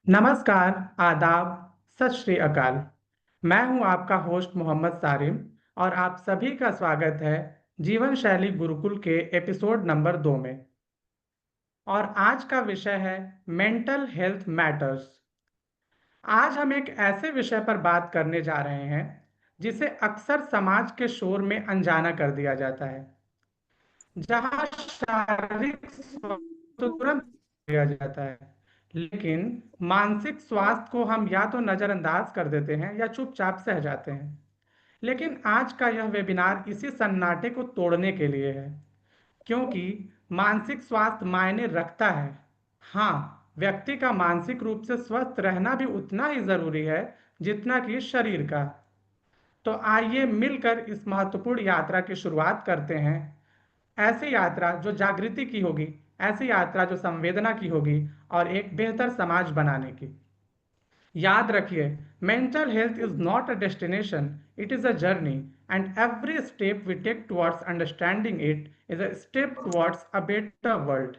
नमस्कार, आदाब, सत श्री अकाल। मैं हूं आपका होस्ट मोहम्मद सारिम और आप सभी का स्वागत है जीवन शैली गुरुकुल के एपिसोड नंबर 2 में। और आज का विषय है मेंटल हेल्थ मैटर्स। आज हम एक ऐसे विषय पर बात करने जा रहे हैं जिसे अक्सर समाज के शोर में अनजाना कर दिया जाता है, जहां शारीरिक स्वास्थ्य तो तुरंत लिया जाता है, लेकिन मानसिक स्वास्थ्य को हम या तो नजरअंदाज कर देते हैं या चुपचाप सह जाते हैं। लेकिन आज का यह वेबिनार इसी सन्नाटे को तोड़ने के लिए है, क्योंकि मानसिक स्वास्थ्य मायने रखता है। हाँ, व्यक्ति का मानसिक रूप से स्वस्थ रहना भी उतना ही जरूरी है जितना कि शरीर का। तो आइए मिलकर इस महत्वपूर्ण यात्रा की शुरुआत करते हैं। ऐसी यात्रा जो जागृति की होगी, ऐसी यात्रा जो संवेदना की होगी और एक बेहतर समाज बनाने की। याद रखिए, mental health is not a destination, it is a journey, and every step we take towards understanding it is a step towards a better world.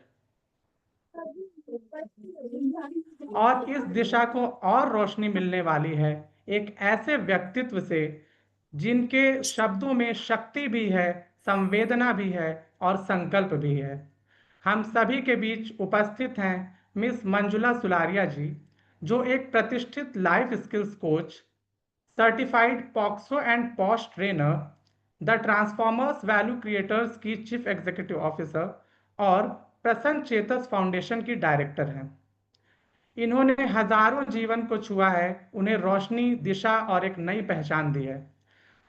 और इस दिशा को और रोशनी मिलने वाली है एक ऐसे व्यक्तित्व से जिनके शब्दों में शक्ति भी है, संवेदना भी है और संकल्प भी है। हम सभी के बीच उपस्थित हैं मिस मंजुला सुलारिया जी, जो एक प्रतिष्ठित life skills coach, certified POCSO and posh trainer, the transformers value creators की चीफ एग्जीक्यूटिव ऑफिसर और प्रसन्न चेतस फाउंडेशन की डायरेक्टर हैं। इन्होंने हजारों जीवन को छुआ है, उन्हें रोशनी, दिशा और एक नई पहचान दी है।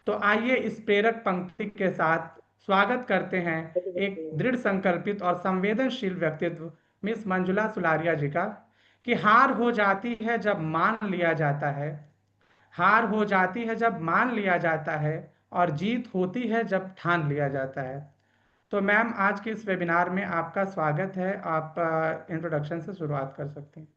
तो आइए इस प्रेरक पंक्ति के साथ स्वागत करते हैं एक दृढ़ संकल्पित और संवेदनशील व्यक्तित्व मिस मंजुला सुलारिया जी का, कि हार हो जाती है जब मान लिया जाता है, हार हो जाती है जब मान लिया जाता है, और जीत होती है जब ठान लिया जाता है। तो मैम, आज के इस वेबिनार में आपका स्वागत है। आप इंट्रोडक्शन से शुरुआत कर सकते हैं।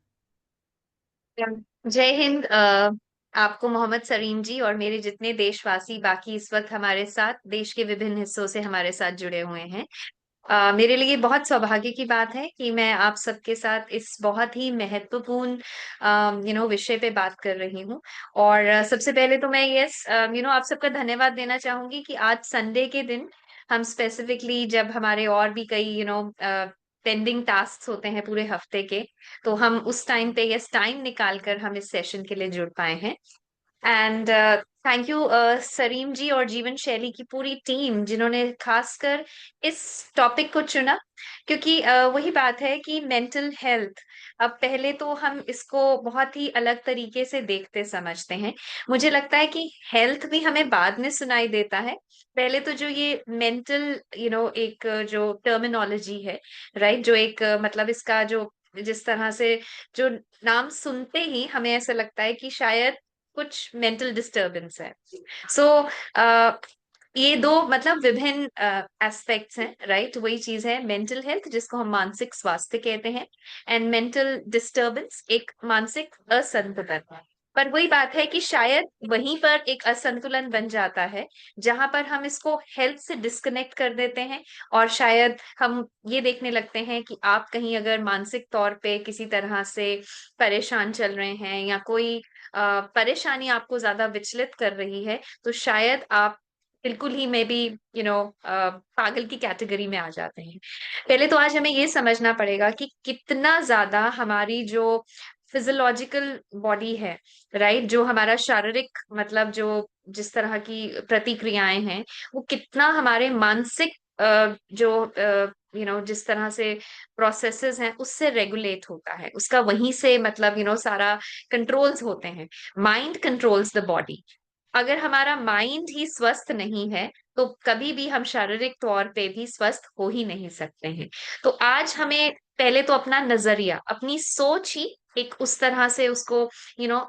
जय हिंद। आपको मोहम्मद सरीम जी और मेरे जितने देशवासी बाकी इस वक्त हमारे साथ देश के विभिन्न हिस्सों से हमारे साथ जुड़े हुए हैं। मेरे लिए बहुत सौभाग्य की बात है कि मैं आप सबके साथ इस बहुत ही महत्वपूर्ण विषय पे बात कर रही हूँ। और सबसे पहले तो मैं आप सबका धन्यवाद देना चाहूंगी कि आज संडे के दिन हम स्पेसिफिकली, जब हमारे और भी कई पेंडिंग टास्क होते हैं पूरे हफ्ते के, तो हम उस टाइम पे यस टाइम निकाल कर हम इस सेशन के लिए जुड़ पाए हैं। एंड थैंक यू सरीम जी और जीवन शैली की पूरी टीम, जिन्होंने खासकर इस टॉपिक को चुना। क्योंकि वही बात है कि मेंटल हेल्थ, अब पहले तो हम इसको बहुत ही अलग तरीके से देखते समझते हैं। मुझे लगता है कि हेल्थ भी हमें बाद में सुनाई देता है। पहले तो जो ये मेंटल एक जो टर्मिनोलॉजी है, राइट, जो एक मतलब इसका जो जिस तरह से जो नाम सुनते ही हमें ऐसा लगता है कि शायद कुछ मेंटल डिस्टरबेंस है। सो ये दो मतलब विभिन्न एस्पेक्ट्स हैं, राइट। वही चीज है मेंटल हेल्थ, जिसको हम मानसिक स्वास्थ्य कहते हैं, एंड मेंटल डिस्टरबेंस एक मानसिक असंतुलन। पर वही बात है कि शायद वहीं पर एक असंतुलन बन जाता है, जहां पर हम इसको हेल्थ से डिस्कनेक्ट कर देते हैं। और शायद हम ये देखने लगते हैं कि आप कहीं अगर मानसिक तौर पे किसी तरह से परेशान चल रहे हैं, या कोई परेशानी आपको ज्यादा विचलित कर रही है, तो शायद आप बिल्कुल ही मे बी पागल की कैटेगरी में आ जाते हैं। पहले तो आज हमें ये समझना पड़ेगा कि कितना ज्यादा हमारी जो फिजियोलॉजिकल बॉडी है, राइट, जो हमारा शारीरिक मतलब जो जिस तरह की प्रतिक्रियाएं हैं, वो कितना हमारे मानसिक जो जिस तरह से प्रोसेसेस हैं उससे रेगुलेट होता है, उसका वहीं से मतलब सारा कंट्रोल्स होते हैं। Mind controls the body. अगर हमारा माइंड ही स्वस्थ नहीं है, तो कभी भी हम शारीरिक तौर पे भी स्वस्थ हो ही नहीं सकते हैं। तो आज हमें पहले तो अपना नजरिया, अपनी सोच ही एक उस तरह से उसको यू नो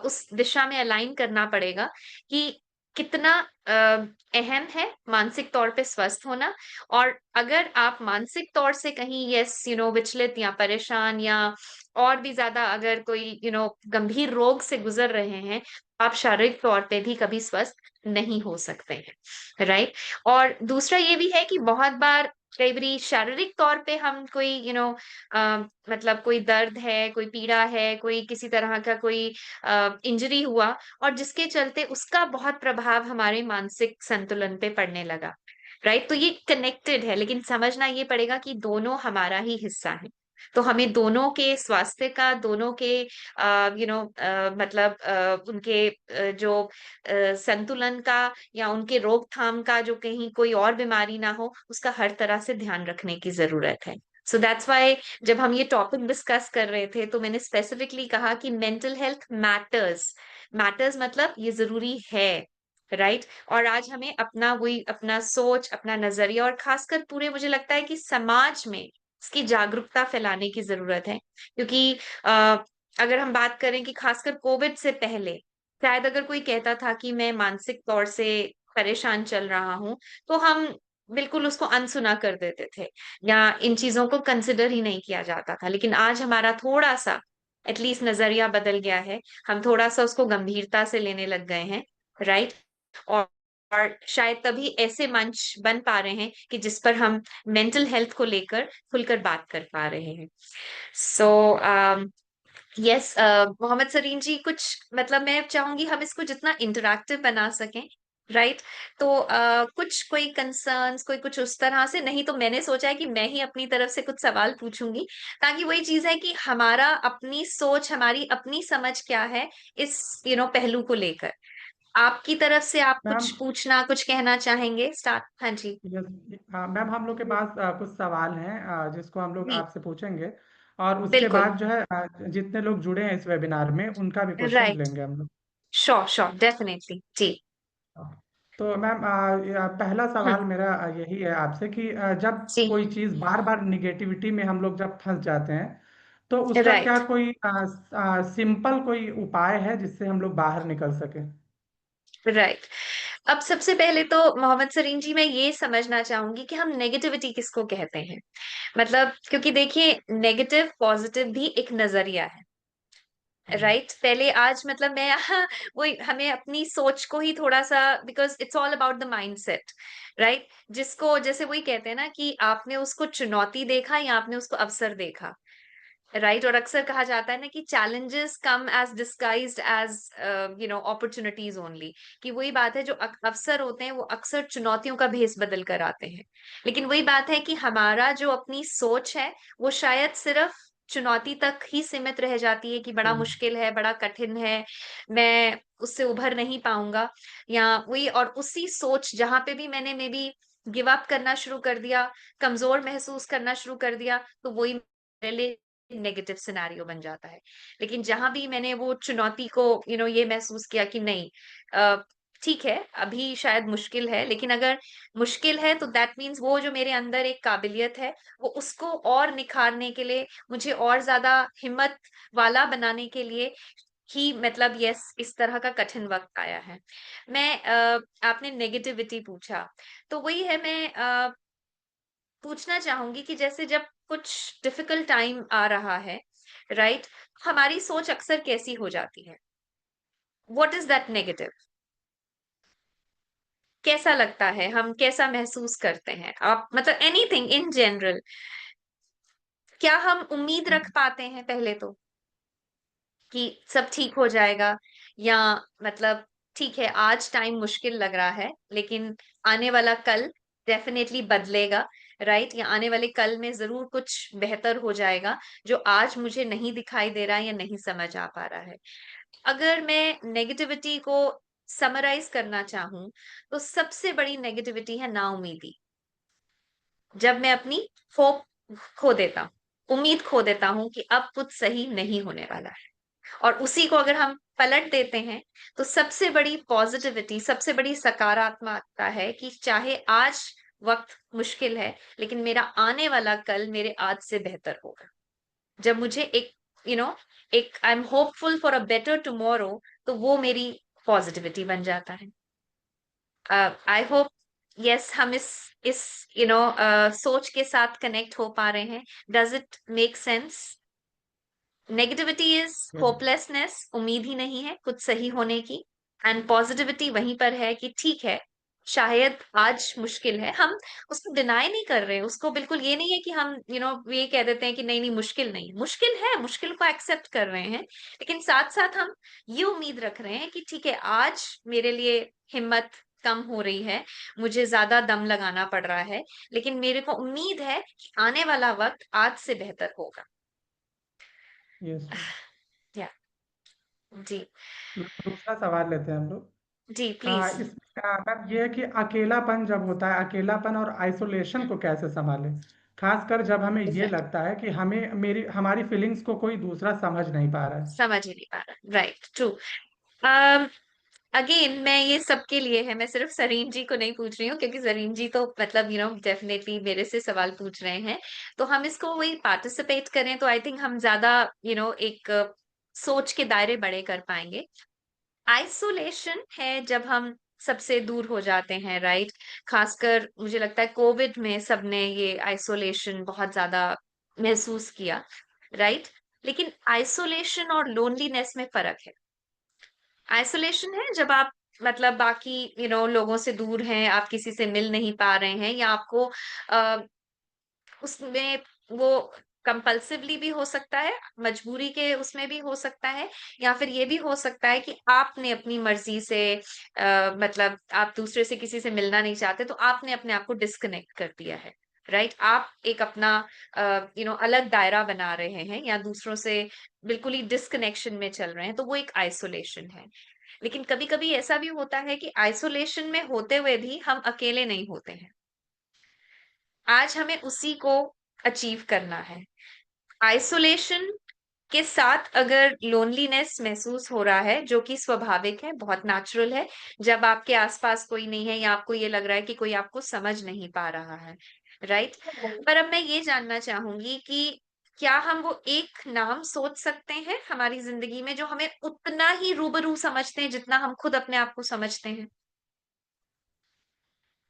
उस दिशा में अलाइन करना पड़ेगा कि कितना अहम है मानसिक तौर पे स्वस्थ होना। और अगर आप मानसिक तौर से कहीं विचलित या परेशान, या और भी ज्यादा अगर कोई गंभीर रोग से गुजर रहे हैं, आप शारीरिक तौर पे भी कभी स्वस्थ नहीं हो सकते हैं, राइट। और दूसरा ये भी है कि बहुत बार कई बारी शारीरिक तौर पे हम कोई मतलब कोई दर्द है, कोई पीड़ा है, कोई किसी तरह का कोई इंजरी हुआ और जिसके चलते उसका बहुत प्रभाव हमारे मानसिक संतुलन पे पड़ने लगा, राइट? तो ये कनेक्टेड है, लेकिन समझना ये पड़ेगा कि दोनों हमारा ही हिस्सा है। तो हमें दोनों के स्वास्थ्य का, दोनों के मतलब उनके जो संतुलन का या उनके रोकथाम का, जो कहीं कोई और बीमारी ना हो, उसका हर तरह से ध्यान रखने की ज़रूरत है। सो दैट्स व्हाई जब हम ये टॉपिक डिस्कस कर रहे थे, तो मैंने स्पेसिफिकली कहा कि मेंटल हेल्थ मैटर्स। मैटर्स मतलब ये ज़रूरी है, राइट? और आज हमें अपना वही अपना सोच, अपना नज़रिया और खासकर पूरे मुझे लगता है कि समाज में इसकी जागरूकता फैलाने की ज़रूरत है। क्योंकि अ, अगर हम बात करें कि खासकर कोविड से पहले शायद अगर कोई कहता था कि मैं मानसिक तौर से परेशान चल रहा हूँ, तो हम बिल्कुल उसको अनसुना कर देते थे या इन चीज़ों को कंसिडर ही नहीं किया जाता था। लेकिन आज हमारा थोड़ा-सा एटलीस्ट नज़रिया बदल गया है। हम थोड़ा-सा उसको गंभीरता से लेने लग गए हैं, राइट? और और शायद तभी ऐसे मंच बन पा रहे हैं कि जिस पर हम मेंटल हेल्थ को लेकर खुलकर बात कर पा रहे हैं। सो यस, मोहम्मद सलीम जी, कुछ मतलब मैं चाहूंगी हम इसको जितना इंटरैक्टिव बना सकें, राइट? तो कुछ कोई कंसर्न्स, कोई कुछ उस तरह से नहीं, तो मैंने सोचा है कि मैं ही अपनी तरफ से कुछ सवाल पूछूंगी, ताकि वही चीज है कि हमारा अपनी सोच, हमारी अपनी समझ क्या है इस पहलू को लेकर। आपकी तरफ से आप मैम, कुछ पूछना, कुछ कहना चाहेंगे? स्टार्ट। हाँ जी। मैम हम लोग के पास कुछ सवाल हैं जिसको हम लोग जी, आपसे पूछेंगे, और उसके बिल्कुल। बाद जो है जितने लोग जुड़े हैं इस वेबिनार में उनका भी क्वेश्चंस राइट। लेंगे हम लोग। श्योर, श्योर, डेफिनेटली जी। तो मैम, पहला हम्म, सवाल मेरा यही है आपसे कि जब जी। कोई चीज़ बार बार निगेटिविटी में हम लोग जब फंस जाते हैं, तो उसका क्या राइट। कोई सिंपल कोई उपाय है जिससे हम लोग बाहर निकल सकें? राइट। अब सबसे पहले तो मोहम्मद सलीम जी, मैं ये समझना चाहूंगी कि हम नेगेटिविटी किसको कहते हैं। मतलब क्योंकि देखिए, नेगेटिव पॉजिटिव भी एक नजरिया है, हम्म। राइट? पहले आज मतलब मैं यहाँ वही हमें अपनी सोच को ही थोड़ा सा, because it's all about the mindset, right? जिसको जैसे वही कहते हैं ना कि आपने उसको चुनौती देखा या आपने उसको अवसर देखा, राइट? और अक्सर कहा जाता है ना कि challenges come as disguised as opportunities only. कि वही बात है, जो अवसर होते हैं वो अक्सर चुनौतियों का भेस बदल कर आते हैं। लेकिन वही बात है कि हमारा जो अपनी सोच है, वो शायद सिर्फ चुनौती तक ही सीमित रह जाती है कि बड़ा हम्म। मुश्किल है, बड़ा कठिन है, मैं उससे उभर नहीं पाऊंगा। या वही, और उसी सोच जहां पे भी मैंने मे बी गिव अप करना शुरू कर दिया, कमजोर महसूस करना शुरू कर दिया, तो वही मेरे लिए नेगेटिव सिनेरियो बन जाता है। लेकिन जहां भी मैंने वो चुनौती को ये महसूस किया कि नहीं, अ, ठीक है, अभी शायद मुश्किल है, लेकिन अगर मुश्किल है तो दैट मीन्स वो जो मेरे अंदर एक काबिलियत है, वो उसको और निखारने के लिए, मुझे और ज्यादा हिम्मत वाला बनाने के लिए ही, मतलब यस, इस तरह का कठिन वक्त आया है। आपने नेगेटिविटी पूछा, तो वही है, मैं पूछना चाहूंगी कि जैसे जब कुछ डिफिकल्ट टाइम आ रहा है, राइट? हमारी सोच अक्सर कैसी हो जाती है? What is that negative? कैसा लगता है, हम कैसा महसूस करते हैं? आप मतलब एनीथिंग इन जनरल, क्या हम उम्मीद रख पाते हैं पहले तो कि सब ठीक हो जाएगा? या मतलब ठीक है, आज टाइम मुश्किल लग रहा है, लेकिन आने वाला कल डेफिनेटली बदलेगा, राइट? या आने वाले कल में जरूर कुछ बेहतर हो जाएगा, जो आज मुझे नहीं दिखाई दे रहा है या नहीं समझ आ पा रहा है। अगर मैं नेगेटिविटी को समराइज करना चाहूं, तो सबसे बड़ी नेगेटिविटी है नाउमीदी। जब मैं अपनी होप खो देता हूं, उम्मीद खो देता हूं कि अब कुछ सही नहीं होने वाला है, और उसी को अगर हम पलट देते हैं, तो सबसे बड़ी पॉजिटिविटी, सबसे बड़ी सकारात्मकता है कि चाहे आज वक्त मुश्किल है, लेकिन मेरा आने वाला कल मेरे आज से बेहतर होगा। जब मुझे एक यू you नो know, एक I am hopeful for a better tomorrow, तो वो मेरी पॉजिटिविटी बन जाता है। आई होप, यस, हम इस सोच के साथ कनेक्ट हो पा रहे हैं। Does it make sense? Negativity is hopelessness, उम्मीद ही नहीं है कुछ सही होने की, एंड पॉजिटिविटी वहीं पर है कि ठीक है, शायद आज मुश्किल है, हम उसको डिनाई नहीं कर रहे हैं, उसको बिल्कुल ये नहीं है कि हम ये कह देते हैं कि नहीं, नहीं मुश्किल नहीं है, मुश्किल है, मुश्किल को एक्सेप्ट कर रहे हैं, लेकिन साथ-साथ हम ये उम्मीद रख रहे हैं कि ठीक है, आज मेरे लिए हिम्मत कम हो रही है, मुझे ज़्यादा दम लगाना पड़ रहा है, लेकिन मेरे को उम्मीद है कि आने वाला वक़्त आज से बेहतर होगा। यस। या जी, दूसरा सवाल लेते हैं हम लोग। जी प्लीज़। इसमें मैम ये है कि अकेलापन जब होता है, अकेलापन और आइसोलेशन को कैसे संभालें, खासकर जब हमें ये एग्ज़ैक्टली, लगता है कि हमारी फीलिंग्स को कोई दूसरा समझ नहीं पा रहा है। समझ ही नहीं पा रहा, राइट, ट्रू। अ अगेन मैं ये सबके लिए है, मैं सिर्फ सरीन जी को नहीं पूछ रही हूँ क्योंकि सरीन जी तो मतलब डेफिनेटली मेरे से सवाल पूछ रहे हैं, तो हम इसको वही पार्टिसिपेट करें तो आई थिंक हम ज्यादा एक सोच के दायरे बड़े कर पाएंगे। आइसोलेशन है जब हम सबसे दूर हो जाते हैं, राइट? खासकर मुझे लगता है कोविड में सबने ये आइसोलेशन बहुत ज्यादा महसूस किया, राइट? लेकिन आइसोलेशन और लोनलीनेस में फर्क है। आइसोलेशन है जब आप मतलब बाकी लोगों से दूर हैं, आप किसी से मिल नहीं पा रहे हैं या आपको अ, उसमें वो कंपल्सिवली भी हो सकता है, मजबूरी के उसमें भी हो सकता है, या फिर ये भी हो सकता है कि आपने अपनी मर्जी से मतलब आप दूसरे से किसी से मिलना नहीं चाहते तो आपने अपने आप को डिस्कनेक्ट कर दिया है, राइट? आप एक अपना अलग दायरा बना रहे हैं या दूसरों से बिल्कुल ही डिस्कनेक्शन में चल रहे हैं, तो वो एक आइसोलेशन है। लेकिन कभी-कभी ऐसा भी होता है कि आइसोलेशन में होते हुए भी हम अकेले नहीं होते हैं। आज हमें उसी को अचीव करना है। आइसोलेशन के साथ अगर लोनलीनेस महसूस हो रहा है, जो कि स्वाभाविक है, बहुत नेचुरल है, जब आपके आस-पास कोई नहीं है या आपको ये लग रहा है कि कोई आपको समझ नहीं पा रहा है, राइट? पर अब मैं ये जानना चाहूँगी कि क्या हम वो एक नाम सोच सकते हैं हमारी ज़िंदगी में जो हमें उतना ही रूबरू समझते हैं जितना हम खुद अपने आप को समझते हैं?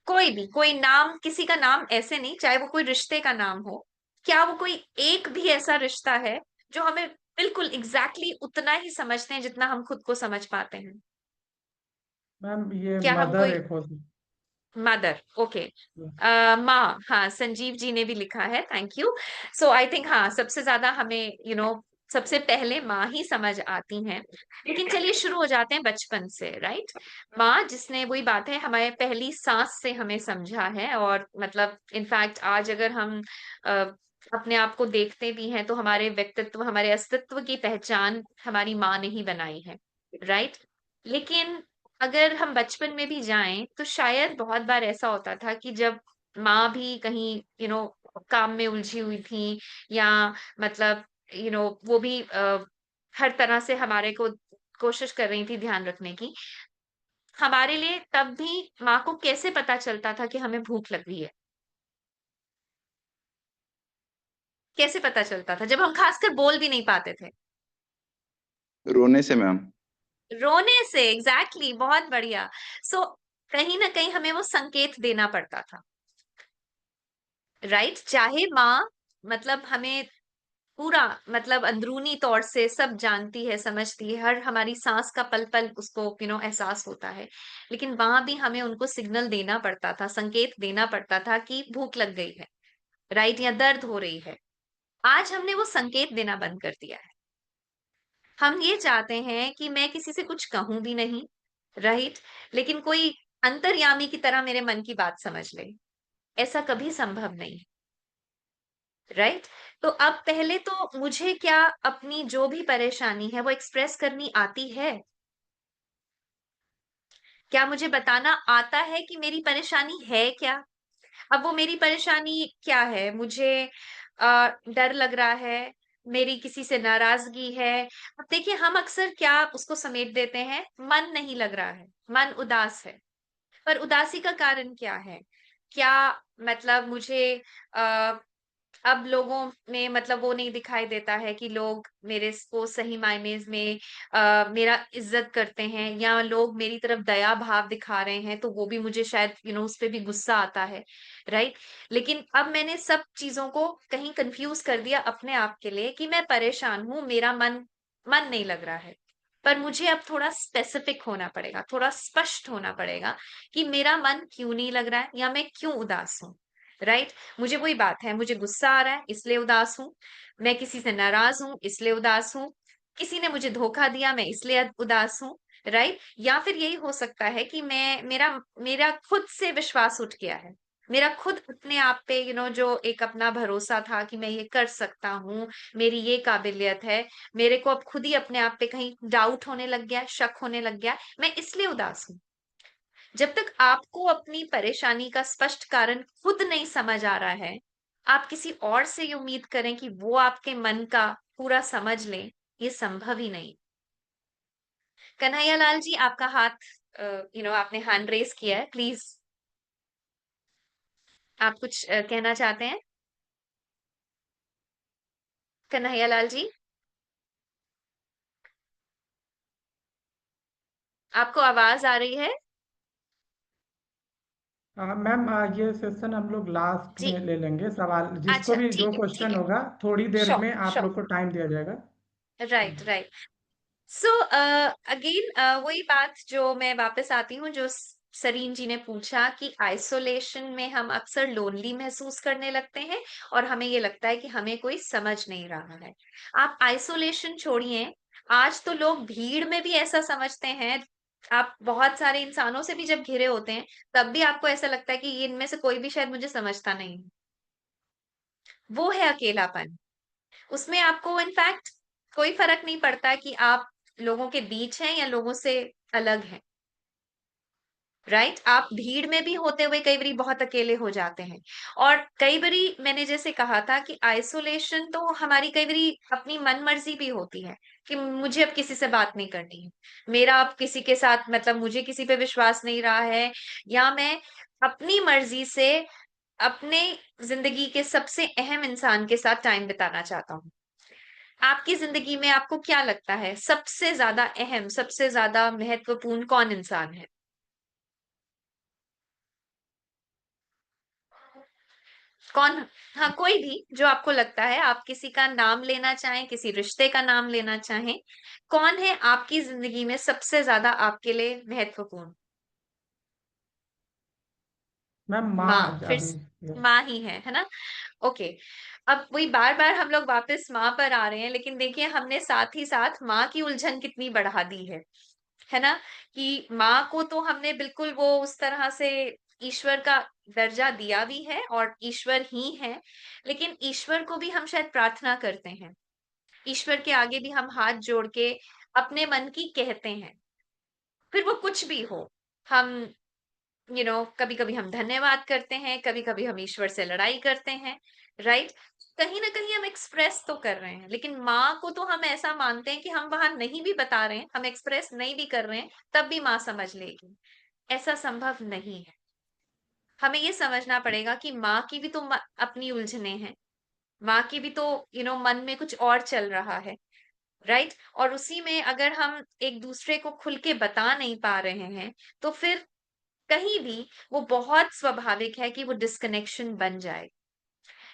कोई भी, कोई नाम किसी का नाम ऐसे नहीं, चाहे वो कोई रिश्ते का नाम हो। क्या वो कोई एक भी ऐसा रिश्ता है, जो हमें बिल्कुल एग्ज़ैक्टली उतना ही समझते हैं जितना हम खुद को समझ पाते हैं? मैम ये क्या हम मदर कोई एक हो सकती मदर, ओके। है। माँ, हाँ, संजीव जी ने भी लिखा है, thank you. So I think हाँ, सबसे ज़्यादा हमें सबसे पहले माँ ही समझ आती हैं। लेकिन चलिए शुरू हो जाते हैं बचपन से, राइट? माँ जिसने वही बात है हमारे पहली साँस से हमें समझा है और मतलब इनफैक्ट आज अगर हम अ, अपने आप को देखते भी हैं तो हमारे व्यक्तित्व, हमारे अस्तित्व की पहचान हमारी माँ ने ही बनाई है, राइट? लेकिन अगर हम बचपन में भी जाएँ, तो शायद बहुत बार ऐसा होता था कि जब माँ भी कहीं काम में उलझी हुई थी या मतलब वो भी हर तरह से हमारे को कोशिश कर रही थी ध्यान रखने की। हमारे लिए तब भी माँ को कैसे पता चलता था कि हमें भूख लग रही है? कैसे पता चलता था? जब हम खासकर बोल भी नहीं पाते थे। रोने से मैम। रोने से एग्ज़ैक्टली बहुत बढ़िया। सो कहीं न कहीं हमें वो संकेत देना पड़ता था। राइट? चाहे माँ मतलब हमें पूरा मतलब अंदरूनी तौर से सब जानती है, समझती है, हर हमारी साँस का पल-पल उसको एहसास होता है। लेकिन वहाँ भी हमें उनको सिग्नल देना पड़ता था, संकेत देना पड़ता था कि भूख लग गई है, राइट? या दर्द हो रही है। आज हमने वो संकेत देना बंद कर दिया है। हम ये चाहते हैं कि मैं किसी से कुछ कहूँ भी नहीं, राइट? लेकिन कोई अंतर्यामी की तरह मेरे मन की बात समझ ले। ऐसा कभी संभव नहीं। राइट? तो अब पहले तो मुझे क्या अपनी जो भी परेशानी है वो एक्सप्रेस करनी आती है? क्या मुझे बताना आता है कि मेरी परेशानी है क्या? अब वो मेरी परेशानी क्या है? मुझे डर लग रहा है, मेरी किसी से नाराज़गी है। अब देखिए हम अक्सर क्या उसको समेट देते हैं, मन नहीं लग रहा है, मन उदास है। पर उदासी का कारण क्या है? क्या मतलब मुझे अ अब लोगों में मतलब वो नहीं दिखाई देता है कि लोग मेरे को सही मायने में मेरा इज़्ज़त करते हैं या लोग मेरी तरफ दया भाव दिखा रहे हैं, तो वो भी मुझे शायद उस पे भी गुस्सा आता है, राइट? लेकिन अब मैंने सब चीज़ों को कहीं कन्फ्यूज़ कर दिया अपने आप के लिए कि मैं परेशान हूँ, मेरा मन मन नहीं लग रहा है। पर मुझे अब थोड़ा स्पेसिफिक होना पड़ेगा, थोड़ा स्पष्ट होना पड़ेगा कि मेरा मन क्यों नहीं लग रहा है या मैं क्यों उदास हूँ। राइट? मुझे वही बात है, मुझे गुस्सा आ रहा है इसलिए उदास हूँ, मैं किसी से नाराज हूँ इसलिए उदास हूँ, किसी ने मुझे धोखा दिया मैं इसलिए उदास हूँ। राइट? या फिर यही हो सकता है कि मैं मेरा मेरा खुद से विश्वास उठ गया है, मेरा खुद अपने आप पे जो एक अपना भरोसा था कि मैं ये कर सकता हूँ, मेरी ये काबिलियत है, मेरे को अब खुद ही अपने आप पे कहीं डाउट होने लग गया है, शक होने लग गया है, मैं इसलिए उदास हूँ। जब तक आपको अपनी परेशानी का स्पष्ट कारण खुद नहीं समझ आ रहा है, आप किसी और से ये उम्मीद करें कि वो आपके मन का पूरा समझ ले, ये संभव ही नहीं। कन्हैया लाल जी, आपका हाथ आपने हैंड रेस किया है, प्लीज आप कुछ कहना चाहते हैं? कन्हैया लाल जी, आपको आवाज आ रही है? मैम, ये सेशन हम लोग लास्ट जी। में ले लेंगे। सवाल जिसको अच्छा, भी जो ठीक है, ठीक क्वेश्चन है। होगा थोड़ी देर श्योर, में आप श्योर। लोग को टाइम दिया जाएगा। Right, right. सो अगेन वही बात जो मैं वापस आती हूँ, जो सरीन जी ने पूछा कि आइसोलेशन में हम अक्सर लोनली महसूस करने लगते हैं और हमें ये लगता है कि हमें कोई समझ नहीं रहा है। आप आइसोलेशन छोड़िए, आज तो लोग भीड़ में भी ऐसा समझते हैं। आप बहुत सारे इंसानों से भी जब घिरे होते हैं, तब भी आपको ऐसा लगता है कि ये इनमें से कोई भी शायद मुझे समझता नहीं। वो है अकेलापन। उसमें आपको इनफैक्ट कोई फर्क नहीं पड़ता कि आप लोगों के बीच हैं या लोगों से अलग हैं। राइट? आप भीड़ में भी होते हुए कई बारी बहुत अकेले हो जाते हैं। और कई बारी मैंने जैसे कहा था कि आइसोलेशन तो हमारी कई बारी अपनी मन मर्जी भी होती है कि मुझे अब किसी से बात नहीं करनी है, मेरा अब किसी के साथ मतलब मुझे किसी पे विश्वास नहीं रहा है, या मैं अपनी मर्जी से अपने जिंदगी के सबसे अहम इंसान के साथ टाइम बिताना चाहता हूँ। आपकी जिंदगी में आपको क्या लगता है सबसे ज्यादा अहम, सबसे ज्यादा महत्वपूर्ण कौन इंसान है? कौन? हाँ, कोई भी जो आपको लगता है, आप किसी का नाम लेना चाहें, किसी रिश्ते का नाम लेना चाहें, कौन है आपकी जिंदगी में सबसे ज्यादा आपके लिए महत्वपूर्ण? मैम, माँ, माँ फिर अभी। माँ ही है ना? ओके। अब वही बार बार हम लोग वापस माँ पर आ रहे हैं, लेकिन देखिए हमने साथ ही साथ माँ की उलझन कितनी बढ़ा दी है ना? कि माँ को तो हमने बिल्कुल वो उस तरह से ईश्वर का दर्जा दिया भी है और ईश्वर ही है, लेकिन ईश्वर को भी हम शायद प्रार्थना करते हैं, ईश्वर के आगे भी हम हाथ जोड़ के अपने मन की कहते हैं, फिर वो कुछ भी हो। हम कभी कभी हम धन्यवाद करते हैं, कभी कभी हम ईश्वर से लड़ाई करते हैं। राइट? कहीं ना कहीं हम एक्सप्रेस तो कर रहे हैं, लेकिन माँ को तो हम ऐसा मानते हैं कि हम वहां नहीं भी बता रहे हैं, हम एक्सप्रेस नहीं भी कर रहे हैं, तब भी माँ समझ लेगी। ऐसा संभव नहीं है। हमें ये समझना पड़ेगा कि माँ की भी तो अपनी उलझने हैं, माँ की भी तो मन में कुछ और चल रहा है। राइट? और उसी में अगर हम एक दूसरे को खुल के बता नहीं पा रहे हैं, तो फिर कहीं भी वो बहुत स्वाभाविक है कि वो डिस्कनेक्शन बन जाए।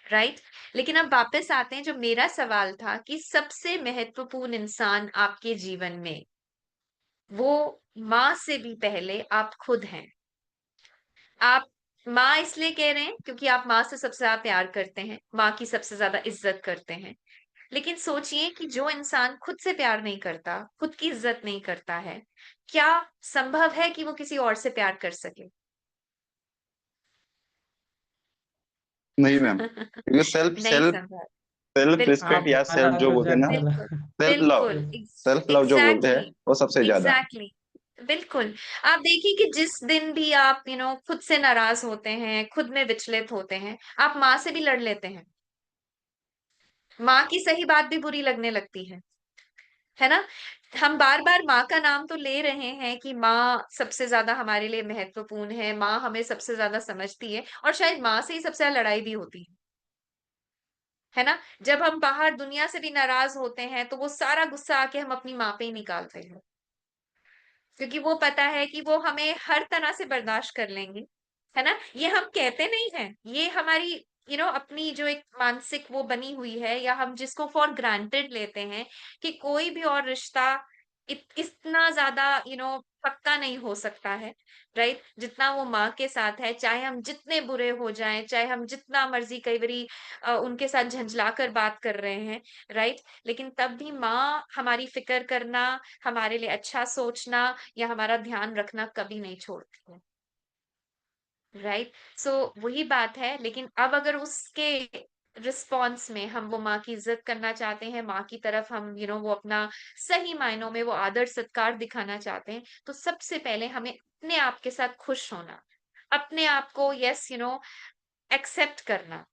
राइट? लेकिन अब वापस आते हैं, जो मेरा सवाल था कि सबसे महत्वपूर्ण इंसान आपके जीवन में, वो माँ से भी पहले आप खुद हैं। आप माँ इसलिए कह रहे हैं क्योंकि आप माँ से सबसे ज्यादा प्यार करते हैं, माँ की सबसे ज्यादा इज्जत करते हैं। लेकिन सोचिए कि जो इंसान खुद से प्यार नहीं करता, खुद की इज्जत नहीं करता है, क्या संभव है कि वो किसी और से प्यार कर सके? नहीं मैम, क्योंकि सेल्फ नहीं सेल्फ संभव। सेल्फ बिल्कुल, रिस्पेक्ट आप या सेल्फ ज्यादा जो तो बोलते हैं ना, जनरल। बिल्कुल, सेल्फ लव, बिल्कुल, सेल्फ लव जो बोलते हैं एग्जैक्टली, वो सबसे ज्यादा। एग्जैक्टली, बिल्कुल। आप देखिए कि जिस दिन भी आप खुद से नाराज होते हैं, खुद में विचलित होते हैं, आप माँ से भी लड़ लेते हैं। माँ की सही बात भी बुरी लगने लगती है ना? हम बार-बार माँ का नाम तो ले रहे हैं कि माँ सबसे ज़्यादा हमारे लिए महत्वपूर्ण है, माँ हमें सबसे ज़्यादा समझती है, और शायद माँ से ही सबसे ज़्यादा लड़ाई भी होती है ना? जब हम बाहर दुनिया से भी नाराज़ होते हैं, तो वो सारा गुस्सा आके हम अपनी माँ पे ही निकालते हैं। क्योंकि वो पता है कि वो हमें हर तरह से बर्दाश्त कर लेंगी, है ना? ये हम कहते नहीं हैं, ये हमारी अपनी जो एक मानसिक वो बनी हुई है, या हम जिसको फॉर ग्रांटेड लेते हैं कि कोई भी और रिश्ता इतना ज्यादा पक्का नहीं हो सकता है, राइट? जितना वो माँ के साथ है, चाहे हम जितने बुरे हो जाएं, चाहे हम जितना मर्जी कई बारी उनके साथ झंझला कर बात कर रहे हैं, राइट? लेकिन तब भी माँ हमारी फिक्र करना, हमारे लिए अच्छा सोचना या हमारा ध्यान रखना कभी नहीं छोड़ती है, राइट? सो वही बात है। लेकिन अब अगर उसके रिस्पॉन्स में हम वो माँ की इज्जत करना चाहते हैं, माँ की तरफ हम वो अपना सही मायनों में वो आदर सत्कार दिखाना चाहते हैं, तो सबसे पहले हमें अपने आप के साथ खुश होना, अपने आप को यस एक्सेप्ट करना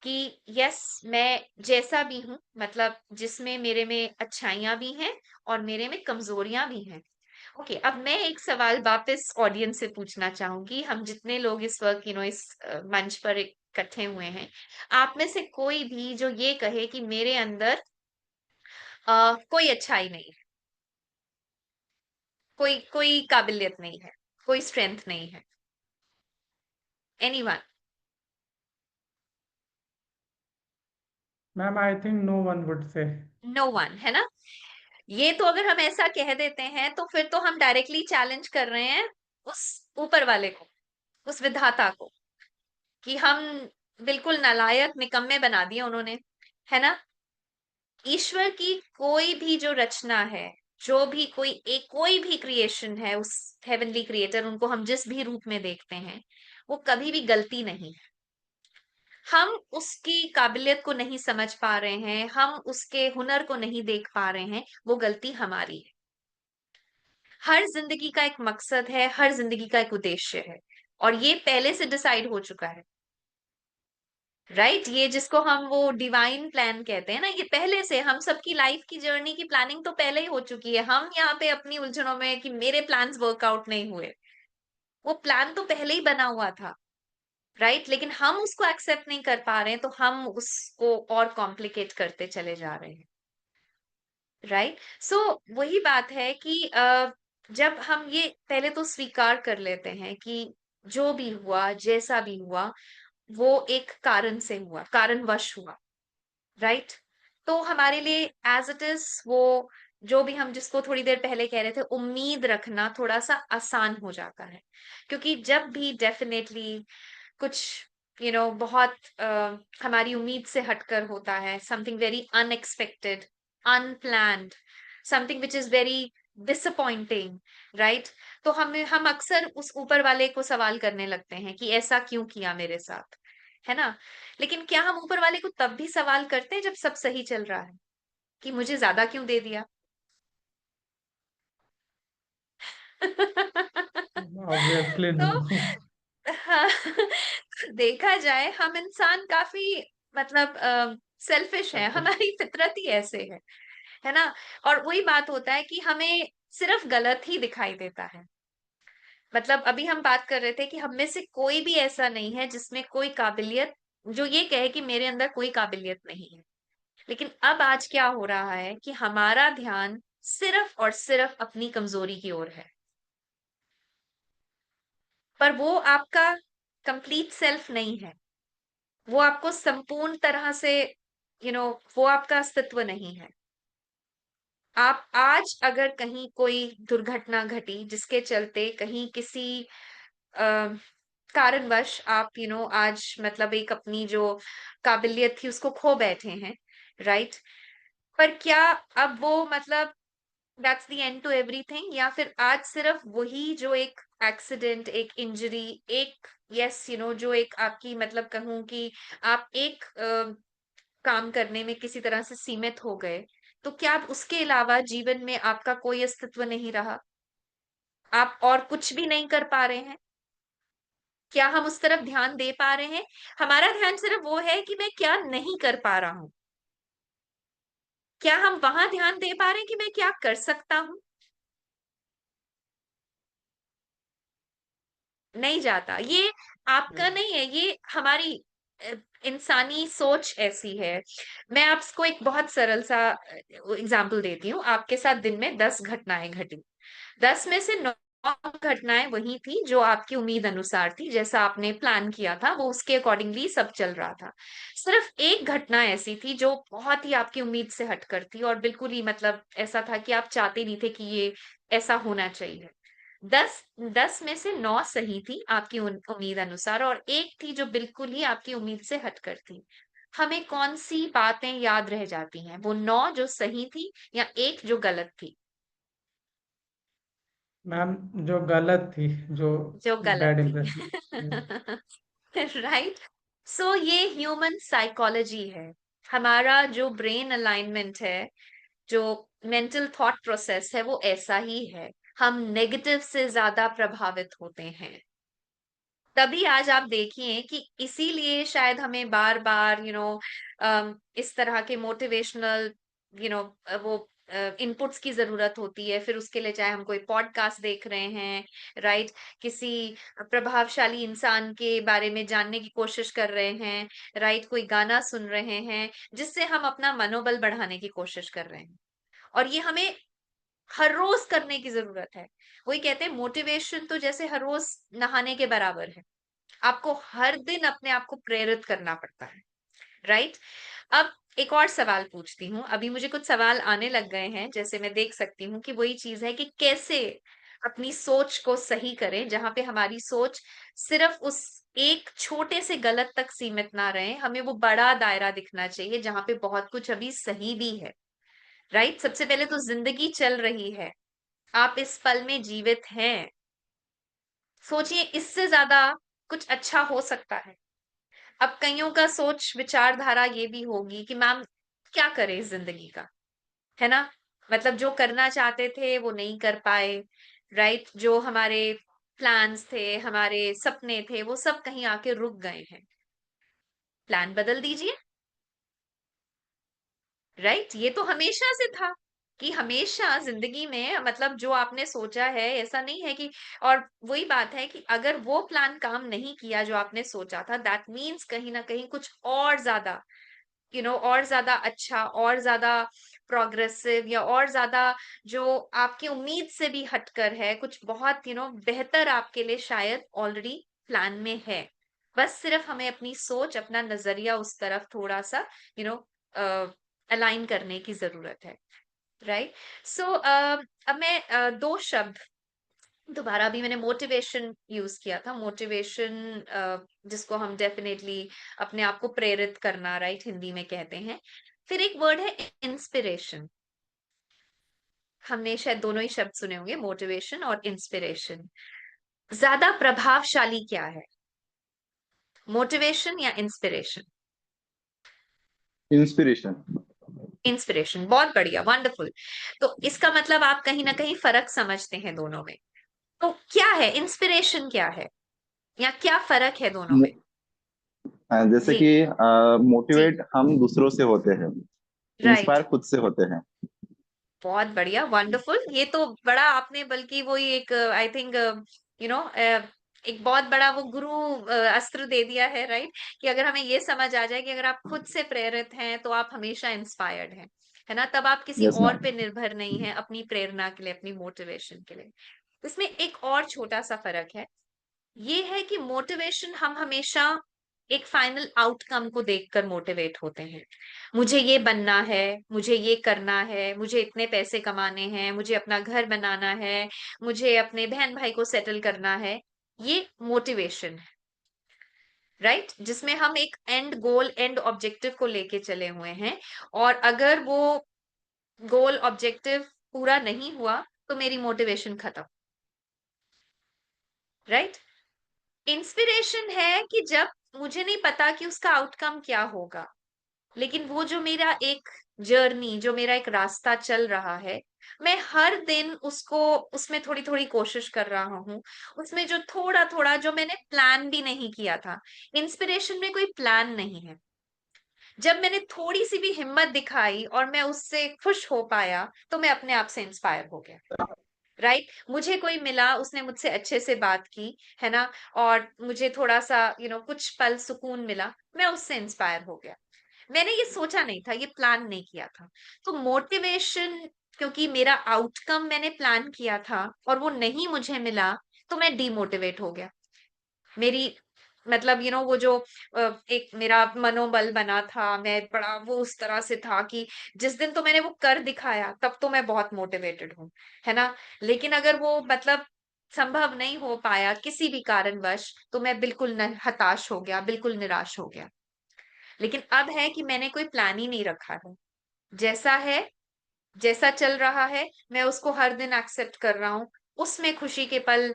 कि यस मैं जैसा भी हूँ, मतलब जिसमें मेरे में अच्छाइयां भी हैं और मेरे में कमजोरियां भी हैं। ओके, अब मैं एक सवाल वापस ऑडियंस से पूछना चाहूंगी, हम जितने लोग इस वक्त इस मंच पर इकट्ठे हुए हैं, आप में से कोई भी जो ये कहे कि मेरे अंदर कोई अच्छाई नहीं है, कोई कोई काबिलियत नहीं है, कोई स्ट्रेंथ नहीं है, anyone? Ma'am, I think no one would say. No one, है ना? ये तो अगर हम ऐसा कह देते हैं तो फिर तो हम डायरेक्टली चैलेंज कर रहे हैं उस ऊपर वाले को, उस विधाता को, कि हम बिल्कुल नालायक निकम्मे बना दिए उन्होंने, है ना? ईश्वर की कोई भी जो रचना है, जो भी कोई भी क्रिएशन है, उस हेवनली क्रिएटर, उनको हम जिस भी रूप में देखते हैं, वो कभी भी गलती नहीं है। हम उसकी काबिलियत को नहीं समझ पा रहे हैं, हम उसके हुनर को नहीं देख पा रहे हैं, वो गलती हमारी है। हर जिंदगी का एक मकसद है, हर जिंदगी का एक उद्देश्य है, और ये पहले से डिसाइड हो चुका है, राइट? ये जिसको हम वो डिवाइन प्लान कहते हैं ना, ये पहले से हम सबकी लाइफ की जर्नी की प्लानिंग तो पहले ही हो चुकी है। हम यहाँ पे अपनी उलझनों में कि मेरे प्लान्स वर्कआउट नहीं हुए, वो प्लान तो पहले ही बना हुआ था, राइट? लेकिन हम उसको एक्सेप्ट नहीं कर पा रहे हैं, तो हम उसको और कॉम्प्लिकेट करते चले जा रहे हैं, राइट? सो वही बात है कि जब हम ये पहले तो स्वीकार कर लेते हैं कि जो भी हुआ, जैसा भी हुआ, वो एक कारण से हुआ, कारणवश हुआ, राइट? तो हमारे लिए एज इट इज वो जो भी हम जिसको थोड़ी देर पहले कह रहे थे, उम्मीद रखना थोड़ा सा आसान हो जाता है। क्योंकि जब भी डेफिनेटली कुछ बहुत हमारी उम्मीद से हटकर होता है, something very unexpected, unplanned, something which is very disappointing, right? तो हम अक्सर उस ऊपर वाले को सवाल करने लगते हैं कि ऐसा क्यों किया मेरे साथ, है ना? लेकिन क्या हम ऊपर वाले को तब भी सवाल करते हैं जब सब सही चल रहा है, कि मुझे ज्यादा क्यों दे दिया? Obviously no. तो हाँ, देखा जाए हम इंसान काफी मतलब सेल्फिश है, हमारी फितरत ही ऐसे है ना? और वही बात होता है कि हमें सिर्फ गलत ही दिखाई देता है। मतलब अभी हम बात कर रहे थे कि हम में से कोई भी ऐसा नहीं है जिसमें कोई काबिलियत, जो ये कहे कि मेरे अंदर कोई काबिलियत नहीं है। लेकिन अब आज क्या हो रहा है कि हमारा ध्यान सिर्फ और सिर्फ अपनी कमजोरी की ओर है, पर वो आपका कंप्लीट सेल्फ नहीं है, वो आपको संपूर्ण तरह से वो आपका अस्तित्व नहीं है। आप आज अगर कहीं कोई दुर्घटना घटी जिसके चलते कहीं किसी अ, कारणवश आप आज मतलब एक अपनी जो काबिलियत थी उसको खो बैठे हैं, राइट? पर क्या अब वो मतलब that's the end to everything, या फिर आज सिर्फ वही जो एक एक्सीडेंट, एक इंजरी, एक यस जो एक आपकी मतलब कहूं कि आप एक काम करने में किसी तरह से सीमित हो गए, तो क्या आप उसके अलावा जीवन में आपका कोई अस्तित्व नहीं रहा? आप और कुछ भी नहीं कर पा रहे हैं? क्या हम उस तरफ ध्यान दे पा रहे हैं? हमारा ध्यान सिर्फ वो है कि मैं क्या नहीं कर पा रहा हूं। क्या हम वहां ध्यान दे पा रहे हैं कि मैं क्या कर सकता हूं? नहीं जाता। ये आपका नहीं है, ये हमारी अ, इंसानी सोच ऐसी है। मैं आपको एक बहुत सरल सा एग्जाम्पल देती हूँ। आपके साथ दिन में 10 घटनाएं घटी, 10 में से 9 घटनाएं वही थी जो आपकी उम्मीद अनुसार थी, जैसा आपने प्लान किया था वो उसके अकॉर्डिंगली सब चल रहा था। सिर्फ एक घटना ऐसी थी जो बहुत ही आपकी उम्मीद से हटकर थी और बिल्कुल ही मतलब ऐसा था कि आप चाहते नहीं थे कि ये ऐसा होना चाहिए। 10 में से 9 सही थी आपकी उम्मीद अनुसार और एक थी जो बिल्कुल ही आपकी उम्मीद से हटकर थी। हमें कौन सी बातें याद रह जाती हैं, वो 9 जो सही थी या एक जो गलत थी? मैम, जो गलत थी, जो जो गलत बैड थी। इंप्रेशन। राइट। सो ये ह्यूमन साइकोलॉजी है, हमारा जो ब्रेन अलाइनमेंट है, जो मेंटल थॉट प्रोसेस है, वो ऐसा ही है। हम नेगेटिव से ज्यादा प्रभावित होते हैं। तभी आज आप देखिए कि इसीलिए शायद हमें बार बार इस तरह के मोटिवेशनल वो इनपुट्स की जरूरत होती है। फिर उसके लिए चाहे हम कोई पॉडकास्ट देख रहे हैं, राइट, किसी प्रभावशाली इंसान के बारे में जानने की कोशिश कर रहे हैं, राइट, कोई गाना सुन रहे हैं जिससे हम अपना मनोबल बढ़ाने की कोशिश कर रहे हैं। और ये हमें हर रोज करने की जरूरत है। वही कहते हैं मोटिवेशन तो जैसे हर रोज नहाने के बराबर है। आपको हर दिन अपने आप को प्रेरित करना पड़ता है, राइट। अब एक और सवाल पूछती हूँ, अभी मुझे कुछ सवाल आने लग गए हैं, जैसे मैं देख सकती हूँ कि वही चीज है कि कैसे अपनी सोच को सही करें, जहां पे हमारी सोच सिर्फ उस एक छोटे से गलत तक सीमित ना रहे, हमें वो बड़ा दायरा दिखना चाहिए जहां पे बहुत कुछ अभी सही भी है, राइट। सबसे पहले तो जिंदगी चल रही है, आप इस पल में जीवित हैं। सोचिए इससे ज्यादा कुछ अच्छा हो सकता है? अब कईयों का सोच विचारधारा ये भी होगी कि मैम क्या करें इस जिंदगी का, है ना, मतलब जो करना चाहते थे वो नहीं कर पाए, राइट, जो हमारे प्लान्स थे, हमारे सपने थे, वो सब कहीं आके रुक गए हैं। प्लान बदल दीजिए, राइट। ये तो हमेशा से था कि हमेशा जिंदगी में मतलब जो आपने सोचा है ऐसा नहीं है कि, और वही बात है कि अगर वो प्लान काम नहीं किया जो आपने सोचा था, दैट मीन्स कहीं ना कहीं कुछ और ज्यादा और ज्यादा अच्छा, और ज्यादा प्रोग्रेसिव, या और ज्यादा जो आपकी उम्मीद से भी हटकर है, कुछ बहुत बेहतर आपके लिए शायद ऑलरेडी प्लान में है। बस सिर्फ हमें अपनी सोच, अपना नजरिया उस तरफ थोड़ा सा यू नो अलाइन करने की जरूरत है, राइट। सो अब मैं दो शब्द दोबारा, भी मैंने मोटिवेशन यूज किया था, मोटिवेशन जिसको हम डेफिनेटली अपने आप को प्रेरित करना, राइट, हिंदी में कहते हैं। फिर एक वर्ड है इंस्पिरेशन, हमने शायद दोनों ही शब्द सुने होंगे, मोटिवेशन और इंस्पिरेशन। ज्यादा प्रभावशाली क्या है, मोटिवेशन या इंस्पिरेशन? इंस्पिरेशन। इंस्पिरेशन, बहुत बढ़िया, वंडरफुल। तो इसका मतलब आप कहीं ना कहीं फर्क समझते हैं दोनों में। तो क्या है इंस्पिरेशन, क्या है, या क्या फर्क है दोनों में? जैसे जी। कि जी। मोटिवेट हम दूसरों से होते हैं, राइट। इंस्पायर खुद से होते हैं। बहुत बढ़िया, वंडरफुल। ये तो बड़ा आपने बल्कि वही एक आई थिंक यू नो एक बहुत बड़ा वो गुरु अस्त्र दे दिया है, राइट, कि अगर हमें ये समझ आ जाए कि अगर आप खुद से प्रेरित हैं तो आप हमेशा इंस्पायर्ड हैं, है ना, तब आप किसी यस और मैम। पे निर्भर नहीं है अपनी प्रेरणा के लिए, अपनी मोटिवेशन के लिए। इसमें एक और छोटा सा फर्क है, ये है कि मोटिवेशन हम हमेशा एक फाइनल आउटकम को देखकर मोटिवेट होते हैं। मुझे ये बनना है, मुझे ये करना है, मुझे इतने पैसे कमाने हैं, मुझे अपना घर बनाना है, मुझे अपने बहन भाई को सेटल करना है। ये मोटिवेशन है, राइट, जिसमें हम एक एंड गोल, एंड ऑब्जेक्टिव को लेके चले हुए हैं, और अगर वो गोल ऑब्जेक्टिव पूरा नहीं हुआ तो मेरी मोटिवेशन खत्म, राइट। इंस्पिरेशन है कि जब मुझे नहीं पता कि उसका आउटकम क्या होगा, लेकिन वो जो मेरा एक जर्नी, जो मेरा एक रास्ता चल रहा है, मैं हर दिन उसको, उसमें थोड़ी थोड़ी कोशिश कर रहा हूँ, उसमें जो थोड़ा थोड़ा जो मैंने प्लान भी नहीं किया था। इंस्पिरेशन में कोई प्लान नहीं है। जब मैंने थोड़ी सी भी हिम्मत दिखाई और मैं उससे खुश हो पाया तो मैं अपने आप से इंस्पायर हो गया, राइट। मुझे कोई मिला, उसने मुझसे अच्छे से बात की, है ना, और मुझे थोड़ा सा कुछ पल सुकून मिला, मैं उससे इंस्पायर हो गया। मैंने ये सोचा नहीं था, ये प्लान नहीं किया था। तो मोटिवेशन, क्योंकि मेरा आउटकम मैंने प्लान किया था और वो नहीं मुझे मिला, तो मैं डिमोटिवेट हो गया। मेरी मतलब वो जो एक मेरा मनोबल बना था, मैं बड़ा वो उस तरह से था कि जिस दिन तो मैंने वो कर दिखाया, तब तो मैं बहुत मोटिवेटेड हूँ, है ना? लेकिन अगर वो मतलब संभव नहीं हो पाया किसी भी कारणवश, तो मैं बिल्कुल हताश हो गया, बिल्कुल निराश हो गया। लेकिन अब है कि मैंने कोई प्लान ही नहीं रखा है। जैसा है, जैसा चल रहा है, मैं उसको हर दिन एक्सेप्ट कर रहा हूँ। उसमें खुशी के पल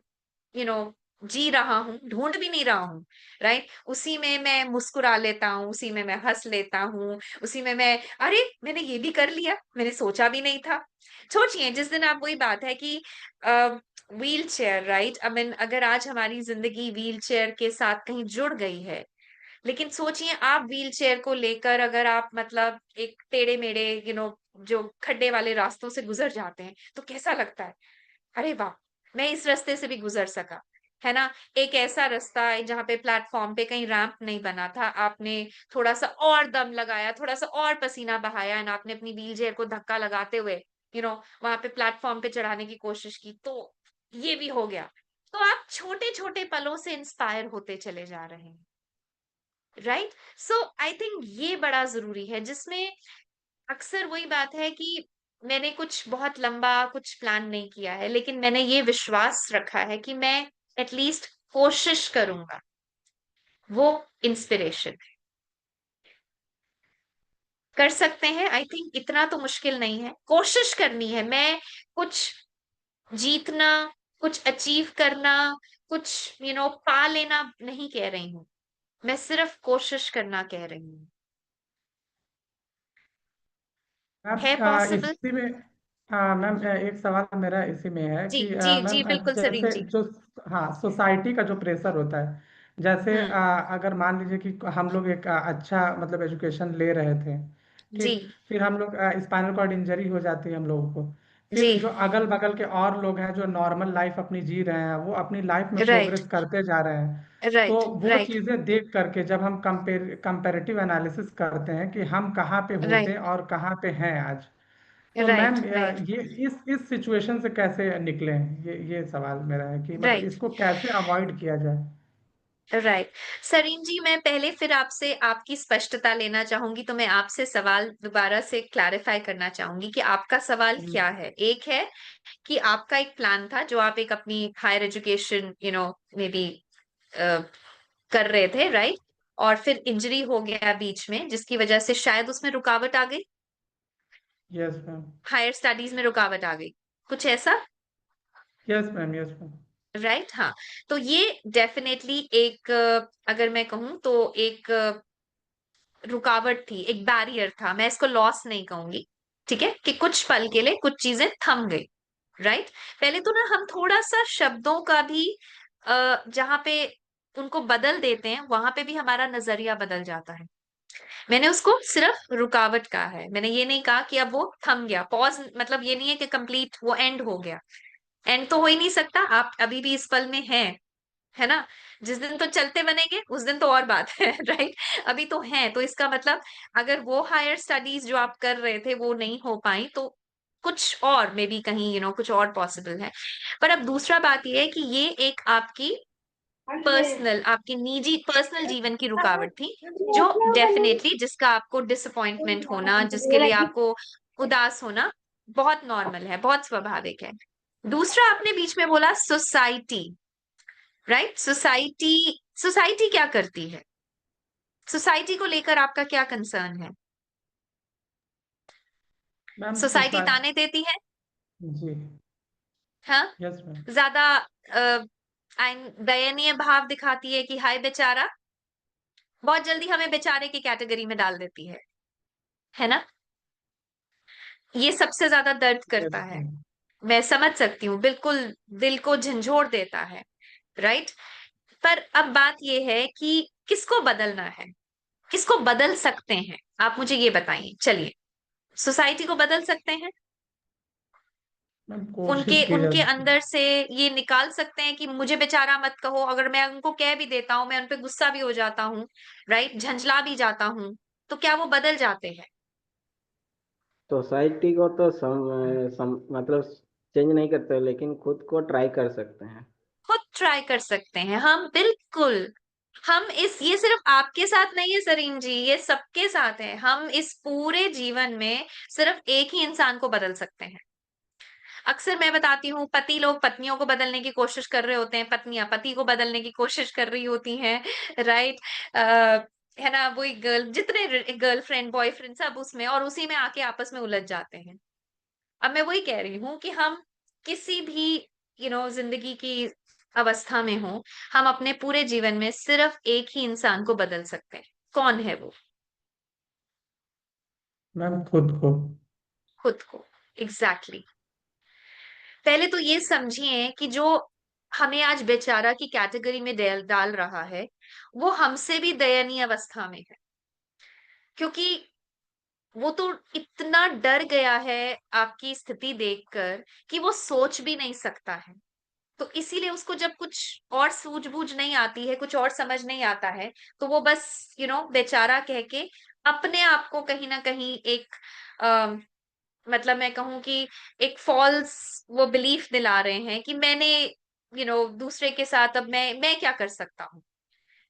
यू नो जी रहा हूँ, ढूंढ भी नहीं रहा हूँ, राइट? उसी में मैं मुस्कुरा लेता हूँ, उसी में मैं हंस लेता हूँ, उसी में मैं, अरे मैंने ये भी कर लिया, मैंने सोचा भी नहीं था। सोचिए, जिस दिन आप, वही बात है कि wheel chair, right? I mean, अगर आज हमारी जिंदगी व्हील चेयर के साथ कहीं जुड़ गई है, लेकिन सोचिए आप व्हील चेयर को लेकर अगर आप मतलब एक टेढ़े मेढ़े जो खड्डे वाले रास्तों से गुजर जाते हैं, तो कैसा लगता है? अरे वाह! मैं इस रास्ते से भी गुज़र सका, है ना? एक ऐसा रास्ता है जहाँ पे प्लेटफ़ॉर्म पे कहीं रैंप नहीं बना था, आपने थोड़ा-सा और दम लगाया, थोड़ा-सा और पसीना बहाया एंड आपने अपनी व्हील चेयर को धक्का लगाते हुए वहाँ पे प्लेटफ़ॉर्म पे चढ़ाने की कोशिश की, तो ये भी हो गया। तो आप छोटे-छोटे पलों से इंस्पायर होते चले जा रहे हैं, राइट? सो आई थिंक ये बड़ा ज़रूरी है, जिसमें अक्सर वही बात है कि मैंने कुछ बहुत लंबा कुछ प्लान नहीं किया है, लेकिन मैंने ये विश्वास रखा है कि मैं एटलीस्ट कोशिश करूँगा, वो इंस्पिरेशन है। कर सकते हैं, आई थिंक इतना तो मुश्किल नहीं है, कोशिश करनी है। मैं कुछ जीतना, कुछ अचीव करना, कुछ पा लेना नहीं कह रही हूँ, मैं सिर्फ कोशिश करना कह रही हूँ। है मैम पॉसिबल? इसी में मैम एक सवाल मेरा इसी में है जी, कि जी, जी, मैम बिल्कुल सलीम जैसे जी। जो हाँ सोसाइटी का जो प्रेशर होता है, जैसे हुँ, अगर मान लीजिए कि हम लोग एक अच्छा मतलब एजुकेशन ले रहे थे, जी, ठीक, फिर हम लोग स्पाइनल कॉर्ड इंजरी हो जाती है हम लोगों को, जी, फिर जो अगल बगल के और लोग हैं जो नॉर्मल लाइफ अपनी जी रहे हैं, वो अपनी लाइफ में राइट, प्रोग्रेस करते जा रहे हैं, तो राइट, वो राइट, चीज़ें देख करके जब हम कंपेरेटिव एनालिसिस करते हैं कि हम कहाँ पे राइट, होते और कहाँ पे हैं आज, तो राइट, मैम राइट, ये इस सिचुएशन से कैसे निकले? ये सवाल मेरा है कि मतलब राइट, इसको कैसे अवॉइड किया जाए? राइट। सरीन जी, मैं पहले फिर आपसे आपकी स्पष्टता लेना चाहूँगी, तो मैं आपसे सवाल दोबारा से क्लैरिफ़ाई करना चाहूँगी कि आपका सवाल हम्म, क्या है? एक है कि आपका एक प्लान था जो आप एक अपनी हायर एजुकेशन मेबी अ, कर रहे थे, राइट? और फिर इंजरी हो गया बीच में, जिसकी वजह से शायद उसमें रुकावट आ गई, यस मैम। हायर स्टडीज़ में रुकावट आ गई, कुछ ऐसा? Yes ma'am, yes ma'am. Right, हाँ। तो ये डेफिनेटली एक अगर मैं कहूँ तो एक रुकावट थी, एक बैरियर था। मैं इसको लॉस नहीं कहूंगी, ठीक है? कि कुछ पल के लिए कुछ चीजें थम गई, राइट? पहले तो ना हम थोड़ा-सा शब्दों का भी जहाँ पे उनको बदल देते हैं, वहां पे भी हमारा नजरिया बदल जाता है। मैंने उसको सिर्फ रुकावट कहा है, मैंने ये नहीं कहा कि अब वो थम गया। पॉज मतलब ये नहीं है कि कंप्लीट वो एंड हो गया। एंड तो हो ही नहीं सकता, आप अभी भी इस पल में हैं, है ना? जिस दिन तो चलते बनेंगे, उस दिन तो और बात है, राइट? अभी तो हैं, तो इसका मतलब अगर वो हायर स्टडीज़ जो आप कर रहे थे, वो नहीं हो पाई, तो कुछ और मेबी कहीं कुछ और पॉसिबल है। पर अब दूसरा बात ये है कि ये एक आपकी आपकी निजी पर्सनल जीवन की रुकावट थी, जो डेफिनिटली जिसका आपको डिसअपॉइंटमेंट होना, जिसके लिए आपको उदास होना, बहुत नॉर्मल है, बहुत स्वाभाविक है। दूसरा आपने बीच में बोला सोसाइटी, राइट? सोसाइटी सोसाइटी क्या करती है? सोसाइटी को लेकर आपका क्या कंसर्न है? मैम सोसाइटी ताने देती है, जी। हाँ? Yes ma'am. ज़्यादा दयनीय भाव दिखाती है कि हाय बेचारा, बहुत जल्दी हमें बेचारे की कैटेगरी में डाल देती है ना? ये सबसे ज़्यादा दर्द यस करता है। मैम। मैं समझ सकती हूँ, बिल्कुल दिल को झंझोड़ देता है, राइट? पर अब बात ये है कि किसको बदलना है? किसको बदल सकते हैं? आप मुझे ये बताइए। चलिए, सोसाइटी को बदल सकते हैं? मैम उनके कोशिश की जा उनके सकती है। अंदर से ये निकाल सकते हैं कि मुझे बेचारा मत कहो। अगर मैं उनको कह भी देता हूँ, मैं उन पे गुस्सा भी हो जाता हूँ, राइट? झंझला भी जाता हूँ, तो क्या वो बदल जाते हैं? सोसाइटी को तो मतलब चेंज नहीं करते, लेकिन खुद को ट्राई कर सकते हैं। खुद ट्राई कर सकते हैं हम, बिल्कुल। हम इस ये सिर्फ आपके साथ नहीं है सरीन जी, ये सबके साथ है। हम इस पूरे जीवन में सिर्फ एक ही इंसान को बदल सकते हैं। अक्सर मैं बताती हूँ, पति लोग पत्नियों को बदलने की कोशिश कर रहे होते हैं, पत्नियां पति को बदलने की कोशिश कर रही होती हैं, राइट। है ना, वही जितने गर्लफ्रेंड बॉयफ्रेंड सब उसमें, और उसी में आके आपस में उलझ जाते हैं। अब मैं वही कह रही हूँ कि हम किसी भी जिंदगी की अवस्था में हो, हम अपने पूरे जीवन में सिर्फ एक ही इंसान को बदल सकते हैं। कौन है वो? मैम खुद को। खुद को। एग्जैक्टली। पहले तो ये समझिए कि जो हमें आज बेचारा की कैटेगरी में डाल रहा है, वो हमसे भी दयनीय अवस्था में है, क्योंकि वो तो इतना डर गया है आपकी स्थिति देखकर कि वो सोच भी नहीं सकता है। तो इसीलिए उसको जब कुछ और सूझबूझ नहीं आती है, कुछ और समझ नहीं आता है, तो वो बस बेचारा कह के अपने आप को कहीं ना कहीं एक मतलब मैं कहूँ कि एक फॉल्स वो बिलीफ दिला रहे हैं कि मैंने दूसरे के साथ अब मैं क्या कर सकता हूँ।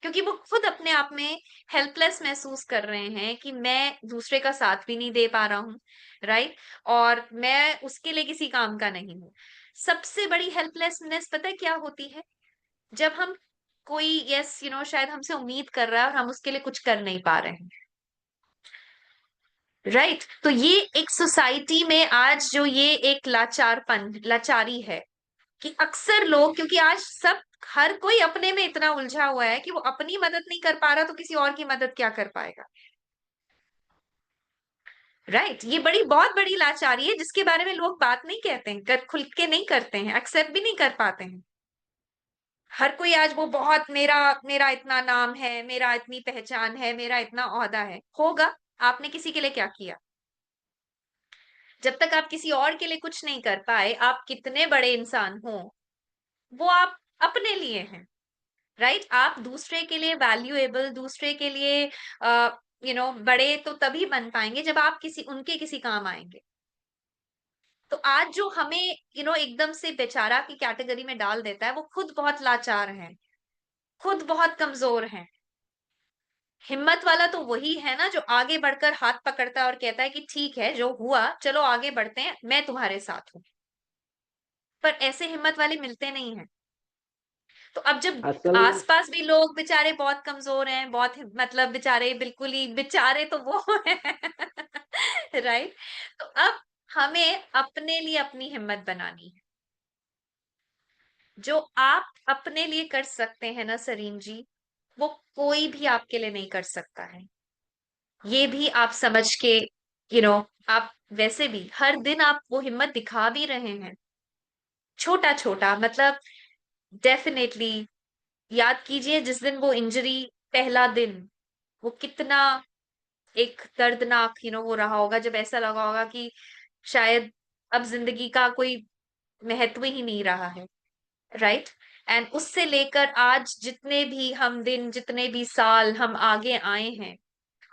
क्योंकि वो खुद अपने आप में हेल्पलेस महसूस कर रहे हैं कि मैं दूसरे का साथ भी नहीं दे पा रहा हूँ, राइट। और मैं उसके लिए किसी काम का नहीं हूँ। सबसे बड़ी हेल्पलेसनेस पता है क्या होती है? जब हम कोई शायद हमसे उम्मीद कर रहा है और हम उसके लिए कुछ कर नहीं पा रहे हैं, राइट। तो ये एक सोसाइटी में आज जो ये एक लाचारी है कि अक्सर लोग, क्योंकि आज सब हर कोई अपने में इतना उलझा हुआ है कि वो अपनी मदद नहीं कर पा रहा, तो किसी और की मदद क्या कर पाएगा, राइट। ये बहुत बड़ी लाचारी है जिसके बारे में लोग बात नहीं कहते हैं, खुल के नहीं करते हैं, एक्सेप्ट भी नहीं कर पाते हैं। हर कोई आज वो बहुत मेरा मेरा इतना नाम है, मेरा इतनी पहचान है, मेरा इतना ओहदा है। होगा, आपने किसी के लिए क्या किया? जब तक आप किसी और के लिए कुछ नहीं कर पाए, आप कितने बड़े इंसान हो, वो आप अपने लिए हैं, राइट। आप दूसरे के लिए वैल्यूएबल, दूसरे के लिए बड़े तो तभी बन पाएंगे जब आप उनके किसी काम आएंगे। तो आज जो हमें एकदम से बेचारा की कैटेगरी में डाल देता है, वो खुद बहुत लाचार है, खुद बहुत कमजोर है। हिम्मत वाला तो वही है ना जो आगे बढ़कर हाथ पकड़ता है और कहता है कि ठीक है, जो हुआ चलो आगे बढ़ते हैं, मैं तुम्हारे साथ हूं। पर ऐसे हिम्मत वाले मिलते नहीं हैं। तो अब जब असल आसपास भी लोग बेचारे बहुत कमजोर हैं, बहुत मतलब बेचारे बिल्कुल ही बेचारे तो वो है, राइट। तो अब हमें अपने लिए अपनी हिम्मत बनानी है। जो आप अपने लिए कर सकते हैं ना सरीन जी, वो कोई भी आपके लिए नहीं कर सकता है। ये भी आप समझ के यू नो आप वैसे भी हर दिन आप वो हिम्मत दिखा भी रहे हैं, छोटा छोटा मतलब। डेफिनेटली याद कीजिए जिस दिन वो इंजरी, पहला दिन, वो कितना एक दर्दनाक वो रहा होगा, जब ऐसा लगा होगा कि शायद अब जिंदगी का कोई महत्व ही नहीं रहा है, राइट। एंड उससे लेकर आज जितने भी हम दिन, जितने भी साल हम आगे आए हैं,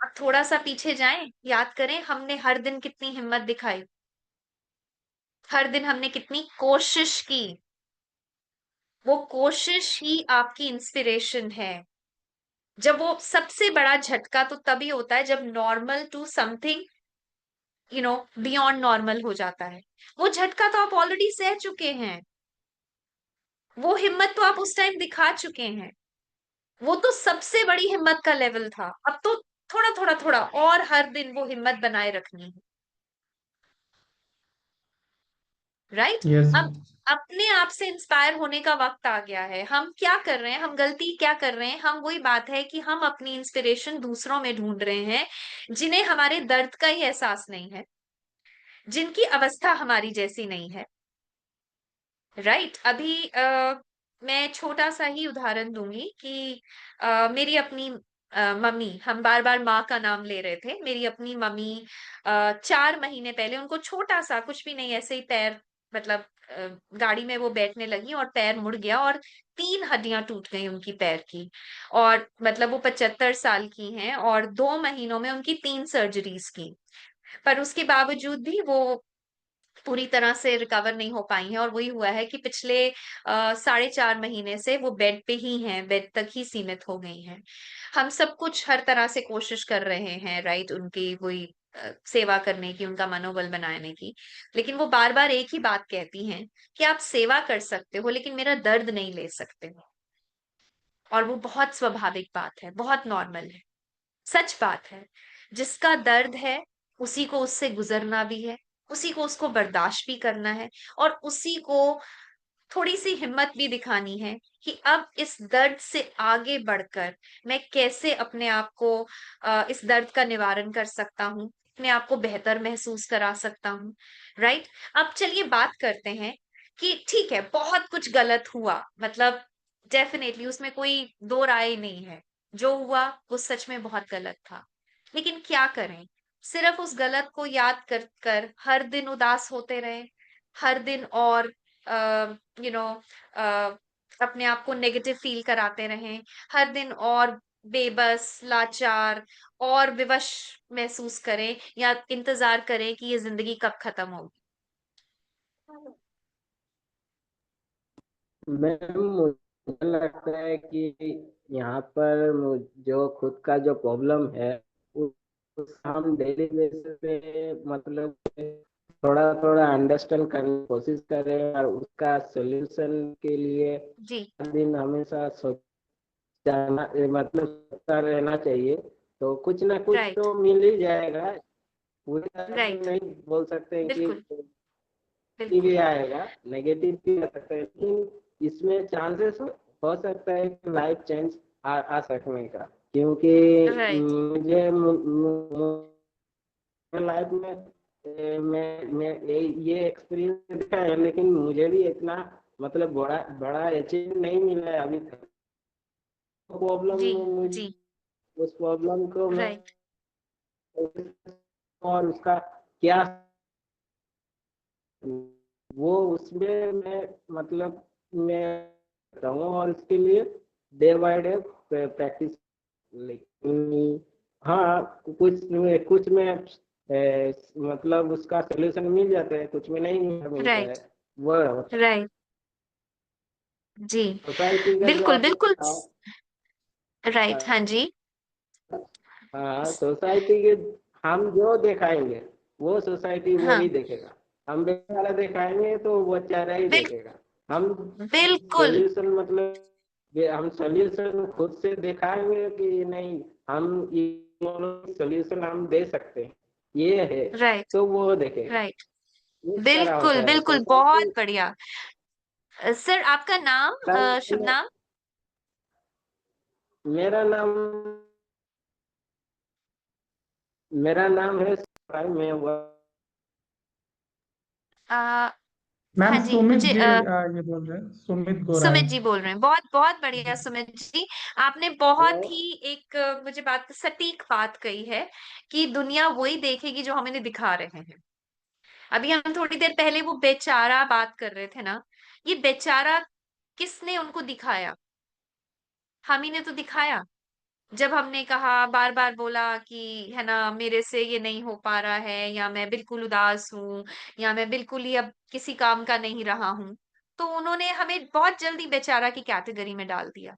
अब थोड़ा सा पीछे जाएं, याद करें हमने हर दिन कितनी हिम्मत दिखाई, हर दिन हमने कितनी कोशिश की। वो कोशिश ही आपकी इंस्पिरेशन है। जब वो सबसे बड़ा झटका तो तभी होता है जब normal to something beyond normal हो जाता है। वो झटका तो आप ऑलरेडी सह चुके हैं, वो हिम्मत तो आप उस टाइम दिखा चुके हैं। वो तो सबसे बड़ी हिम्मत का लेवल था। अब तो थोड़ा थोड़ा थोड़ा और हर दिन वो हिम्मत बनाए रखनी है, राइट। यस। अब अपने आप से इंस्पायर होने का वक्त आ गया है। हम क्या कर रहे हैं, हम गलती क्या कर रहे हैं? हम वही बात है कि हम अपनी इंस्पिरेशन दूसरों में ढूंढ रहे हैं, जिन्हें हमारे दर्द का ही एहसास नहीं है, जिनकी अवस्था हमारी जैसी नहीं है, राइट। अभी मैं छोटा सा ही उदाहरण दूंगी कि मेरी अपनी मम्मी, हम बार बार माँ का नाम ले रहे थे, मेरी अपनी मम्मी 4 महीने पहले, उनको छोटा सा कुछ भी नहीं, ऐसे ही पैर मतलब गाड़ी में वो बैठने लगी और पैर मुड़ गया और 3 हड्डियां टूट गई उनकी पैर की। और मतलब वो 75 साल की हैं और 2 महीनों में उनकी 3 सर्जरीज की। पर उसके बावजूद भी वो पूरी तरह से रिकवर नहीं हो पाई हैं और वही हुआ है कि पिछले 4.5 महीने से वो बेड पे ही हैं, बेड तक ही सीमित हो गई हैं। हम सब कुछ हर तरह से कोशिश कर रहे हैं, राइट, उनकी वही सेवा करने की, उनका मनोबल बनाने की। लेकिन वो बार बार एक ही बात कहती हैं कि आप सेवा कर सकते हो लेकिन मेरा दर्द नहीं ले सकते हो। और वो बहुत स्वाभाविक बात है, बहुत नॉर्मल है, सच बात है। जिसका दर्द है उसी को उससे गुजरना भी है, उसी को उसको बर्दाश्त भी करना है, और उसी को थोड़ी सी हिम्मत भी दिखानी है कि अब इस दर्द से आगे बढ़कर मैं कैसे अपने आप को इस दर्द का निवारण कर सकता हूँ, अपने आप को बेहतर महसूस करा सकता हूँ। राइट। अब चलिए बात करते हैं कि ठीक है, बहुत कुछ गलत हुआ, मतलब डेफिनेटली उसमें कोई दो राय नहीं है। जो हुआ वो सच में बहुत गलत था, लेकिन क्या करें? सिर्फ उस गलत को याद कर कर हर दिन उदास होते रहे, हर दिन और यू नो अपने आप को नेगेटिव फील कराते रहें, हर दिन और बेबस, लाचार और विवश महसूस करें, या इंतजार करें कि ये जिंदगी कब खत्म होगी। मैम मुझे लगता है कि यहाँ पर जो खुद का जो प्रॉब्लम है उसका हम डेली बेसिस पे मतलब थोड़ा थोड़ा अंडरस्टैंड करने की कोशिश करें और उसका सॉल्यूशन के लिए जी। हर दिन हमेशा सोचना मतलब सोचता रहना चाहिए, तो कुछ ना कुछ राइट। तो मिल ही जाएगा। पूरी तरह से राइट। नहीं बोल सकते हैं कि बिल्कुल। भी बिल्कुल। आएगा, नेगेटिव भी आ सकता है, लेकिन इसमें चांसेस हो सकता है कि लाइफ चेंज आ सकने का। क्योंकि राइट। लाइफ में मैं ये एक्सपीरियंस देखा है, लेकिन मुझे भी इतना मतलब बड़ा बड़ा अचीव नहीं मिला है अभी तक। प्रॉब्लम जी। मुझे जी। उस प्रॉब्लम को मैं राइट। और उसका क्या वो उसमें मैं मतलब मैं रहूँ और इसके लिए डे बाय डे प्रैक्टिस। लेकिन हाँ, कुछ कुछ में मतलब उसका सोल्यूशन मिल जाता है, कुछ में नहीं मिलता है। राइट। वो होता है राइट। जी। सोसाइटी का जो बिल्कुल आपने बिल्कुल। कहा। राइट। हाँ जी। हाँ, सोसाइटी के हम जो दिखाएंगे वो सोसाइटी वो हाँ। ही देखेगा। हम बेचारा दिखाएंगे तो वो बेचारा ही बिल, देखेगा। हम बिल्कुल। सोल्यूशन मतलब हम सोल्यूशन खुद से दिखाएंगे कि नहीं, हम ये सोल्यूशन हम दे सकते हैं, ये है, राइट। तो वो देखेगा। राइट। इस तरह बिल्कुल होता है बिल्कुल, बहुत सोसाइटी। बढ़िया। सर आपका नाम, शुभ नाम? मेरा नाम मेरा नाम है मैं आ, मैम हाँ जी, सुमित मुझे जी ये बोल रहे हैं, सुमित गोराई। सुमित जी बोल रहे हैं। बहुत बहुत बढ़िया सुमित जी। आपने बहुत हेलो। ही एक मुझे बात, सटीक बात कही है कि दुनिया वही देखेगी जो हम इन्हें दिखा रहे हैं। अभी हम थोड़ी देर पहले वो बेचारा बात कर रहे थे ना, ये बेचारा किसने उनको दिखाया? हम ही ने तो दिखाया। जब हमने कहा, बार बार बोला कि है ना, मेरे से ये नहीं हो पा रहा है, या मैं बिल्कुल उदास हूँ, या मैं बिल्कुल ही अब किसी काम का नहीं रहा हूँ, तो उन्होंने हमें बहुत जल्दी बेचारा की कैटेगरी में डाल दिया।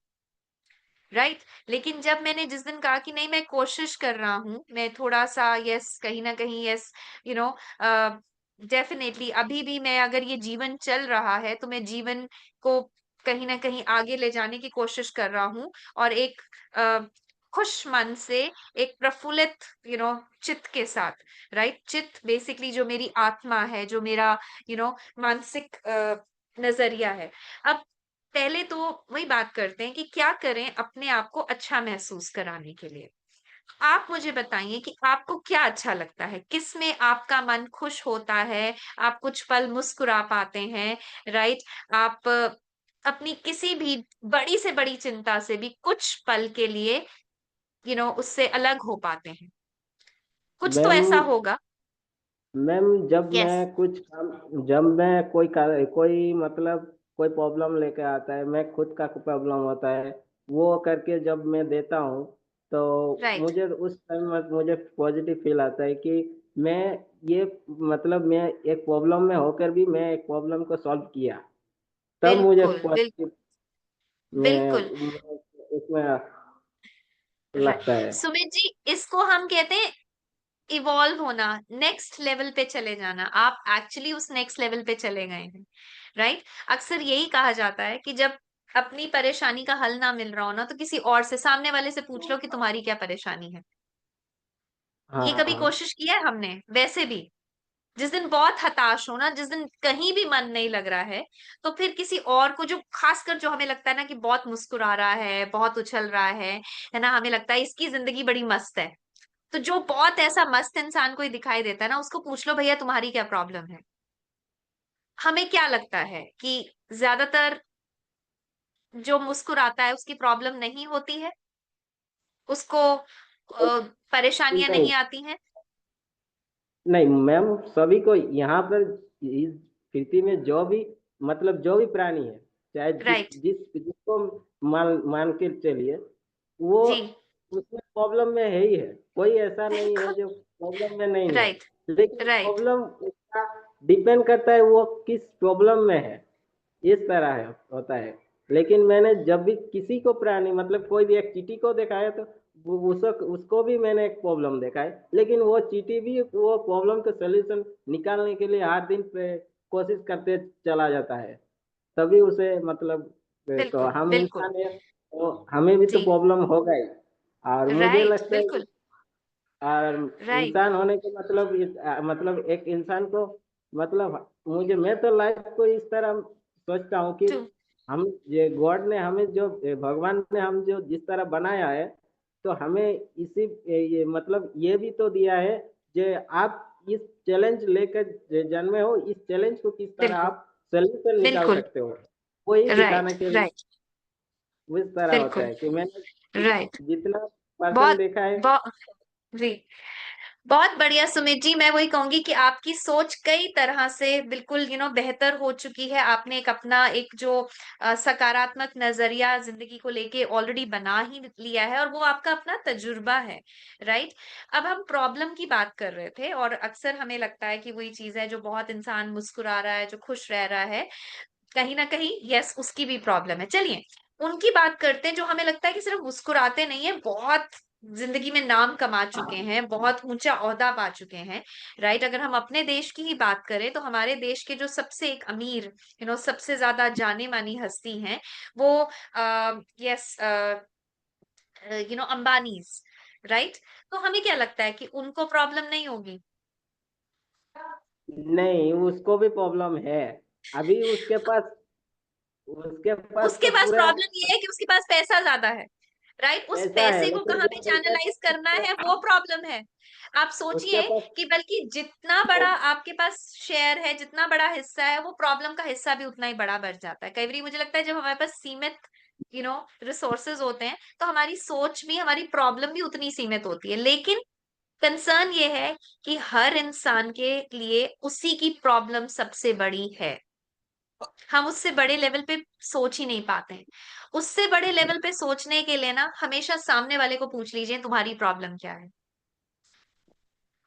राइट। लेकिन जब मैंने जिस दिन कहा कि नहीं, मैं कोशिश कर रहा हूँ, मैं थोड़ा सा, यस, कहीं ना कहीं, यस, यू नो, डेफिनेटली अभी भी मैं, अगर ये जीवन चल रहा है तो मैं जीवन को कहीं ना कहीं आगे ले जाने की कोशिश कर रहा हूँ, और एक खुश मन से, एक प्रफुल्लित चित्त के साथ। राइट। चित्त बेसिकली जो मेरी आत्मा है, जो मेरा मानसिक नजरिया है। अब पहले तो वही बात करते हैं कि क्या करें अपने आप को अच्छा महसूस कराने के लिए। आप मुझे बताइए कि आपको क्या अच्छा लगता है, किसमें आपका मन खुश होता है, आप कुछ पल मुस्कुरा पाते हैं। राइट। आप अपनी किसी भी बड़ी से बड़ी चिंता से भी कुछ पल के लिए उससे अलग हो पाते हैं। कुछ तो मैम ऐसा होगा। मैम जब यस। मैं कुछ काम जब मैं कोई मतलब कोई प्रॉब्लम लेके आता है, मैं खुद का प्रॉब्लम होता है, वो करके जब मैं देता हूँ, तो राइट। मुझे उस टाइम मुझे पॉजिटिव फील आता है कि मैं ये मतलब मैं एक प्रॉब्लम में होकर भी मैं एक प्रॉब्लम को सॉल्व किया, तब मुझे बिल्कुल पॉजिटिव में बिल्कुल। उसमें राइट। लगता है। सुमित जी, इसको हम कहते हैं इवॉल्व होना, नेक्स्ट लेवल पे चले जाना। आप एक्चुअली उस नेक्स्ट लेवल पे चले गए हैं। राइट। अक्सर यही कहा जाता है कि जब अपनी परेशानी का हल ना मिल रहा हो ना, तो किसी और से, सामने वाले से पूछ लो कि तुम्हारी क्या परेशानी है। ये कभी हाँ, कोशिश किया है हमने? वैसे भी जिस दिन बहुत हताश हो ना, जिस दिन कहीं भी मन नहीं लग रहा है, तो फिर किसी और को, जो खासकर जो हमें लगता है ना कि बहुत मुस्कुरा रहा है, बहुत उछल रहा है ना, हमें लगता है इसकी जिंदगी बड़ी मस्त है, तो जो बहुत ऐसा मस्त इंसान कोई दिखाई देता है ना, उसको पूछ लो भैया तुम्हारी क्या प्रॉब्लम है। हमें क्या लगता है कि ज्यादातर जो मुस्कुराता है उसकी प्रॉब्लम नहीं होती है, उसको परेशानियां नहीं नहीं आती हैं। नहीं मैम, सभी को यहाँ पर इस पृथ्वी में जो भी मतलब जो भी प्राणी है, चाहे राइट। जिसको मान मान के चलिए, वो जी। उसमें प्रॉब्लम में है ही है। कोई ऐसा नहीं है बिल्कुल। जो प्रॉब्लम में नहीं है। राइट। लेकिन राइट। प्रॉब्लम उसका डिपेंड करता है वो किस प्रॉब्लम में है, इस तरह है होता है। लेकिन मैंने जब भी किसी को प्राणी मतलब कोई भी एक चींटी को देखा है, तो उसको उसको भी मैंने एक प्रॉब्लम देखा है, लेकिन वो चींटी भी वो प्रॉब्लम का सलूशन निकालने के लिए हर दिन पे कोशिश करते चला जाता है। तभी उसे मतलब तो बिल्कुल हम बिल्कुल। इंसान है, तो हमें भी तो जी। प्रॉब्लम होगा ही। और मुझे राइट। लगता है कि बिल्कुल। और राइट। इंसान होने के मतलब मतलब एक इंसान को मतलब मैं तो लाइफ को इस तरह सोचता हूँ कि टू। हम ये गॉड ने हमें जो भगवान ने हम जो जिस तरह बनाया है, तो हमें इसी ये मतलब ये भी तो दिया है कि आप इस चैलेंज लेकर जन्मे हो, इस चैलेंज को किस तरह बिल्कुल आप सोल्यूशन निकाल बिल्कुल। सकते हो, वही राइट। दिखाने के लिए राइट। इस तरह होता बिल्कुल। है कि मैंने राइट। जितना पर्सन बहुत देखा है। बहुत जी, बहुत बढ़िया सुमित जी। मैं वही कहूंगी कि आपकी सोच कई तरह से बिल्कुल बेहतर हो चुकी है। आपने एक अपना एक जो सकारात्मक नजरिया जिंदगी को लेके ऑलरेडी बना ही लिया है, और वो आपका अपना तजुर्बा है। राइट। अब हम प्रॉब्लम की बात कर रहे थे, और अक्सर हमें लगता है कि वही चीज है, जो बहुत इंसान मुस्कुरा रहा है, जो खुश रह रहा है, कहीं ना कहीं यस उसकी भी प्रॉब्लम है। चलिए उनकी बात करते हैं जो हमें लगता है कि सिर्फ मुस्कुराते नहीं है, बहुत जिंदगी में नाम कमा चुके हैं, बहुत ऊंचा ओहदा पा चुके हैं। राइट। अगर हम अपने देश की ही बात करें, तो हमारे देश के जो सबसे एक अमीर सबसे ज्यादा जाने मानी हस्ती हैं, वो यस अंबानीज। राइट। तो हमें क्या लगता है कि उनको प्रॉब्लम नहीं होगी? नहीं, उसको भी प्रॉब्लम है। अभी उसके पास उसके तो पास पूरा प्रॉब्लम ये है कि उसके पास पैसा ज्यादा है। राइट। उस पैसा है, पैसे को लेकिन कहाँ वो पे पैसा चैनलाइज करना है, वो प्रॉब्लम है। आप उसके सोचिए पास कि बल्कि जितना बड़ा आपके पास शेयर है, जितना बड़ा हिस्सा है, वो प्रॉब्लम का हिस्सा भी उतना ही बड़ा बढ़ जाता है। कई बार मुझे लगता है जब हमारे पास सीमित रिसोर्सेज होते हैं, तो हमारी सोच भी, हमारी प्रॉब्लम भी उतनी सीमित होती है। लेकिन कंसर्न ये है कि हर इंसान के लिए उसी की प्रॉब्लम सबसे बड़ी है। हम उससे बड़े लेवल पे सोच ही नहीं पाते हैं। उससे बड़े लेवल पे सोचने के लिए ना, हमेशा सामने वाले को पूछ लीजिए तुम्हारी प्रॉब्लम क्या है।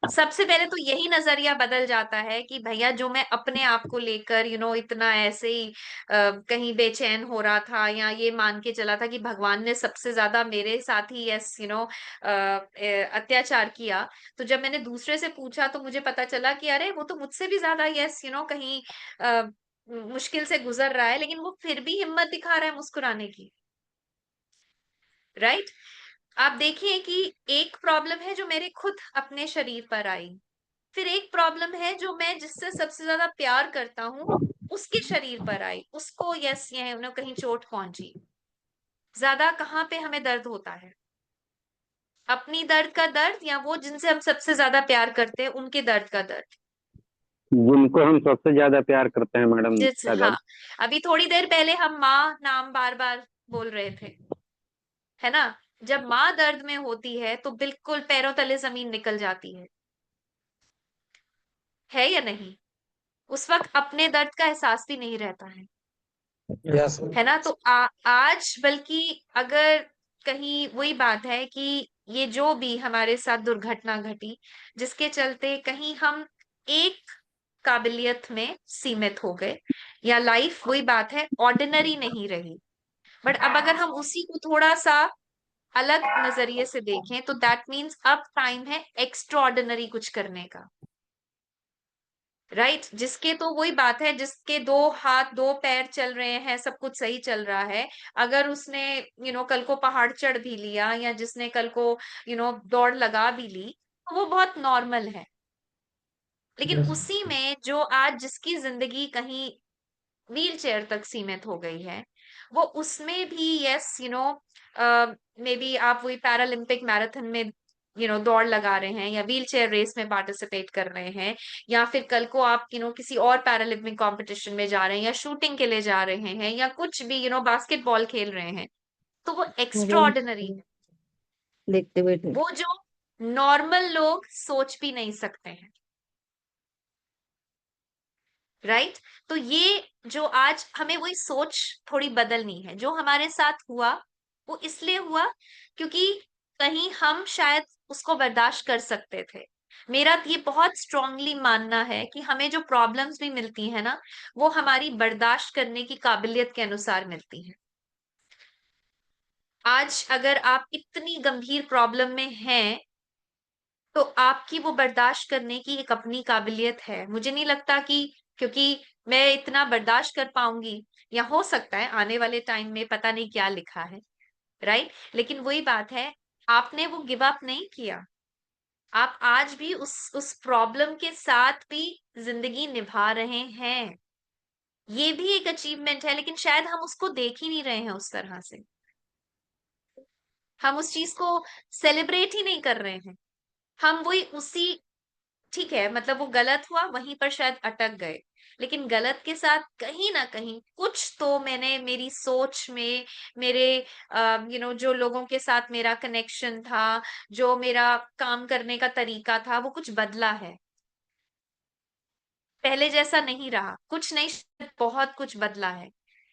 सबसे पहले तो यही नजरिया बदल जाता है कि भैया जो मैं अपने आप को लेकर इतना ऐसे ही कहीं बेचैन हो रहा था, या ये मान के चला था कि भगवान ने सबसे ज्यादा मेरे साथ ही यस अत्याचार किया, तो जब मैंने दूसरे से पूछा तो मुझे पता चला कि अरे वो तो मुझसे भी ज्यादा यस कहीं मुश्किल से गुजर रहा है, लेकिन वो फिर भी हिम्मत दिखा रहा है मुस्कुराने की। राइट। आप देखिए कि एक प्रॉब्लम है जो मेरे खुद अपने शरीर पर आई, फिर एक प्रॉब्लम है जो मैं जिससे सबसे ज्यादा प्यार करता हूँ उसके शरीर पर आई, उसको यस ये उन्हें कहीं चोट पहुंची। ज्यादा कहाँ पे हमें दर्द होता है? अपनी दर्द का दर्द, या वो जिनसे हम सबसे ज्यादा प्यार करते हैं उनके दर्द का दर्द? जिनको हम सबसे ज्यादा प्यार करते हैं मैडम जिस का हाँ, दर्द। अभी थोड़ी देर पहले हम माँ नाम बार बार बोल रहे थे, है ना? जब माँ दर्द में होती है तो बिल्कुल पैरों तले जमीन निकल जाती है। है या नहीं? उस वक्त अपने दर्द का एहसास भी नहीं रहता यस। है ना? तो आज बल्कि अगर कहीं वही बात है कि ये जो भी हमारे साथ दुर्घटना घटी, जिसके चलते कहीं हम एक काबिलियत में सीमित हो गए, या लाइफ वही बात है ऑर्डिनरी नहीं रही, बट अब अगर हम उसी को थोड़ा सा अलग नजरिए से देखें तो दैट मीन्स अब टाइम है एक्स्ट्रा ऑर्डिनरी कुछ करने का, राइट? जिसके तो वही बात है, जिसके 2 हाथ 2 पैर चल रहे हैं, सब कुछ सही चल रहा है, अगर उसने कल को पहाड़ चढ़ भी लिया, या जिसने कल को दौड़ लगा भी ली, तो वो बहुत नॉर्मल है। लेकिन यस। उसी में जो आज जिसकी जिंदगी कहीं व्हील चेयर तक सीमित हो गई है, वो उसमें भी यस मे बी आप वही पैरालंपिक मैराथन में दौड़ लगा रहे हैं, या व्हील चेयर रेस में पार्टिसिपेट कर रहे हैं, या फिर कल को आप किसी और पैरालंपिक कंपटीशन में जा रहे हैं, या शूटिंग के लिए जा रहे हैं, या कुछ भी बास्केटबॉल खेल रहे हैं, तो वो एक्स्ट्रा मुझे ऑर्डिनरी है, देखते हुए थे। वो जो नॉर्मल लोग सोच भी नहीं सकते हैं, राइट? तो ये जो आज हमें वही सोच थोड़ी बदलनी है। जो हमारे साथ हुआ वो इसलिए हुआ क्योंकि कहीं हम शायद उसको बर्दाश्त कर सकते थे। मेरा ये बहुत स्ट्रांगली मानना है कि हमें जो प्रॉब्लम्स भी मिलती है ना, वो हमारी बर्दाश्त करने की काबिलियत के अनुसार मिलती है। आज अगर आप इतनी गंभीर प्रॉब्लम में हैं, तो आपकी वो बर्दाश्त करने की एक अपनी काबिलियत है। मुझे नहीं लगता कि क्योंकि मैं इतना बर्दाश्त कर पाऊंगी, या हो सकता है आने वाले टाइम में पता नहीं क्या लिखा है, राइट? लेकिन वही बात है, आपने वो गिव अप नहीं किया। आप आज भी उस प्रॉब्लम के साथ भी जिंदगी निभा रहे हैं। ये भी एक अचीवमेंट है, लेकिन शायद हम उसको देख ही नहीं रहे हैं उस तरह से। हम उस चीज को सेलिब्रेट ही नहीं कर रहे हैं। हम वही उसी ठीक है, मतलब वो गलत हुआ, वहीं पर शायद अटक गए, लेकिन गलत के साथ कहीं ना कहीं कुछ तो मैंने मेरी सोच में, मेरे जो लोगों के साथ मेरा कनेक्शन था, जो मेरा काम करने का तरीका था, वो कुछ बदला है। पहले जैसा नहीं रहा, कुछ नहीं, शायद बहुत कुछ बदला है,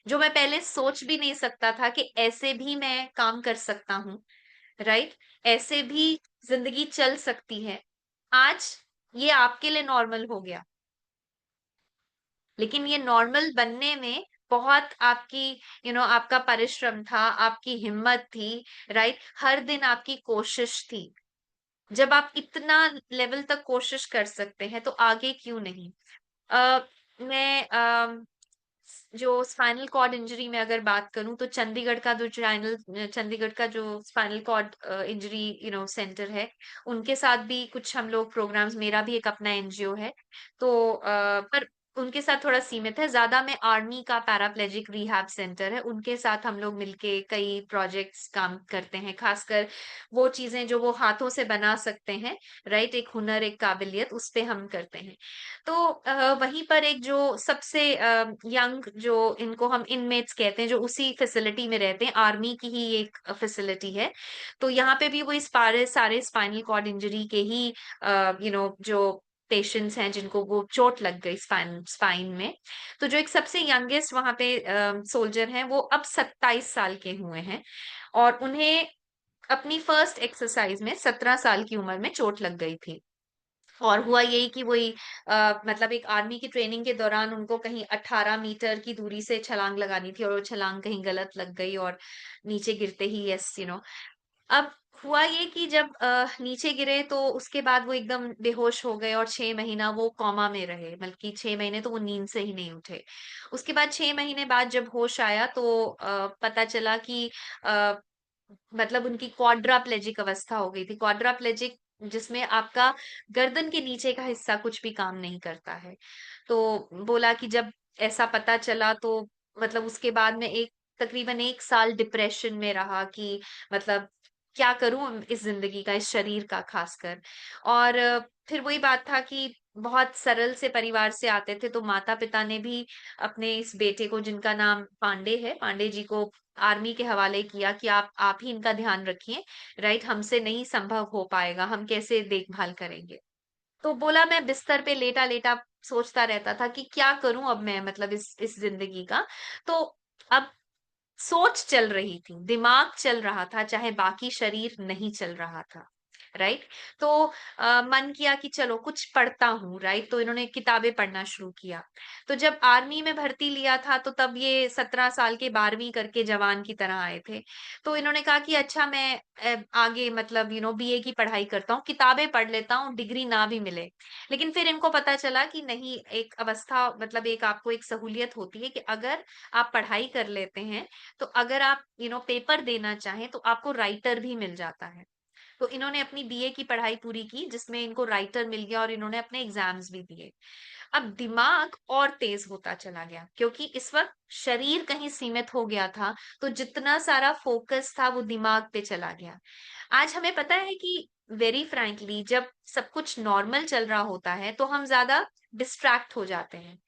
जो मैं पहले सोच भी नहीं सकता था कि ऐसे भी मैं काम कर सकता हूँ, राइट? ऐसे भी जिंदगी चल सकती है। आज ये आपके लिए नॉर्मल हो गया, लेकिन ये नॉर्मल बनने में बहुत आपकी आपका परिश्रम था, आपकी हिम्मत थी, राइट? हर दिन आपकी कोशिश थी। जब आप इतना लेवल तक कोशिश कर सकते हैं, तो आगे क्यों नहीं? मैं जो स्पाइनल कॉर्ड इंजरी में अगर बात करूं, तो चंडीगढ़ का जो स्पाइनल कॉर्ड इंजरी सेंटर है, उनके साथ भी कुछ हम लोग प्रोग्राम्स, मेरा भी एक अपना एनजीओ है, तो पर उनके साथ थोड़ा सीमित है ज्यादा। मैं आर्मी का पैराप्लेजिक रिहैब सेंटर है, उनके साथ हम लोग मिलके कई प्रोजेक्ट्स काम करते हैं, खासकर वो चीजें जो वो हाथों से बना सकते हैं, राइट? एक हुनर, एक काबिलियत, उस पे हम करते हैं। तो वहीं पर एक जो सबसे यंग, जो इनको हम इनमेट्स कहते हैं, जो उसी फैसिलिटी में रहते हैं, आर्मी की ही एक फैसिलिटी है, तो यहाँ पे भी वो इस सारे स्पाइनल कॉर्ड इंजरी के ही जो पेशेंट्स हैं जिनको वो चोट लग गई स्पाइन में। तो जो एक सबसे यंगेस्ट वहां पे सोल्जर हैं, वो अब 27 साल के हुए हैं, और उन्हें अपनी फर्स्ट एक्सरसाइज में 17 साल की उम्र में चोट लग गई थी। और हुआ यही कि वही मतलब एक आर्मी की ट्रेनिंग के दौरान उनको कहीं 18 मीटर की दूरी से छलांग लगानी थी, और वो छलांग कहीं गलत लग गई, और नीचे गिरते ही यस अब हुआ ये कि जब नीचे गिरे, तो उसके बाद वो एकदम बेहोश हो गए, और 6 महीना वो कॉमा में रहे, बल्कि 6 महीने तो वो नींद से ही नहीं उठे। उसके बाद 6 महीने बाद जब होश आया, तो पता चला कि अ, मतलब उनकी क्वाड्राप्लेजिक अवस्था हो गई थी। क्वाड्राप्लेजिक जिसमें आपका गर्दन के नीचे का हिस्सा कुछ भी काम नहीं करता है। तो बोला कि जब ऐसा पता चला, तो मतलब उसके बाद में तकरीबन 1 साल डिप्रेशन में रहा कि मतलब क्या करूं इस जिंदगी का, इस शरीर का खासकर। और फिर वही बात था कि बहुत सरल से परिवार से आते थे, तो माता पिता ने भी अपने इस बेटे को, जिनका नाम पांडे है, पांडे जी को आर्मी के हवाले किया कि आप ही इनका ध्यान रखिए, राइट? हमसे नहीं संभव हो पाएगा, हम कैसे देखभाल करेंगे। तो बोला मैं बिस्तर पे लेटा लेटा सोचता रहता था कि क्या करूं अब मैं, मतलब इस जिंदगी का। तो अब सोच चल रही थी, दिमाग चल रहा था, चाहे बाकी शरीर नहीं चल रहा था। राइट। तो मन किया कि चलो कुछ पढ़ता हूँ। राइट। तो इन्होंने किताबें पढ़ना शुरू किया। तो जब आर्मी में भर्ती लिया था तो तब ये 17 साल के 12वीं करके जवान की तरह आए थे। तो इन्होंने कहा कि अच्छा मैं आगे मतलब बीए की पढ़ाई करता हूँ, किताबें पढ़ लेता हूँ, डिग्री ना भी मिले। लेकिन फिर इनको पता चला कि नहीं, एक अवस्था मतलब एक आपको एक सहूलियत होती है कि अगर आप पढ़ाई कर लेते हैं तो अगर आप पेपर देना चाहें तो आपको राइटर भी मिल जाता है। तो इन्होंने अपनी बीए की पढ़ाई पूरी की जिसमें इनको राइटर मिल गया और इन्होंने अपने एग्जाम्स भी दिए। अब दिमाग और तेज होता चला गया क्योंकि इस वक्त शरीर कहीं सीमित हो गया था, तो जितना सारा फोकस था वो दिमाग पे चला गया। आज हमें पता है कि वेरी फ्रैंकली जब सब कुछ नॉर्मल चल रहा होता है तो हम ज्यादा डिस्ट्रैक्ट हो जाते हैं।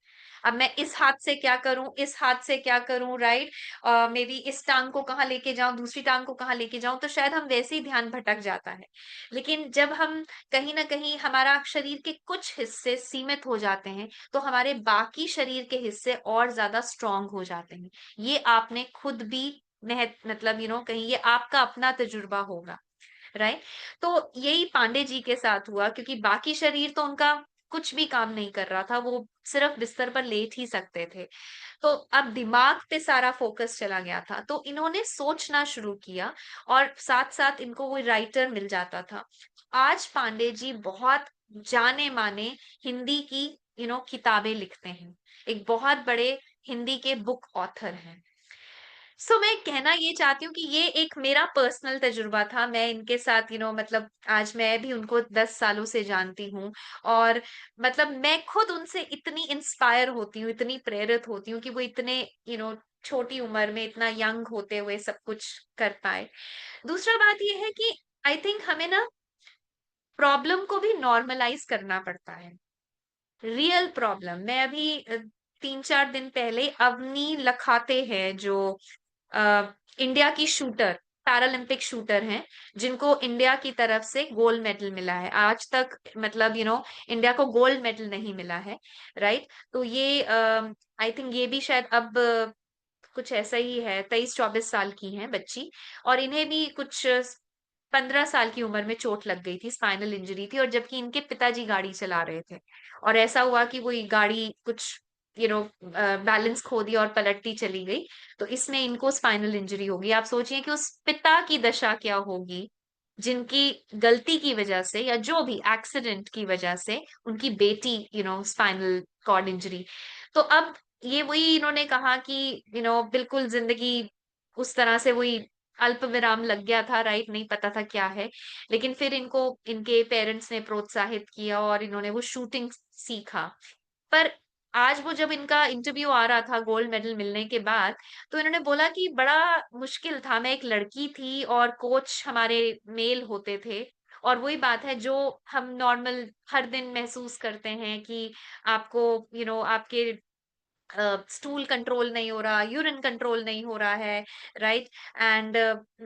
अब मैं इस हाथ से क्या करूं, इस हाथ से क्या करूं, राइट। मे बी इस टांग को कहाँ लेके जाऊं, दूसरी टांग को कहाँ लेके जाऊं, तो शायद हम वैसे ही ध्यान भटक जाता है। लेकिन जब हम कहीं ना कहीं हमारा शरीर के कुछ हिस्से सीमित हो जाते हैं तो हमारे बाकी शरीर के हिस्से और ज्यादा स्ट्रांग हो जाते हैं। ये आपने खुद भी मतलब कहीं ये आपका अपना तजुर्बा होगा। राइट। तो यही पांडे जी के साथ हुआ क्योंकि बाकी शरीर तो उनका कुछ भी काम नहीं कर रहा था, वो सिर्फ बिस्तर पर लेट ही सकते थे। तो अब दिमाग पे सारा फोकस चला गया था तो इन्होंने सोचना शुरू किया और साथ साथ इनको वो राइटर मिल जाता था। आज पांडे जी बहुत जाने माने हिंदी की किताबें लिखते हैं, एक बहुत बड़े हिंदी के बुक ऑथर हैं। सो मैं कहना ये चाहती हूँ कि ये एक मेरा पर्सनल तजुर्बा था। मैं इनके साथ मतलब आज मैं भी उनको 10 सालों से जानती हूँ और मतलब मैं खुद उनसे इतनी इंस्पायर होती हूँ, इतनी प्रेरित होती हूँ कि वो इतने छोटी उम्र में इतना यंग होते हुए सब कुछ कर पाए। दूसरा बात ये है कि आई थिंक हमें ना प्रॉब्लम को भी नॉर्मलाइज करना पड़ता है। रियल प्रॉब्लम, मैं अभी 3-4 दिन पहले अवनी लखाते हैं जो इंडिया की शूटर, पैरालंपिक शूटर हैं, जिनको इंडिया की तरफ से गोल्ड मेडल मिला है। आज तक मतलब इंडिया को गोल्ड मेडल नहीं मिला है। राइट। तो ये आई थिंक ये भी शायद अब कुछ ऐसा ही है, 23-24 साल की हैं बच्ची। और इन्हें भी कुछ 15 साल की उम्र में चोट लग गई थी, स्पाइनल इंजरी थी, और जबकि इनके पिताजी गाड़ी चला रहे थे और ऐसा हुआ कि वो गाड़ी कुछ बैलेंस खो दिया और पलटती चली गई। तो इसमें इनको स्पाइनल इंजरी होगी। आप सोचिए कि उस पिता की दशा क्या होगी जिनकी गलती की वजह से या जो भी एक्सीडेंट की वजह से उनकी बेटी स्पाइनल कॉर्ड इंजरी। तो अब ये वही इन्होंने कहा कि बिल्कुल जिंदगी उस तरह से वही अल्प विराम लग गया था। राइट। नहीं पता था क्या है। लेकिन फिर इनको इनके पेरेंट्स ने प्रोत्साहित किया और इन्होंने वो शूटिंग सीखा। पर आज वो जब इनका इंटरव्यू आ रहा था गोल्ड मेडल मिलने के बाद, तो इन्होंने बोला कि बड़ा मुश्किल था, मैं एक लड़की थी और कोच हमारे मेल होते थे। और वही बात है जो हम नॉर्मल हर दिन महसूस करते हैं कि आपको आपके स्टूल कंट्रोल नहीं हो रहा, यूरिन कंट्रोल नहीं हो रहा है। राइट। एंड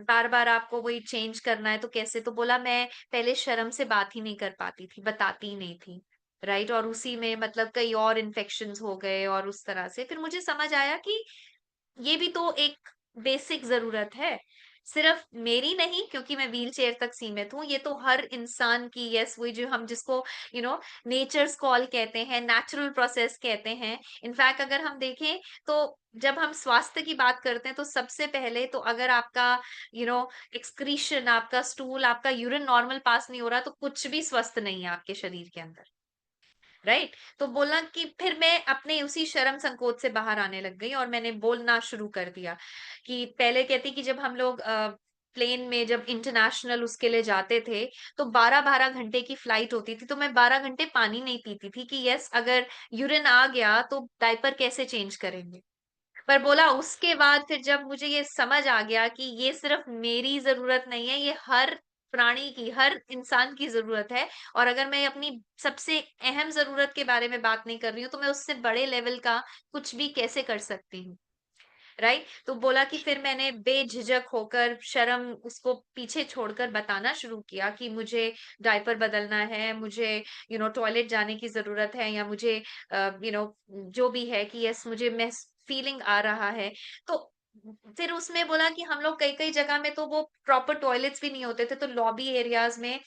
बार बार आपको वही चेंज करना है, तो कैसे? तो बोला मैं पहले शर्म से बात ही नहीं कर पाती थी, बताती ही नहीं थी। राइट। और उसी में मतलब कई और इन्फेक्शंस हो गए और उस तरह से फिर मुझे समझ आया कि ये भी तो एक बेसिक जरूरत है, सिर्फ मेरी नहीं क्योंकि मैं व्हील चेयर तक सीमित हूँ, ये तो हर इंसान की। यस, वही जो हम जिसको नेचर्स कॉल कहते हैं, नेचुरल प्रोसेस कहते हैं। इनफैक्ट अगर हम देखें तो जब हम स्वास्थ्य की बात करते हैं तो सबसे पहले तो अगर आपका एक्सक्रीशन, आपका स्टूल, आपका यूरिन नॉर्मल पास नहीं हो रहा तो कुछ भी स्वस्थ नहीं है आपके शरीर के अंदर। राइट। तो बोला कि फिर मैं अपने उसी शर्म संकोच से बाहर आने लग गई और मैंने बोलना शुरू कर दिया कि पहले कहती कि जब हम लोग प्लेन में जब इंटरनेशनल उसके लिए जाते थे तो 12-12 घंटे की फ्लाइट होती थी, तो मैं 12 घंटे पानी नहीं पीती थी कि यस अगर यूरिन आ गया तो डायपर कैसे चेंज करेंगे। पर बोला उसके बाद फिर जब मुझे ये समझ आ गया कि ये सिर्फ मेरी जरूरत नहीं है, ये हर प्राणी की, हर इंसान की जरूरत है। और अगर मैं अपनी सबसे अहम जरूरत के बारे में बात नहीं कर रही हूँ तो मैं उससे बड़े लेवल का कुछ भी कैसे कर सकती हूँ। राइट। तो बोला कि फिर मैंने बेझिझक होकर शर्म उसको पीछे छोड़कर बताना शुरू किया कि मुझे डायपर बदलना है, मुझे टॉयलेट जाने की जरूरत है, या मुझे जो भी है कि यस मुझे मैं फीलिंग आ रहा है। तो फिर उसमें बोला कि हम लोग कई कई जगह में तो वो प्रॉपर टॉयलेट्स भी नहीं होते थे, तो लॉबी एरियाज में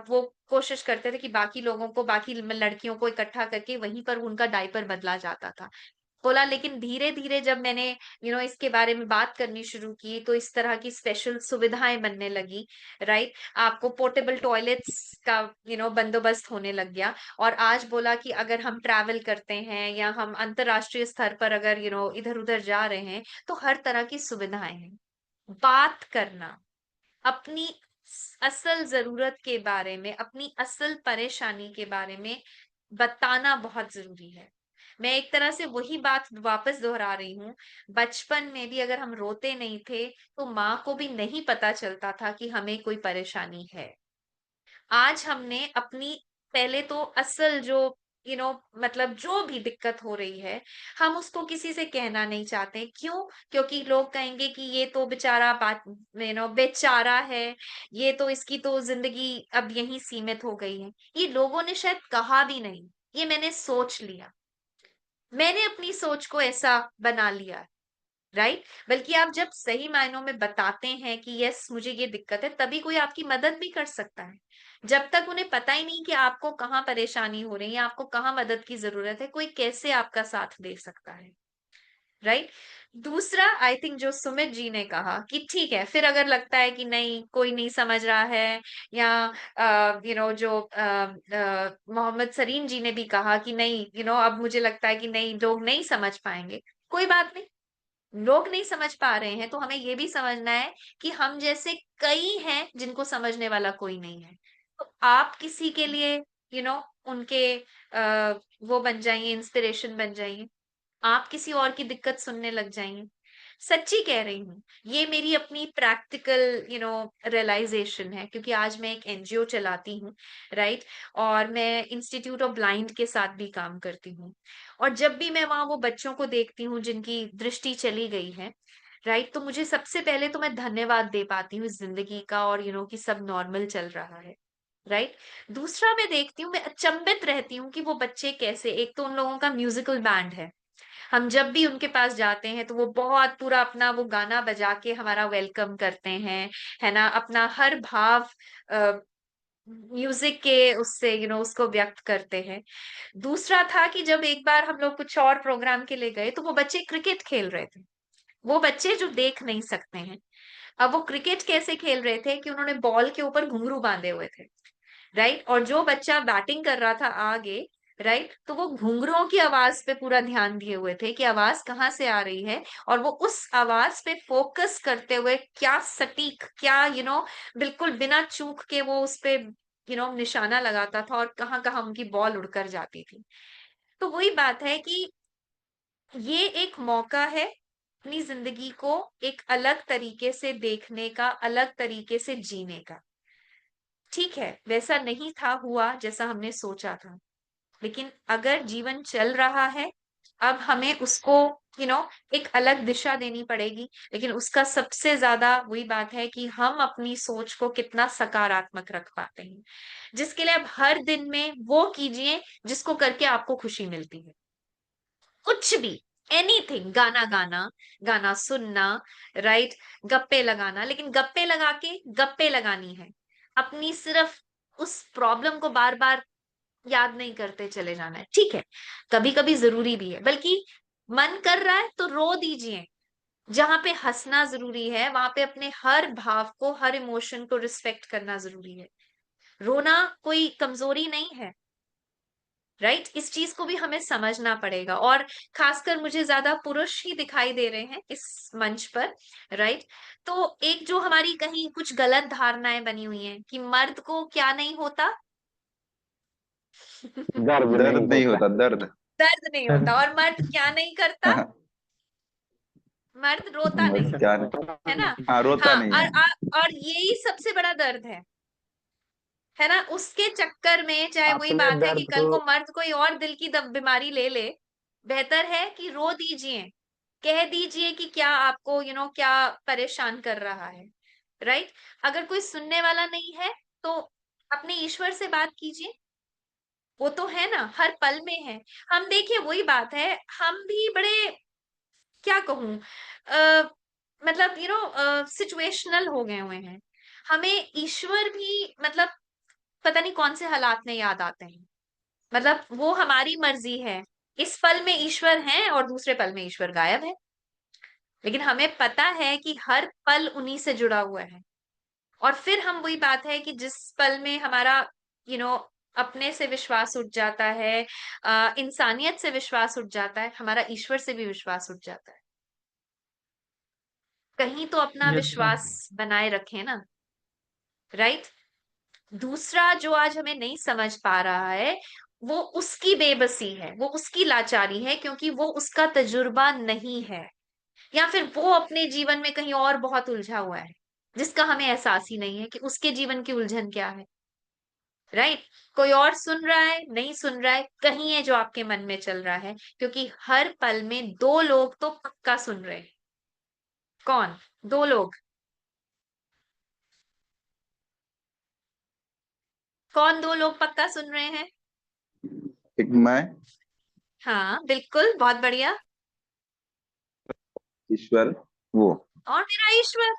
वो कोशिश करते थे कि बाकी लोगों को, बाकी लड़कियों को इकट्ठा करके वहीं पर उनका डायपर बदला जाता था। बोला लेकिन धीरे धीरे जब मैंने इसके बारे में बात करनी शुरू की, तो इस तरह की स्पेशल सुविधाएं बनने लगी। राइट। आपको पोर्टेबल टॉयलेट्स का बंदोबस्त होने लग गया। और आज बोला कि अगर हम ट्रैवल करते हैं या हम अंतरराष्ट्रीय स्तर पर अगर इधर उधर जा रहे हैं, तो हर तरह की सुविधाएं हैं। बात करना, अपनी असल जरूरत के बारे में, अपनी असल परेशानी के बारे में बताना बहुत जरूरी है। मैं एक तरह से वही बात वापस दोहरा रही हूँ। बचपन में भी अगर हम रोते नहीं थे, तो माँ को भी नहीं पता चलता था कि हमें कोई परेशानी है। आज हमने अपनी, पहले तो असल जो मतलब जो भी दिक्कत हो रही है, हम उसको किसी से कहना नहीं चाहते। क्यों? क्योंकि लोग कहेंगे कि ये तो बेचारा बात बेचारा है, ये तो इसकी तो जिंदगी अब यहीं सीमित हो गई है। ये लोगों ने शायद कहा भी नहीं, ये मैंने सोच लिया, मैंने अपनी सोच को ऐसा बना लिया। राइट। बल्कि आप जब सही मायनों में बताते हैं कि यस मुझे ये दिक्कत है, तभी कोई आपकी मदद भी कर सकता है। जब तक उन्हें पता ही नहीं कि आपको कहाँ परेशानी हो रही है, आपको कहाँ मदद की जरूरत है, कोई कैसे आपका साथ दे सकता है। राइट। दूसरा, आई थिंक जो सुमित जी ने कहा कि ठीक है, फिर अगर लगता है कि नहीं कोई नहीं समझ रहा है, या जो मोहम्मद सरीम जी ने भी कहा कि नहीं अब मुझे लगता है कि नहीं लोग नहीं समझ पाएंगे, कोई बात नहीं। लोग नहीं समझ पा रहे हैं तो हमें ये भी समझना है कि हम जैसे कई हैं जिनको समझने वाला कोई नहीं है। तो आप किसी के लिए उनके वो बन जाइए, इंस्पिरेशन बन जाइए। आप किसी और की दिक्कत सुनने लग जाएंगे। सच्ची कह रही हूँ, ये मेरी अपनी प्रैक्टिकल रियलाइजेशन है, क्योंकि आज मैं एक एनजीओ चलाती हूँ। राइट। और मैं इंस्टीट्यूट ऑफ ब्लाइंड के साथ भी काम करती हूँ। और जब भी मैं वहां वो बच्चों को देखती हूँ जिनकी दृष्टि चली गई है, राइट, तो मुझे सबसे पहले तो मैं धन्यवाद दे पाती हूँ इस जिंदगी का, और कि सब नॉर्मल चल रहा है। राइट। दूसरा, मैं देखती हूँ, मैं अचंभित रहती हूँ कि वो बच्चे कैसे, एक तो उन लोगों का म्यूजिकल बैंड है, हम जब भी उनके पास जाते हैं तो वो बहुत पूरा अपना वो गाना बजा के हमारा वेलकम करते हैं, है ना, अपना हर भाव म्यूजिक के उससे उसको व्यक्त करते हैं। दूसरा था कि जब एक बार हम लोग कुछ और प्रोग्राम के लिए गए, तो वो बच्चे क्रिकेट खेल रहे थे। वो बच्चे जो देख नहीं सकते हैं, अब वो क्रिकेट कैसे खेल रहे थे कि उन्होंने बॉल के ऊपर घुंघरू बांधे हुए थे। राइट। और जो बच्चा बैटिंग कर रहा था आगे, राइट, तो वो घुंघरुओं की आवाज पे पूरा ध्यान दिए हुए थे कि आवाज कहाँ से आ रही है, और वो उस आवाज पे फोकस करते हुए क्या सटीक, क्या बिल्कुल बिना चूक के वो उस पे निशाना लगाता था, और कहाँ कहाँ उनकी बॉल उड़कर जाती थी। तो वही बात है कि ये एक मौका है अपनी जिंदगी को एक अलग तरीके से देखने का, अलग तरीके से जीने का। ठीक है, वैसा नहीं था हुआ जैसा हमने सोचा था, लेकिन अगर जीवन चल रहा है, अब हमें उसको एक अलग दिशा देनी पड़ेगी। लेकिन उसका सबसे ज्यादा वही बात है कि हम अपनी सोच को कितना सकारात्मक रख पाते हैं, जिसके लिए आप हर दिन में वो कीजिए जिसको करके आपको खुशी मिलती है। कुछ भी, एनीथिंग, गाना गाना, गाना सुनना, राइट, गप्पे लगाना, लेकिन गप्पे लगा के गप्पे लगानी है, अपनी सिर्फ उस प्रॉब्लम को बार बार याद नहीं करते चले जाना है। ठीक है, कभी कभी जरूरी भी है, बल्कि मन कर रहा है तो रो दीजिए। जहां पे हंसना जरूरी है, वहां पे अपने हर भाव को, हर इमोशन को रिस्पेक्ट करना जरूरी है। रोना कोई कमजोरी नहीं है। राइट। इस चीज को भी हमें समझना पड़ेगा, और खासकर मुझे ज्यादा पुरुष ही दिखाई दे रहे हैं इस मंच पर। राइट। तो एक जो हमारी कहीं कुछ गलत धारणाएं बनी हुई हैं कि मर्द को क्या नहीं होता, दर्द नहीं दर्द नहीं होता। होता, दर्द। दर्द नहीं होता, और मर्द क्या नहीं करता, मर्द रोता मर्द नहीं, क्या है ना। हाँ, रोता हाँ, नहीं है। और यही सबसे बड़ा दर्द है ना। उसके चक्कर में चाहे वही अपने बात है कि दर्द कल को को मर्द कोई और दिल की बीमारी ले ले, बेहतर है कि रो दीजिए। कह दीजिए कि क्या आपको क्या परेशान कर रहा है, राइट? अगर कोई सुनने वाला नहीं है तो अपने ईश्वर से बात कीजिए, वो तो है ना, हर पल में है। हम देखिए वही बात है, हम भी बड़े, क्या कहूँ, मतलब सिचुएशनल हो गए हुए हैं। हमें ईश्वर भी मतलब पता नहीं कौन से हालात में याद आते हैं। मतलब वो हमारी मर्जी है, इस पल में ईश्वर है और दूसरे पल में ईश्वर गायब है। लेकिन हमें पता है कि हर पल उन्हीं से जुड़ा हुआ है। और फिर हम वही बात है कि जिस पल में हमारा यू नो अपने से विश्वास उठ जाता है, इंसानियत से विश्वास उठ जाता है, हमारा ईश्वर से भी विश्वास उठ जाता है। कहीं तो अपना ये तो विश्वास बनाए रखें ना, राइट? दूसरा जो आज हमें नहीं समझ पा रहा है, वो उसकी बेबसी है, वो उसकी लाचारी है, क्योंकि वो उसका तजुर्बा नहीं है, या फिर वो अपने जीवन में कहीं और बहुत उलझा हुआ है, जिसका हमें एहसास ही नहीं है कि उसके जीवन की उलझन क्या है, राइट? कोई और सुन रहा है, नहीं सुन रहा है, कहीं है जो आपके मन में चल रहा है, क्योंकि हर पल में दो लोग तो पक्का सुन रहे हैं। कौन? दो लोग। कौन दो लोग पक्का सुन रहे हैं? एक मैं, हाँ बिल्कुल, बहुत बढ़िया। ईश्वर, वो। और मेरा ईश्वर।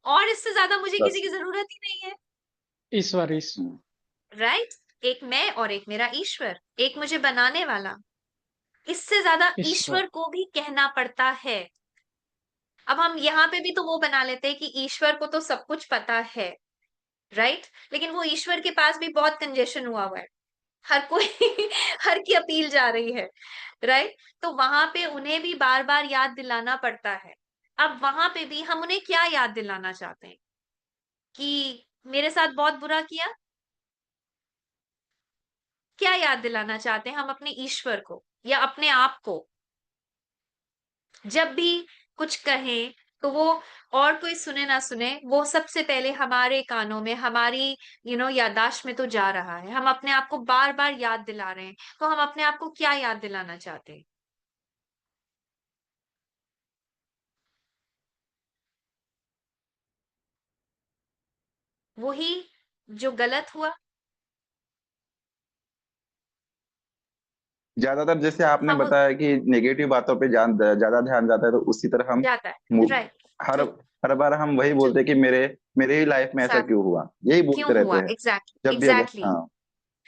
और इससे ज्यादा मुझे किसी बस। की जरूरत ही नहीं है, ईश्वर ईश्वर। हम्म, राइट? एक मैं और एक मेरा ईश्वर, एक मुझे बनाने वाला। इससे ज्यादा ईश्वर। ईश्वर को भी कहना पड़ता है। अब हम यहाँ पे भी तो वो बना लेते हैं कि ईश्वर को तो सब कुछ पता है, राइट? लेकिन वो ईश्वर के पास भी बहुत कंजेशन हुआ हुआ है, हर कोई हर की अपील जा रही है, राइट? तो वहां पे उन्हें भी बार बार याद दिलाना पड़ता है। अब वहां पे भी हम उन्हें क्या याद दिलाना चाहते हैं? कि मेरे साथ बहुत बुरा किया? क्या याद दिलाना चाहते हैं हम अपने ईश्वर को या अपने आप को? जब भी कुछ कहें तो वो, और कोई सुने ना सुने, वो सबसे पहले हमारे कानों में, हमारी याददाश्त में तो जा रहा है। हम अपने आप को बार बार याद दिला रहे हैं, तो हम अपने आप को क्या याद दिलाना चाहते हैं? वही जो गलत हुआ। ज्यादातर जैसे आपने हम बताया कि नेगेटिव बातों पे ज्यादा ध्यान जाता है, तो उसी तरह हम जाता है, मु- राइट? हर ट्रू। हर बार हम वही ट्रू। बोलते हैं कि मेरे मेरे ही लाइफ में ऐसा क्यों हुआ, यही बोलते क्यों रहते हुआ? हैं एग्जैक्टली जब भी अगर। एग्जैक्टली। हाँ।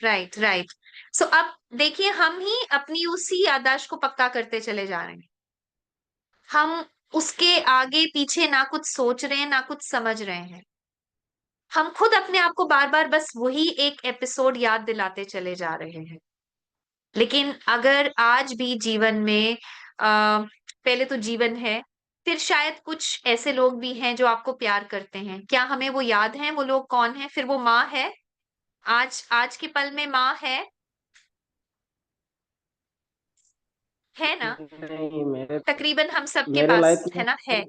Right right. सो अब देखिए, हम ही अपनी उसी याददाश्त को पक्का करते चले जा रहे हैं। हम उसके आगे पीछे ना कुछ सोच रहे हैं, ना कुछ समझ रहे हैं। हम खुद अपने आप को बार बार बस वही एक एपिसोड याद दिलाते चले जा रहे हैं। लेकिन अगर आज भी जीवन में पहले तो जीवन है, फिर शायद कुछ ऐसे लोग भी हैं जो आपको प्यार करते हैं। क्या हमें वो याद है? वो लोग कौन है? फिर वो माँ है। आज आज के पल में माँ है ना? नहीं, मेरे तकरीबन हम सबके मेरे पास लाइफ में है ना, है?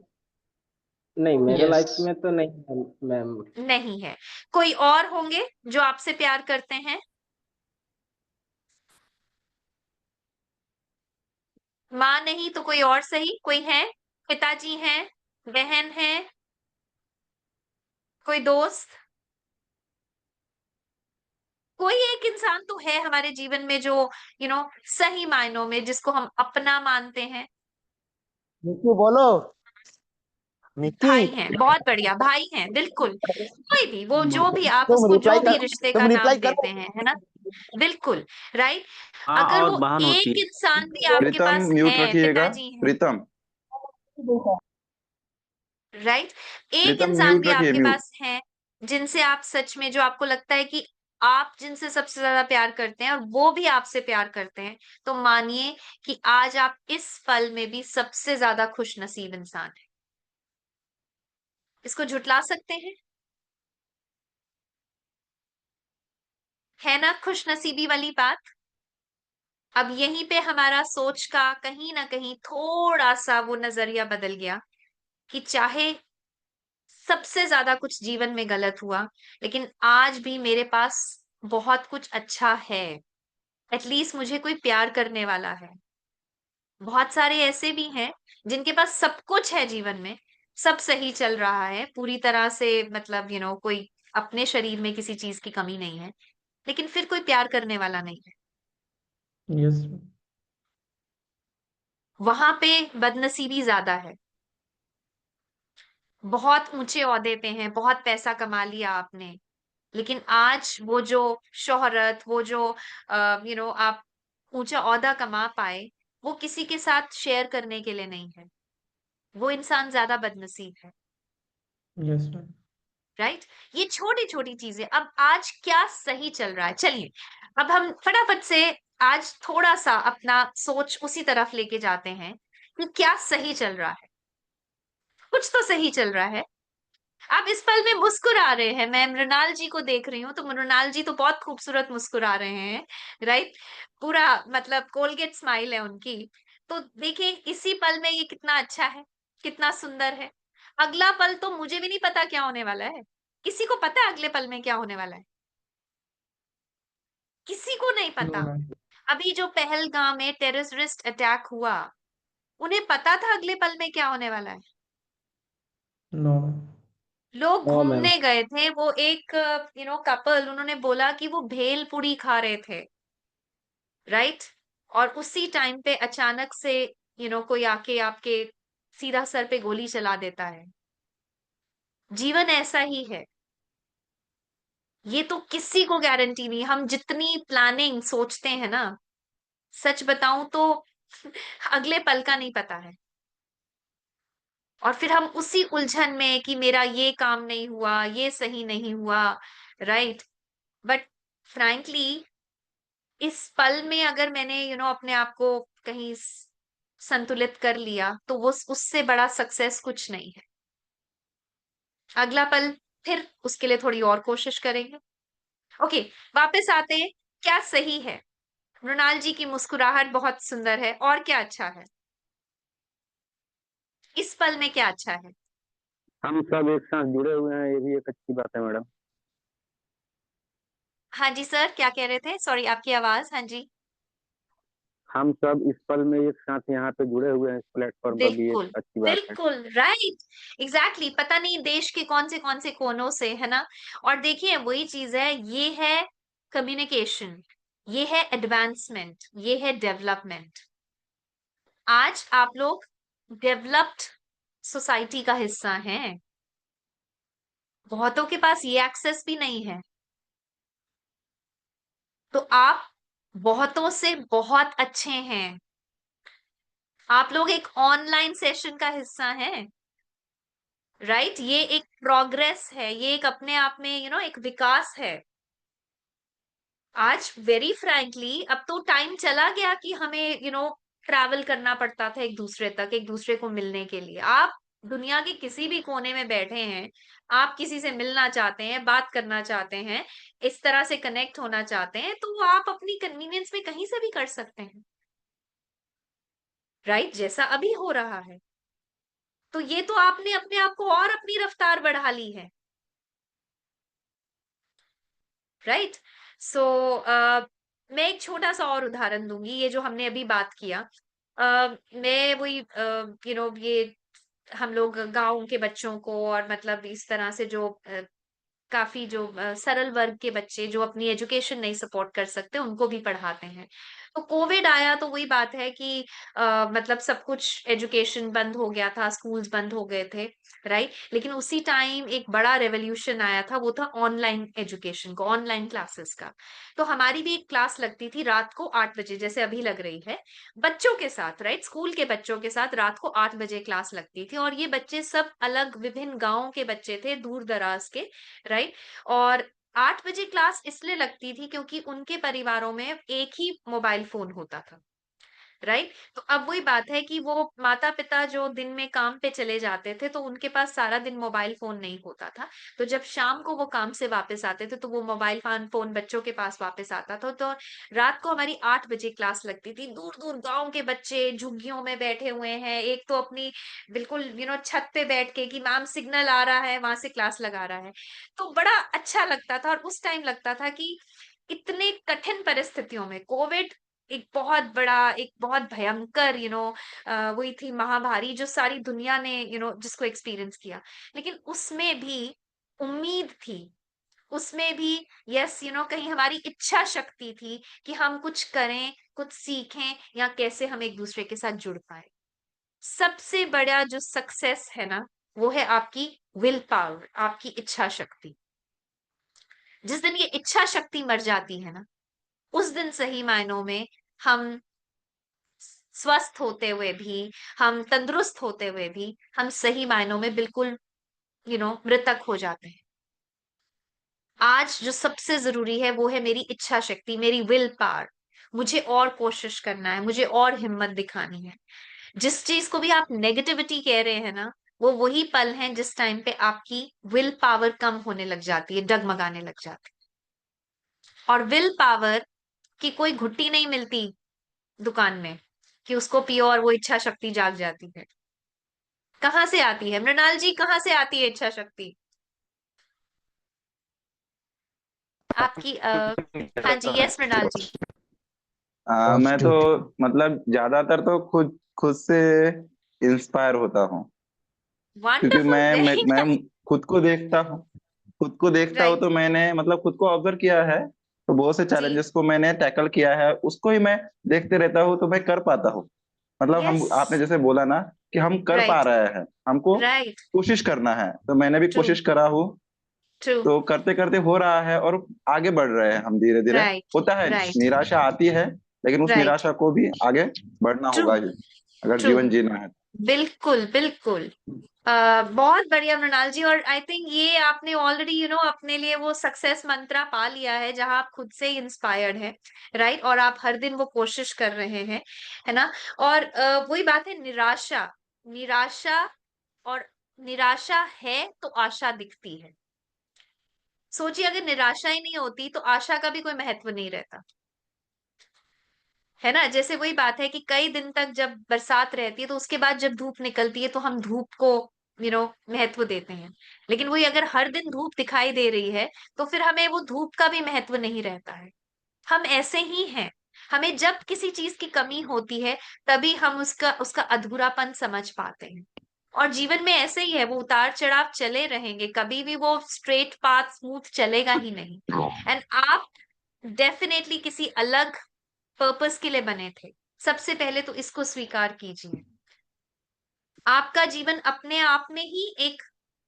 नहीं, मेरे यस। लाइफ में तो नहीं है, मैम। नहीं है। कोई और होंगे जो आपसे प्यार करते हैं? माँ नहीं तो कोई और सही, कोई है? पिताजी हैं, बहन है, कोई दोस्त? कोई एक इंसान तो है हमारे जीवन में जो सही मायनों में जिसको हम अपना मानते हैं। निक्की बोलो। निक्की, भाई हैं, बहुत बढ़िया, भाई हैं, बिल्कुल। कोई भी, वो जो भी, आप तुम उसको रिप्लाई जो कर भी रिश्ते तुम का रिप्लाई नाम देते करो। हैं, है ना? बिल्कुल। राइट। माँ अगर और वो बहन होती एक है। इंसान भी आपके प्रीतम पास म्यूट है, रखिएगा। पिताजी हैं, प्रीतम। राइट? एक प्रीतम इंसान म्यूट भी रखिए, आपके म्यूट। पास है जिनसे आप सच में, जो आपको लगता है कि आप जिनसे सबसे ज्यादा प्यार करते हैं और वो भी आपसे प्यार करते हैं, तो मानिए कि आज आप इस पल में भी सबसे ज्यादा खुश नसीब इंसान है। इसको झुटला सकते हैं? है ना खुश नसीबी वाली बात? अब यहीं पे हमारा सोच का कहीं ना कहीं थोड़ा सा वो नजरिया बदल गया कि चाहे सबसे ज्यादा कुछ जीवन में गलत हुआ, लेकिन आज भी मेरे पास बहुत कुछ अच्छा है। एटलीस्ट मुझे कोई प्यार करने वाला है। बहुत सारे ऐसे भी हैं जिनके पास सब कुछ है जीवन में, सब सही चल रहा है पूरी तरह से, मतलब कोई अपने शरीर में किसी चीज की कमी नहीं है, लेकिन फिर कोई प्यार करने वाला नहीं है। यस। वहां पे बदनसीबी ज्यादा है। बहुत ऊंचे ओहदे पे हैं, बहुत पैसा कमा लिया आपने, लेकिन आज वो जो शोहरत, वो जो आप ऊंचा ओहदा कमा पाए, वो किसी के साथ शेयर करने के लिए नहीं है। वो इंसान ज्यादा बदनसीब है। Yes ma'am. राइट। ये छोटी छोटी चीजें। अब आज क्या सही चल रहा है, चलिए अब हम फटाफट से आज थोड़ा सा अपना सोच उसी तरफ लेके जाते हैं कि क्या सही चल रहा है। कुछ तो सही चल रहा है। आप इस पल में मुस्कुरा रहे हैं, मैं मृणाल जी को देख रही हूँ, तो मृणाल जी तो बहुत खूबसूरत मुस्कुरा रहे हैं। राइट। पूरा मतलब कोलगेट स्माइल है उनकी। तो देखिए इसी पल में ये कितना अच्छा है, कितना सुंदर है। अगला पल तो मुझे भी नहीं पता क्या होने वाला है। किसी को पता है अगले पल में क्या होने वाला है? किसी को नहीं नो पता। मैम। अभी जो पहलगाम में टेररिस्ट अटैक हुआ, उन्हें पता था अगले पल में क्या होने वाला है? No ma'am. लोग नो मैम। घूमने गए थे, वो एक कपल, उन्होंने बोला कि वो भेल पूरी खा रहे थे। राइट। और उसी टाइम पे अचानक से कोई आके आपके सीधा सर पे गोली चला देता है। जीवन ऐसा ही है। ये तो किसी को गारंटी नहीं। हम जितनी प्लानिंग सोचते हैं ना, सच बताऊं तो अगले पल का नहीं पता है। और फिर हम उसी उलझन में कि मेरा ये काम नहीं हुआ, ये सही नहीं हुआ। राइट। बट फ्रैंकली इस पल में अगर मैंने अपने आप को कहीं संतुलित कर लिया, तो वो उससे बड़ा सक्सेस कुछ नहीं है। अगला पल फिर उसके लिए थोड़ी और कोशिश करेंगे। ओके, वापस आते हैं। क्या सही है? मृणाल जी की मुस्कुराहट बहुत सुंदर है, और क्या अच्छा है? इस पल में क्या अच्छा है? हम सब एक साथ जुड़े हुए हैं, ये भी एक अच्छी बात है मैडम। हाँ जी सर, क्या कह रहे थे? सॉरी, आपकी आवाज। हाँ जी। हम सब इस पल में एक साथ यहाँ पे जुड़े हुए हैं इस प्लेटफॉर्म पर, भी एक बिल्कुल अच्छी बात है। बिल्कुल राइट। एग्जैक्टली। पता नहीं देश के कौन से कोनों से, है ना। और देखिए वही चीज है, ये है कम्युनिकेशन, ये है एडवांसमेंट, ये है डेवलपमेंट। आज आप लोग डेवलप्ड सोसाइटी का हिस्सा हैं। बहुतों के पास ये एक्सेस भी नहीं है। तो आप बहुतों से बहुत अच्छे हैं। आप लोग एक ऑनलाइन सेशन का हिस्सा हैं। राइट। ये एक प्रोग्रेस है, ये एक अपने आप में एक विकास है। आज वेरी फ्रैंकली अब तो टाइम चला गया कि हमें ट्रैवल करना पड़ता था एक दूसरे तक, एक दूसरे को मिलने के लिए। आप दुनिया के किसी भी कोने में बैठे हैं, आप किसी से मिलना चाहते हैं, बात करना चाहते हैं, इस तरह से कनेक्ट होना चाहते हैं, तो वो आप अपनी कन्वीनियंस में कहीं से भी कर सकते हैं। राइट। जैसा अभी हो रहा है। तो ये तो आपने अपने आप को और अपनी रफ्तार बढ़ा ली है। राइट। सो मैं एक छोटा सा और उदाहरण दूंगी। ये जो हमने अभी बात किया, मैं वही ये हम लोग गांव के बच्चों को, और मतलब इस तरह से जो काफी जो सरल वर्ग के बच्चे जो अपनी एजुकेशन नहीं सपोर्ट कर सकते, उनको भी पढ़ाते हैं। तो कोविड आया तो वही बात है कि मतलब सब कुछ, एजुकेशन बंद हो गया था, स्कूल्स बंद हो गए थे। राइट। लेकिन उसी टाइम एक बड़ा रेवोल्यूशन आया था, वो था ऑनलाइन एजुकेशन को, ऑनलाइन क्लासेस का। तो हमारी भी एक क्लास लगती थी रात को 8 बजे, जैसे अभी लग रही है, बच्चों के साथ। राइट। स्कूल के बच्चों के साथ रात को 8 बजे क्लास लगती थी, और ये बच्चे सब अलग विभिन्न गांवों के बच्चे थे, दूर दराज के। राइट। और 8 बजे क्लास इसलिए लगती थी क्योंकि उनके परिवारों में एक ही मोबाइल फोन होता था। राइट। तो अब वही बात है कि वो माता पिता जो दिन में काम पे चले जाते थे, तो उनके पास सारा दिन मोबाइल फोन नहीं होता था। तो जब शाम को वो काम से वापस आते थे, तो वो मोबाइल फोन बच्चों के पास वापस आता था। तो रात को हमारी 8 बजे क्लास लगती थी। दूर दूर गांव के बच्चे झुग्गियों में बैठे हुए हैं, एक तो अपनी बिल्कुल छत पे बैठ के कि मैम सिग्नल आ रहा है, वहां से क्लास लगा रहा है। तो बड़ा अच्छा लगता था। और उस टाइम लगता था कि इतने कठिन परिस्थितियों में, कोविड एक बहुत बड़ा, एक बहुत भयंकर वही थी महामारी जो सारी दुनिया ने जिसको एक्सपीरियंस किया। लेकिन उसमें भी उम्मीद थी, उसमें भी यस कहीं हमारी इच्छा शक्ति थी कि हम कुछ करें, कुछ सीखें, या कैसे हम एक दूसरे के साथ जुड़ पाए। सबसे बड़ा जो सक्सेस है ना, वो है आपकी विल पावर, आपकी इच्छा शक्ति। जिस दिन ये इच्छा शक्ति मर जाती है ना, उस दिन सही मायनों में हम स्वस्थ होते हुए भी, हम तंदुरुस्त होते हुए भी, हम सही मायनों में बिल्कुल मृतक हो जाते हैं। आज जो सबसे जरूरी है वो है मेरी इच्छा शक्ति, मेरी विल पावर। मुझे और कोशिश करना है, मुझे और हिम्मत दिखानी है। जिस चीज को भी आप नेगेटिविटी कह रहे हैं ना, वो वही पल हैं जिस टाइम पे आपकी विल पावर कम होने लग जाती है, डगमगाने लग जाती है। और विल पावर की कोई घुट्टी नहीं मिलती दुकान में कि उसको पियो और वो इच्छा शक्ति जाग जाती है। कहाँ से आती है मृणाल जी, कहाँ से आती है इच्छा शक्ति आपकी? हाँ जी, यस मृणाल जी। मैं तो मतलब ज्यादातर तो खुद खुद से इंस्पायर होता हूँ, क्योंकि वंडरफुल, वेरी मैं नाइस। खुद को देखता हूँ। खुद को देखता हूँ राइट। तो मैंने मतलब खुद को ऑब्जर्व किया है, तो बहुत से जी। चैलेंजेस को मैंने टैकल किया है, उसको ही मैं देखते रहता हूँ तो मैं कर पाता हूँ। मतलब यस। हम आपने जैसे बोला ना कि हम कर पा राइट। रहे हैं, हमको राइट। कोशिश करना है, तो मैंने भी ट्रू। कोशिश करा हूँ। ट्रू। तो करते करते हो रहा है और आगे बढ़ रहे हैं हम धीरे धीरे। राइट। होता है, राइट। निराशा आती है, लेकिन उस राइट। निराशा को भी आगे बढ़ना ट्रू। होगा ही, अगर ट्रू। जीवन जीना है। बिल्कुल बिल्कुल। बहुत बढ़िया मृणाल जी। और आई थिंक ये आपने ऑलरेडी अपने लिए वो सक्सेस मंत्रा पा लिया है, जहां आप खुद से ही इंस्पायर्ड हैं। राइट। और आप हर दिन वो कोशिश कर रहे हैं, है ना? और वही बात है, निराशा। निराशा, और निराशा है तो आशा दिखती है। सोचिए, अगर निराशा ही नहीं होती तो आशा का भी कोई महत्व नहीं रहता, है ना? जैसे वही बात है कि कई दिन तक जब बरसात रहती है तो उसके बाद जब धूप निकलती है तो हम धूप को महत्व देते हैं। लेकिन वही अगर हर दिन धूप दिखाई दे रही है तो फिर हमें वो धूप का भी महत्व नहीं रहता है। हम ऐसे ही हैं। हमें जब किसी चीज की कमी होती है तभी हम उसका उसका अधूरापन समझ पाते हैं। और जीवन में ऐसे ही है, वो उतार चढ़ाव चले रहेंगे, कभी भी वो स्ट्रेट पाथ स्मूथ चलेगा ही नहीं। एंड आप डेफिनेटली किसी अलग पर्पस के लिए बने थे। सबसे पहले तो इसको स्वीकार कीजिए। आपका जीवन अपने आप में ही एक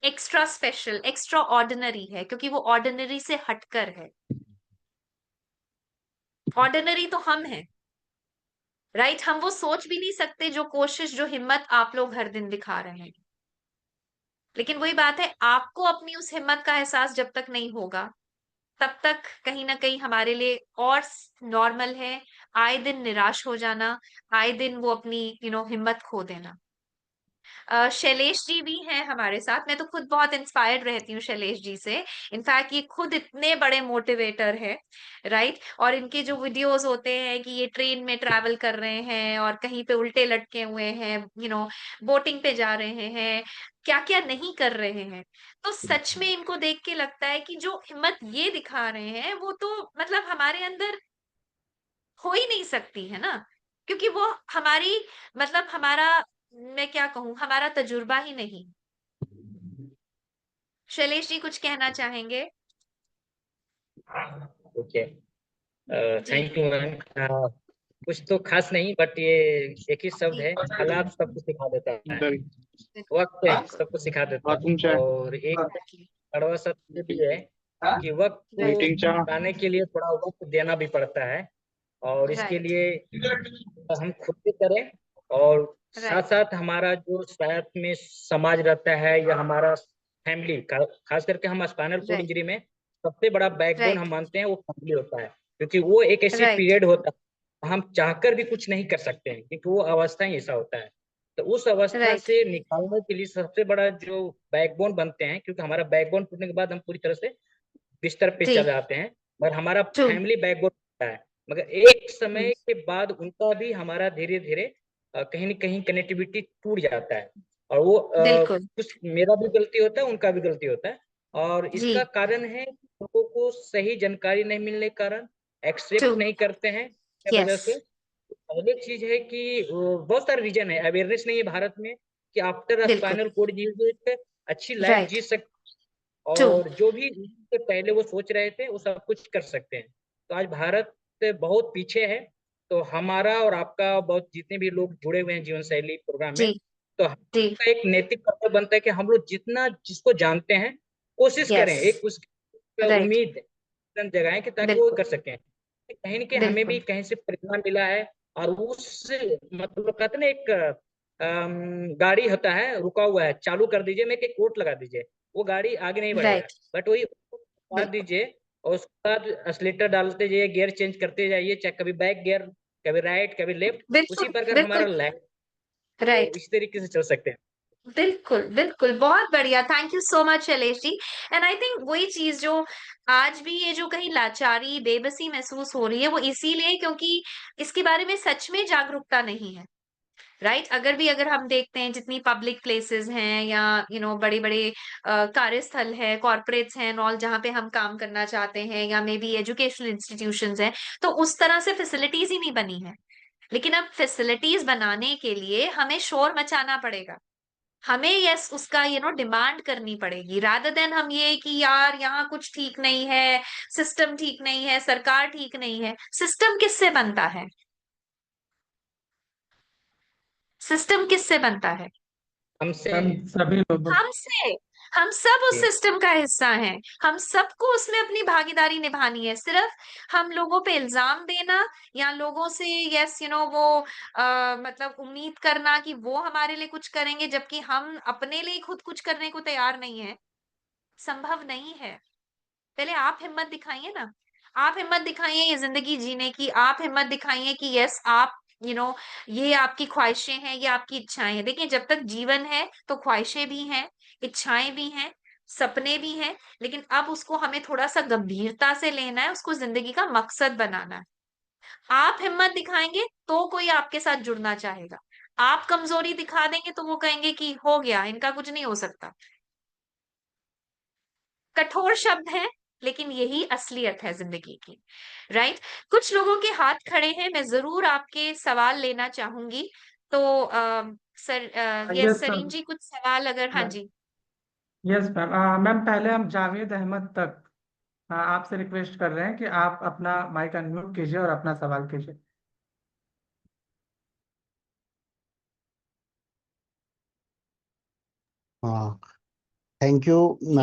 एक्स्ट्रा स्पेशल, एक्स्ट्रा ऑर्डिनरी है, क्योंकि वो ऑर्डिनरी से हटकर है। ऑर्डिनरी तो हम हैं, राइट? हम वो सोच भी नहीं सकते जो कोशिश, जो हिम्मत आप लोग हर दिन दिखा रहे हैं। लेकिन वही बात है, आपको अपनी उस हिम्मत का एहसास जब तक नहीं होगा तब तक कहीं ना कहीं हमारे लिए और नॉर्मल है आए दिन निराश हो जाना, आए दिन वो अपनी हिम्मत खो देना। शैलेश जी भी हैं हमारे साथ। मैं तो खुद बहुत इंस्पायर्ड रहती हूँ शैलेश जी से। इनफैक्ट ये खुद इतने बड़े मोटिवेटर है, राइट? और इनके जो वीडियोस होते हैं कि ये ट्रेन में ट्रैवल कर रहे हैं और कहीं पे उल्टे लटके हुए हैं, बोटिंग पे जा रहे हैं, क्या क्या नहीं कर रहे हैं। तो सच में इनको देख के लगता है कि जो हिम्मत ये दिखा रहे हैं वो तो मतलब हमारे अंदर हो ही नहीं सकती, है ना? क्योंकि वो हमारी, मतलब हमारा, मैं क्या कहूँ, हमारा तजुर्बा ही नहीं। शैलेश जी कुछ कहना चाहेंगे? ओके, जी। Thank you ma'am. कुछ तो खास नहीं, बट ये एक ही शब्द जी। है, हालात सब कुछ सिखा देता है। वक्त सब कुछ सिखा देता है। और एक एग्जैक्टली। कड़वा सत्य ये भी है कि वक्त राइट। को पाने के लिए थोड़ा वक्त देना भी पड़ता है। और इसके राइट। लिए हम खुद भी करें, और साथ राइट। साथ हमारा जो साथ में समाज रहता है या हमारा फैमिली, खास करके हम स्पाइनल कोड राइट। इंजरी में सबसे बड़ा बैकबोन हम राइट। मानते हैं वो फैमिली होता है। क्योंकि वो एक ऐसी राइट। पीरियड होता है हम चाहकर भी कुछ नहीं कर सकते हैं, क्योंकि वो अवस्था ही ऐसा होता है। तो उस अवस्था राइट। से निकालने के लिए सबसे बड़ा जो बैकबोन बनते हैं, क्योंकि हमारा बैकबोन टूटने के बाद हम पूरी तरह से बिस्तर पे जी। चल जाते हैं, मगर हमारा ट्रू। फैमिली बैकबोन होता है। मगर एक समय के बाद उनका भी हमारा धीरे धीरे कहीं न कहीं कनेक्टिविटी टूट जाता है। और वो बिल्कुल। कुछ मेरा भी गलती होता है, उनका भी गलती होता है। और जी। इसका कारण है लोगों को सही जानकारी नहीं मिलने के कारण, ट्रू। एक्सेप्ट नहीं करते हैं, इस वजह यस। से पहले चीज है कि बहुत सारे रीजन है, अवेयरनेस नहीं है भारत में कि आफ्टर बिल्कुल स्पाइनल कोड एक अच्छी लाइफ राइट जी सकते, ट्रू और जो भी इससे पहले वो सोच रहे थे वो सब कुछ कर सकते हैं। तो आज भारत बहुत पीछे है। तो हमारा और आपका बहुत जितने भी लोग जुड़े हुए हैं जीवन शैली प्रोग्राम जी में, तो जी हमका एक नैतिक कर्तव्य बनता है कि हम लोग जितना जिसको जानते हैं कोशिश करें, यस एक उसकी राइट उम्मीद जगाएं कि ताकि वो बिल्कुल कर सकें। कहीं न कहीं हमें भी बिल्कुल कहीं से प्रेरणा मिला है, और उस मतलब कहते हैं ना एक गाड़ी होता है रुका हुआ है, चालू कर दीजिए, मैं एक कोट लगा दीजिए, वो गाड़ी आगे नहीं बढ़ेगा। राइट बट वही मार बिल्कुल दीजिए और उसके बाद एक्सीलेटर डालते जाइए, गियर चेंज करते जाइए, चाहे कभी बैक गियर, कभी राइट, कभी लेफ्ट, उसी बिल्कुल प्रकार हमारा बिल्कुल लाइफ तो राइट इस तरीके से चल सकते हैं। बिल्कुल बिल्कुल बहुत बढ़िया thank you so much Shailesh ji and I think वही चीज जो आज भी ये जो कहीं लाचारी बेबसी महसूस हो रही है वो इसीलिए क्योंकि इसके बारे में सच में जागरूकता नहीं है राइट अगर हम देखते हैं जितनी पब्लिक प्लेसेस हैं या बड़े बड़े कार्यस्थल है कॉर्पोरेट्स हैं ऑल जहाँ पे हम काम करना चाहते हैं या मे बी एजुकेशनल इंस्टीट्यूशंस हैं तो उस तरह से फैसिलिटीज ही नहीं बनी है लेकिन अब फैसिलिटीज बनाने के लिए हमें शोर मचाना पड़ेगा हमें यस उसका डिमांड करनी पड़ेगी रादर देन हम ये कि यार यहाँ कुछ ठीक नहीं है सिस्टम ठीक नहीं है सरकार ठीक नहीं है सिस्टम किससे बनता है सिस्टम किससे बनता है हमसे हम सभी लोगों हमसे हम सब उस सिस्टम का हिस्सा हैं हम सबको उसमें अपनी भागीदारी निभानी है सिर्फ हम लोगों पे इल्जाम देना या लोगों से यस वो मतलब उम्मीद करना कि वो हमारे लिए कुछ करेंगे जबकि हम अपने लिए खुद कुछ करने को तैयार नहीं है संभव नहीं है पहले आप हिम्मत दिखाइए ना आप हिम्मत दिखाइए ये जिंदगी जीने की आप हिम्मत दिखाइए कि यस आप ये आपकी ख्वाहिशें हैं ये आपकी इच्छाएं हैं देखिए जब तक जीवन है तो ख्वाहिशें भी हैं इच्छाएं भी हैं सपने भी हैं लेकिन अब उसको हमें थोड़ा सा गंभीरता से लेना है उसको जिंदगी का मकसद बनाना है आप हिम्मत दिखाएंगे तो कोई आपके साथ जुड़ना चाहेगा आप कमजोरी दिखा देंगे तो वो कहेंगे कि हो गया इनका कुछ नहीं हो सकता कठोर शब्द हैं लेकिन यही असलियत है जिंदगी की राइट कुछ लोगों के हाथ खड़े हैं मैं जरूर आपके सवाल लेना चाहूंगी तो सर यस यस सरीन जी कुछ सवाल अगर हाँ सर जी यस मैम मैम पहले हम जावेद अहमद तक आपसे रिक्वेस्ट कर रहे हैं कि आप अपना माइक अनम्यूट कीजिए और अपना सवाल कीजिए। हाँ, थैंक यू। जी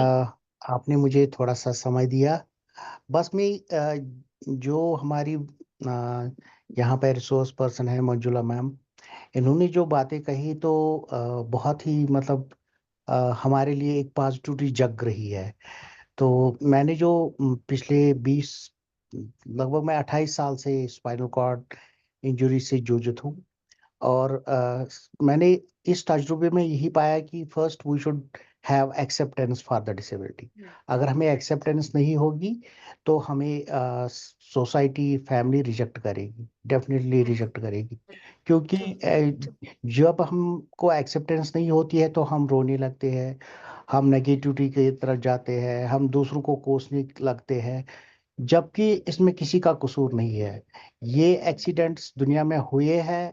आपने मुझे थोड़ा सा समय दिया। बस मैं जो हमारी यहाँ पे रिसोर्स पर्सन है मंजुला मैम, इन्होंने जो बातें कही तो बहुत ही मतलब हमारे लिए एक पॉजिटिविटी जग रही है। तो मैंने जो पिछले 20 लगभग मैं 28 साल से स्पाइनल कॉर्ड इंजरी से जूझत हूँ। और मैंने इस तजुर्बे में यही पाया कि first we should have acceptance for the disability. अगर हमें एक्सेप्टेंस नहीं होगी तो हमें सोसाइटी फैमिली रिजेक्ट करेगी, डेफिनेटली रिजेक्ट करेगी। क्योंकि जब हमको एक्सेप्टेंस नहीं होती है तो हम रोने लगते हैं, हम नेगेटिविटी की तरफ जाते हैं, हम दूसरों को कोसने लगते हैं, जबकि इसमें किसी का कसूर नहीं है। ये एक्सीडेंट्स दुनिया में हुए हैं,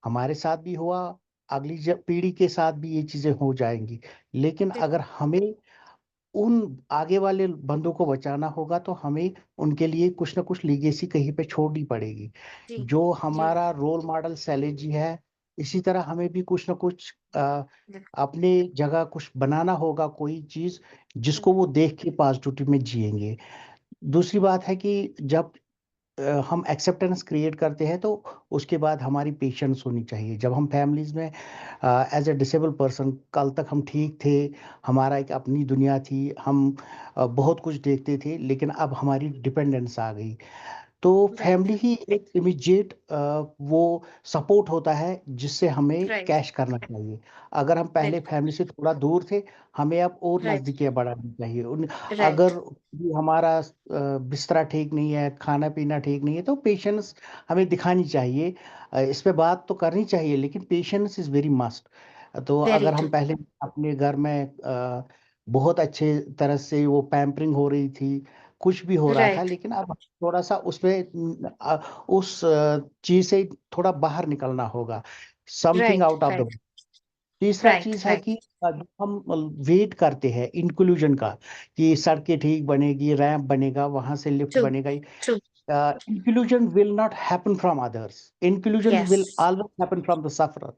हमारे साथ भी हुआ, अगली पीढ़ी के साथ भी ये चीजें हो जाएंगी। लेकिन अगर हमें उन आगे वाले बंदों को बचाना होगा तो हमें उनके लिए कुछ ना कुछ लीगेसी कहीं पे छोड़नी पड़ेगी। जी जो जी हमारा रोल मॉडल शैलेश जी है, इसी तरह हमें भी कुछ ना कुछ बिल्कुल अपने जगह कुछ बनाना होगा, कोई चीज जिसको वो देख के पॉजिटिविटी में जिएंगे। दूसरी बात है कि जब हम एक्सेप्टेंस क्रिएट करते हैं तो उसके बाद हमारी पेशेंस होनी चाहिए। जब हम फैमिलीज में एज ए डिसेबल पर्सन, कल तक हम ठीक थे, हमारा एक अपनी दुनिया थी, हम बहुत कुछ देखते थे, लेकिन अब हमारी डिपेंडेंस आ गई। तो राइट फैमिली ही एक इमीडिएट वो सपोर्ट होता है जिससे हमें राइट कैश करना चाहिए। अगर हम पहले बिल्कुल फैमिली से थोड़ा दूर थे, हमें अब और राइट नजदीकियां बढ़ानी चाहिए राइट अगर हमारा बिस्तरा ठीक नहीं है, खाना पीना ठीक नहीं है, तो पेशेंस हमें दिखानी चाहिए। इस पे बात तो करनी चाहिए, लेकिन पेशेंस इज वेरी मस्ट। तो वेरी अगर हम ट्रू पहले अपने घर में बहुत अच्छे तरह से वो पैम्परिंग हो रही थी, कुछ भी हो रहा था, राइट लेकिन अब थोड़ा सा उस चीज से थोड़ा बाहर निकलना होगा, something right out of the. Right तीसरा राइट चीज है राइट कि जो हम वेट करते हैं इंक्लूजन का, कि सड़कें ठीक बनेगी, रैंप बनेगा, वहां से लिफ्ट ट्रू बनेगा। True Inclusion will not happen from others. Inclusion yes will always happen from the sufferer.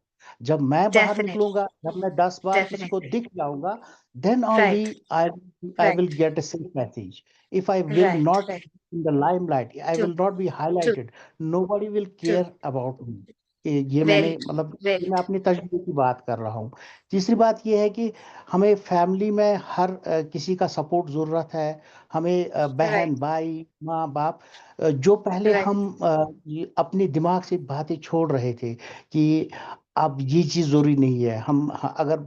जब मैं बाहर डेफिनेटली निकलूंगा, जब मैं 10 बार किसी को डेफिनेटली दिख जाऊंगा, then only right I will right get a safe message. If I will right not right in the limelight, I true will not be true highlighted. Nobody will true care about me. ये very मैंने true मतलब ये very मैं अपनी तजुर्बे की बात कर रहा हूँ। तीसरी बात ये है कि हमें फैमिली में हर किसी का सपोर्ट जरूरत है। हमें ट्रू राइट बहन भाई माँ बाप, जो पहले राइट हम ये अपने दिमाग से बातें छोड़ रहे थे कि अब ये चीज़ जरूरी नहीं है। अगर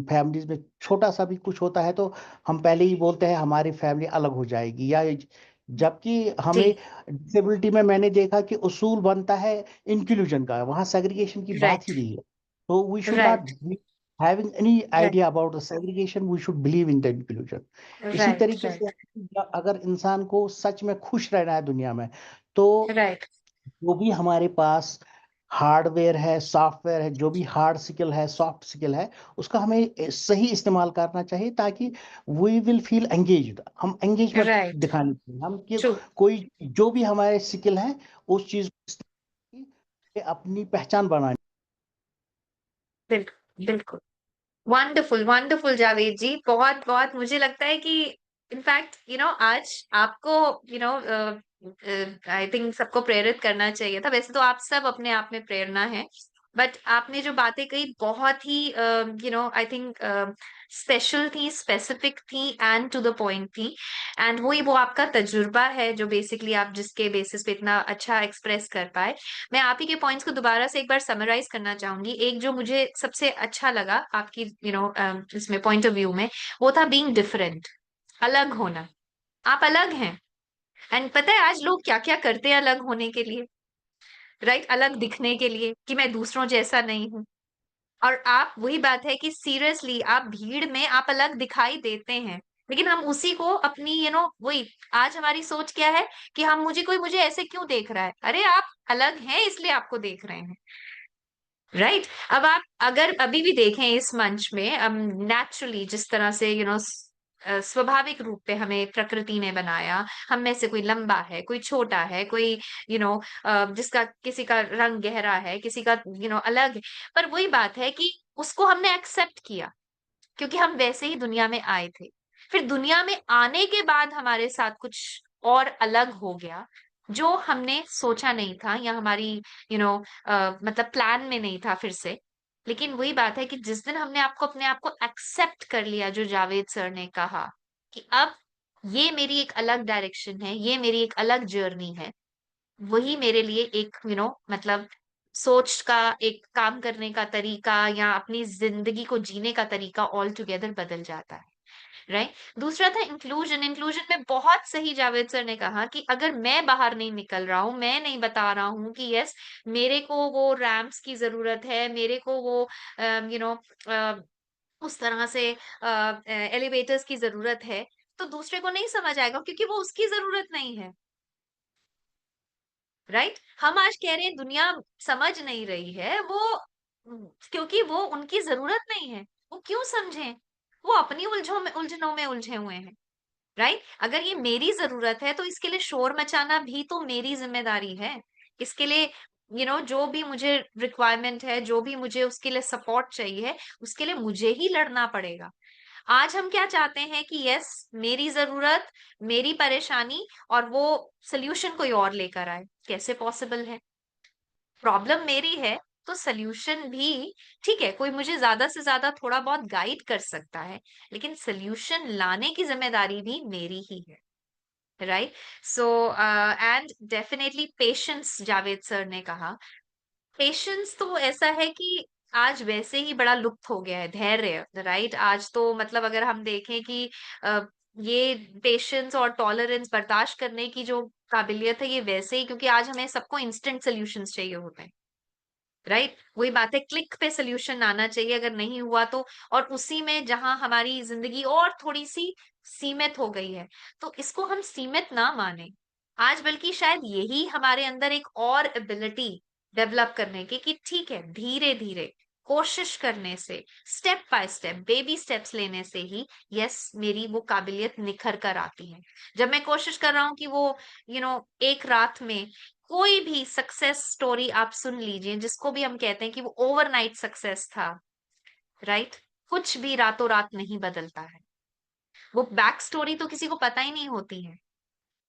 फैमिलीज में छोटा सा भी कुछ होता है तो हम पहले ही बोलते हैं हमारी फैमिली अलग हो जाएगी, या जबकि जी हमें डिसेबिलिटी में मैंने देखा कि उसूल बनता है इंक्लूजन का, वहाँ सेग्रीगेशन की बात ही राइट नहीं है। तो we should not right having any right idea about the segregation, we should believe in the inclusion. इसी राइट तरीके से राइट अगर इंसान को सच में खुश रहना है दुनिया में, तो राइट जो भी हमारे पास हार्डवेयर है, सॉफ्टवेयर है, जो भी हार्ड स्किल है, सॉफ्ट स्किल है, उसका हमें सही इस्तेमाल करना चाहिए, ताकि वी विल फील एंगेज्ड। हम एंगेजमेंट राइट दिखानी चाहिए, हम कि ट्रू कोई जो भी हमारे स्किल है उस चीज को अपनी पहचान बनानी। बिल्कुल बिल्कुल वंडरफुल वंडरफुल जावेद जी, बहुत बहुत मुझे लगता है कि इनफैक्ट आज आपको आई थिंक सबको प्रेरित करना चाहिए था। वैसे तो आप सब अपने आप में प्रेरणा है, बट आपने जो बातें कही बहुत ही आई थिंक स्पेशल थी, स्पेसिफिक थी एंड टू द पॉइंट थी। एंड वो आपका तजुर्बा है जो बेसिकली आप जिसके बेसिस पे इतना अच्छा एक्सप्रेस कर पाए। मैं आप ही के पॉइंट्स को दोबारा से एक बार समराइज करना चाहूंगी। एक जो मुझे सबसे अच्छा लगा आपकी इसमें पॉइंट ऑफ व्यू में, वो था बीइंग डिफरेंट, अलग होना। आप अलग हैं, एंड पता है आज लोग क्या क्या करते हैं अलग होने के लिए, राइट? अलग दिखने के लिए कि मैं दूसरों जैसा नहीं हूँ। और आप वही बात है कि सीरियसली आप भीड़ में आप अलग दिखाई देते हैं, लेकिन हम उसी को अपनी वही आज हमारी सोच क्या है कि मुझे ऐसे क्यों देख रहा है? अरे आप अलग हैं इसलिए आपको देख रहे हैं, राइट? अब आप अगर अभी भी देखें इस मंच में, नेचुरली जिस तरह से स्वाभाविक रूप पे हमें प्रकृति ने बनाया, हम में से कोई लंबा है, कोई छोटा है, कोई जिसका किसी का रंग गहरा है, किसी का अलग है। पर वही बात है कि उसको हमने एक्सेप्ट किया क्योंकि हम वैसे ही दुनिया में आए थे। फिर दुनिया में आने के बाद हमारे साथ कुछ और अलग हो गया जो हमने सोचा नहीं था, या हमारी मतलब प्लान में नहीं था फिर से। लेकिन वही बात है कि जिस दिन हमने अपने आप को एक्सेप्ट कर लिया, जो जावेद सर ने कहा कि अब ये मेरी एक अलग डायरेक्शन है, ये मेरी एक अलग जर्नी है, वही मेरे लिए एक मतलब सोच का, एक काम करने का तरीका, या अपनी जिंदगी को जीने का तरीका ऑल टुगेदर बदल जाता है, राइट? दूसरा था इंक्लूजन। इंक्लूजन में बहुत सही जावेद सर ने कहा कि अगर मैं बाहर नहीं निकल रहा हूँ, मैं नहीं बता रहा हूँ कि यस मेरे को वो रैंप्स की जरूरत है, मेरे को वो यू नो उस तरह से एलिवेटर्स की जरूरत है, तो दूसरे को नहीं समझ आएगा क्योंकि वो उसकी जरूरत नहीं है, राइट? हम आज कह रहे हैं दुनिया समझ नहीं रही है, वो क्योंकि वो उनकी जरूरत नहीं है। वो क्यों समझें? वो अपनी उलझनों में उलझे हुए हैं, राइट? अगर ये मेरी जरूरत है तो इसके लिए शोर मचाना भी तो मेरी जिम्मेदारी है। इसके लिए जो भी मुझे रिक्वायरमेंट है, जो भी मुझे उसके लिए सपोर्ट चाहिए, उसके लिए मुझे ही लड़ना पड़ेगा। आज हम क्या चाहते हैं कि यस मेरी जरूरत, मेरी परेशानी, और वो सोल्यूशन कोई और लेकर आए। कैसे पॉसिबल है? प्रॉब्लम मेरी है तो सोल्यूशन भी ठीक है, कोई मुझे ज्यादा से ज्यादा थोड़ा बहुत गाइड कर सकता है, लेकिन सोल्यूशन लाने की जिम्मेदारी भी मेरी ही है, right? So and definitely patience, Javed sir ने कहा पेशेंस तो ऐसा है कि आज वैसे ही बड़ा लुप्त हो गया है, धैर्य, राइट? आज तो मतलब अगर हम देखें कि अ, ये पेशेंस और टॉलरेंस, बर्दाश्त करने की जो काबिलियत है, ये वैसे ही, क्योंकि आज हमें सबको इंस्टेंट सॉल्यूशंस चाहिए होते हैं, राइट? वही बात है, क्लिक पे सोल्यूशन आना चाहिए, अगर नहीं हुआ तो, और उसी में जहां हमारी जिंदगी और थोड़ी सी सीमित हो गई है, तो इसको हम सीमित ना माने। आज बल्कि शायद यही हमारे अंदर एक और एबिलिटी डेवलप करने की, कि ठीक है, धीरे धीरे कोशिश करने से, step by step, baby steps लेने से ही यस मेरी वो काबिलियत निखर कर आती है। जब मैं कोशिश कर रहा हूँ कि वो एक रात में कोई भी सक्सेस स्टोरी आप सुन लीजिए, जिसको भी हम कहते हैं कि वो ओवरनाइट सक्सेस था, राइट? कुछ भी रातों रात नहीं बदलता है। वो बैक स्टोरी तो किसी को पता ही नहीं होती है,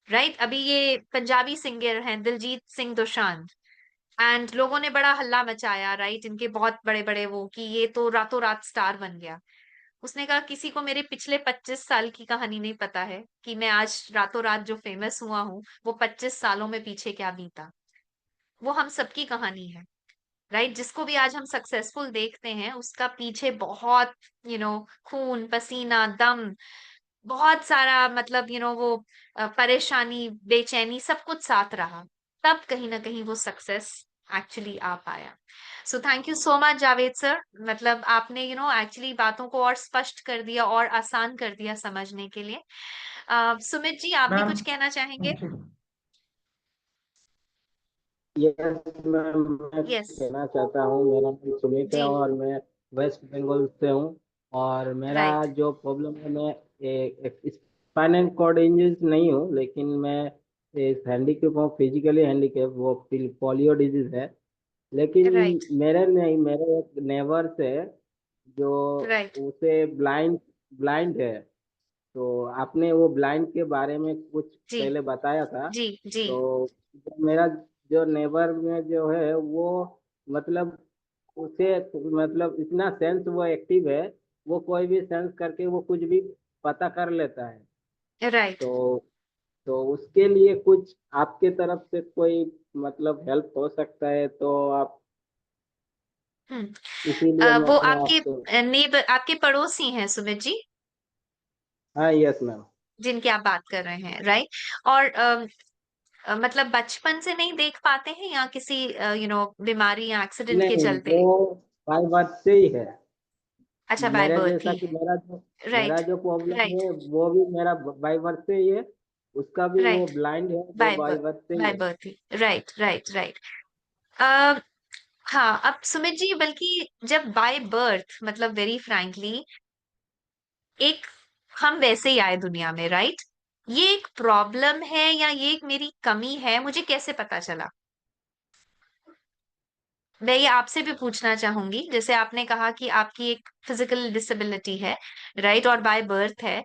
राइट? अभी ये पंजाबी सिंगर हैं दिलजीत सिंह दोसांझ, एंड लोगों ने बड़ा हल्ला मचाया, राइट? इनके बहुत बड़े बड़े वो, कि ये तो रातों रात स्टार बन गया। उसने कहा किसी को मेरे पिछले 25 साल की कहानी नहीं पता है, कि मैं आज रातों रात जो फेमस हुआ हूँ, वो 25 सालों में पीछे क्या बीता। वो हम सबकी कहानी है, राइट? जिसको भी आज हम सक्सेसफुल देखते हैं, उसका पीछे बहुत खून पसीना दम, बहुत सारा, मतलब वो परेशानी बेचैनी सब कुछ साथ रहा, तब कहीं ना कहीं वो सक्सेस एक्चुअली आ पाया। So thank you so much Javed sir, मतलब आपने एक्चुअली बातों को और स्पष्ट कर दिया और आसान कर दिया समझने के लिए। सुमित जी, आप भी मैम कुछ कहना चाहेंगे? जी यस मैम, मैं यस कहना चाहता हूँ। मेरा नाम सुमित है जी, और मैं वेस्ट बंगाल से हूँ। और मेरा राइट जो प्रॉब्लम है, मैं स्पाइनल कॉर्ड इंजरी नहीं हूँ, लेकिन मैं हैंडीकेप हूँ, फिजिकली हैंडीकेप, वो पोलियो डिजीज है। लेकिन राइट मेरे एक नेबर्स है जो राइट उसे ब्लाइंड ब्लाइंड है। तो आपने वो ब्लाइंड के बारे में कुछ जी पहले बताया था। जी जी तो मेरा जो नेबर में जो है वो, मतलब उसे, मतलब इतना सेंस वो एक्टिव है, वो कोई भी सेंस करके वो कुछ भी पता कर लेता है। राइट। तो उसके लिए कुछ आपके तरफ से कोई मतलब हेल्प हो सकता है तो आप, हम्म। इसीलिए वो मैंने आपके आपसे। नेबर, आपके पड़ोसी हैं सुमित जी, हाँ, यस मैम। जिनकी आप बात कर रहे हैं, राइट? और मतलब बचपन से नहीं देख पाते हैं, या किसी बीमारी या एक्सीडेंट के नहीं, चलते? वो बाई बर्थ से ही है। अच्छा, बाय मेरे बर्थ जैसा ही कि है। मेरा राइट जो प्रॉब्लम राइट है वो भी मेरा बाई बर्थ से ही है। उसका भी वो राइट, ब्लाइंड है, वो बाय बाई बर्थ, बर्थ से ही बाय है। बर्थ ही, राइट राइट राइट। अ, हाँ, अब सुमित जी, बल्कि जब बाय बर्थ, मतलब वेरी फ्रैंकली, एक हम वैसे ही आए दुनिया में, राइट? ये एक प्रॉब्लम है या ये एक मेरी कमी है, मुझे कैसे पता चला? मैं ये आपसे भी पूछना चाहूंगी, जैसे आपने कहा कि आपकी एक फिजिकल डिसेबिलिटी है, राइट, और बाय बर्थ है।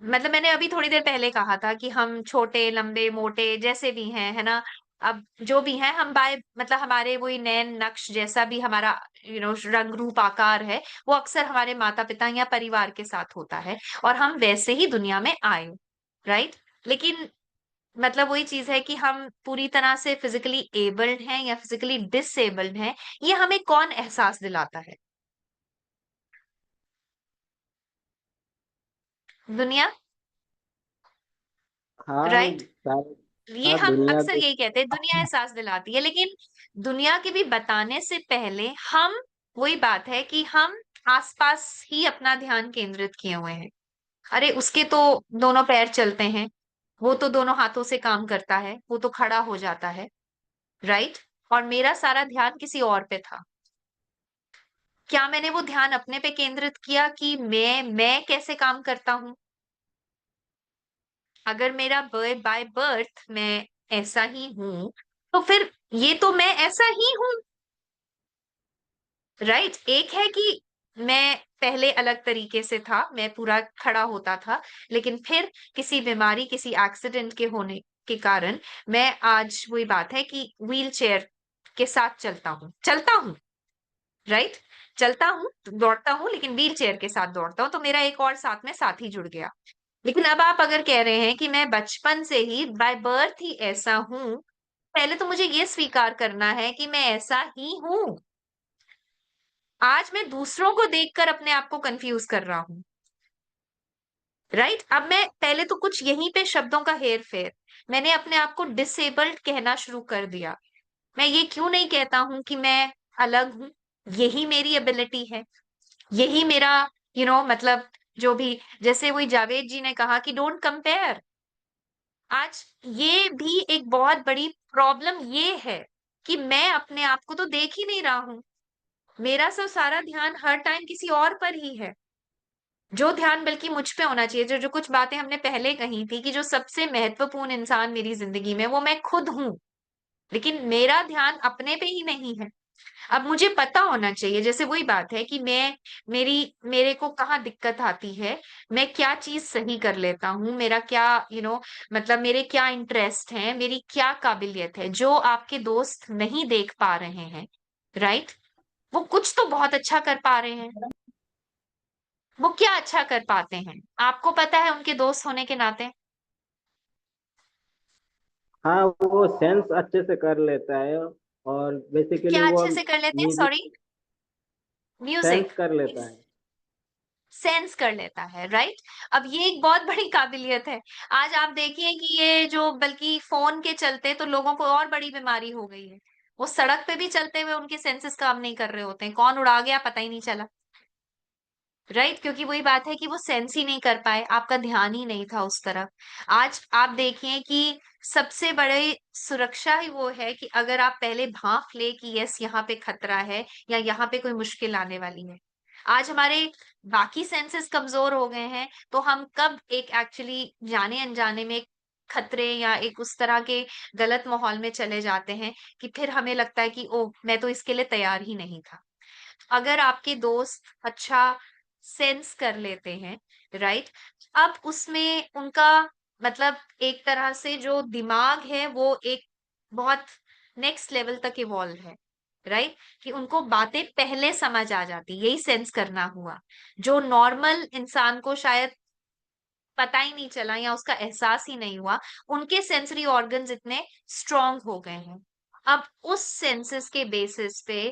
मतलब मैंने अभी थोड़ी देर पहले कहा था कि हम छोटे लंबे मोटे जैसे भी हैं, है ना? अब जो भी हैं, हम बाय मतलब हमारे वही नैन नक्श जैसा भी हमारा रंग रूप आकार है, वो अक्सर हमारे माता पिता या परिवार के साथ होता है, और हम वैसे ही दुनिया में आए, राइट? लेकिन मतलब वही चीज है कि हम पूरी तरह से फिजिकली एबल्ड हैं या फिजिकली डिसेबल्ड हैं, ये हमें कौन एहसास दिलाता है? दुनिया, हाँ राइट? शायद। ये हाँ, हम दुनिया अक्सर तो। यही कहते हैं, दुनिया एहसास दिलाती है, लेकिन दुनिया के भी बताने से पहले हम, वही बात है कि हम आसपास ही अपना ध्यान केंद्रित किए हुए हैं। अरे उसके तो दोनों पैर चलते हैं, वो तो दोनों हाथों से काम करता है, वो तो खड़ा हो जाता है, राइट? और मेरा सारा ध्यान किसी और पे था। क्या मैंने वो ध्यान अपने पे केंद्रित किया कि मैं कैसे काम करता हूं? अगर मेरा बाय बर्थ मैं ऐसा ही हूं, तो फिर ये तो मैं ऐसा ही हूं, राइट? एक है कि मैं पहले अलग तरीके से था, मैं पूरा खड़ा होता था, लेकिन फिर किसी बीमारी, किसी एक्सीडेंट के होने के कारण मैं आज, वही बात है कि व्हील चेयर के साथ चलता हूँ, राइट? चलता हूँ, दौड़ता हूँ, लेकिन व्हील चेयर के साथ दौड़ता हूँ, तो मेरा एक और साथ में साथी जुड़ गया। लेकिन अब आप अगर कह रहे हैं कि मैं बचपन से ही बाय बर्थ ही ऐसा हूं, पहले तो मुझे ये स्वीकार करना है कि मैं ऐसा ही हूं। आज मैं दूसरों को देखकर अपने आप को कंफ्यूज कर रहा हूं, राइट? अब मैं पहले तो कुछ यहीं पे शब्दों का हेर फेर, मैंने अपने आप को डिसेबल्ड कहना शुरू कर दिया, मैं ये क्यों नहीं कहता हूं कि मैं अलग हूं, यही मेरी एबिलिटी है, यही मेरा मतलब जो भी, जैसे वही जावेद जी ने कहा कि डोंट कंपेयर। आज ये भी एक बहुत बड़ी प्रॉब्लम ये है कि मैं अपने आप को तो देख ही नहीं रहा हूं, मेरा सब सारा ध्यान हर टाइम किसी और पर ही है, जो ध्यान बल्कि मुझ पे होना चाहिए। जो जो कुछ बातें हमने पहले कही थी कि जो सबसे महत्वपूर्ण इंसान मेरी जिंदगी में वो मैं खुद हूं, लेकिन मेरा ध्यान अपने पे ही नहीं है। अब मुझे पता होना चाहिए, जैसे वही बात है कि मेरे को कहाँ दिक्कत आती है, मैं क्या चीज सही कर लेता हूँ, मेरा क्या मतलब मेरे क्या इंटरेस्ट हैं, मेरी क्या काबिलियत है जो आपके दोस्त नहीं देख पा रहे हैं। राइट? वो कुछ तो बहुत अच्छा कर पा रहे हैं। वो क्या अच्छा कर पाते हैं आपको पता है उनके दोस्त होने के नाते? हाँ, वो सेंस अच्छे से कर लेता है, और बेसिकली क्या वो अच्छे से कर लेते हैं? Music sorry. Sense music. कर लेता है। सेंस कर लेता है। राइट? अब ये एक बहुत बड़ी काबिलियत है। आज आप देखिए कि ये जो बल्कि फोन के चलते तो लोगों को और बड़ी बीमारी हो गई है, वो सड़क पे भी चलते हुए उनके सेंसेस काम नहीं कर रहे होते हैं, कौन उड़ा गया पता ही नहीं चला। राइट? क्योंकि वही बात है कि वो सेंस ही नहीं कर पाए, आपका ध्यान ही नहीं था उस तरफ। आज आप देखिए कि सबसे बड़े सुरक्षा ही वो है कि अगर आप पहले भांप ले कि यस यहाँ पे खतरा है या यहाँ पे कोई मुश्किल आने वाली है। आज हमारे बाकी सेंसेस कमजोर हो गए हैं, तो हम कब एक एक्चुअली जाने अनजाने में एक खतरे या एक उस तरह के गलत माहौल में चले जाते हैं कि फिर हमें लगता है कि ओह मैं तो इसके लिए तैयार ही नहीं था। अगर आपके दोस्त अच्छा सेंस कर लेते हैं, राइट, अब उसमें उनका मतलब एक तरह से जो दिमाग है वो एक बहुत नेक्स्ट लेवल तक इवॉल्व है। राइट? कि उनको बातें पहले समझ आ जाती, यही सेंस करना हुआ, जो नॉर्मल इंसान को शायद पता ही नहीं चला या उसका एहसास ही नहीं हुआ। उनके सेंसरी ऑर्गन्स इतने स्ट्रांग हो गए हैं। अब उस सेंसेस के बेसिस पे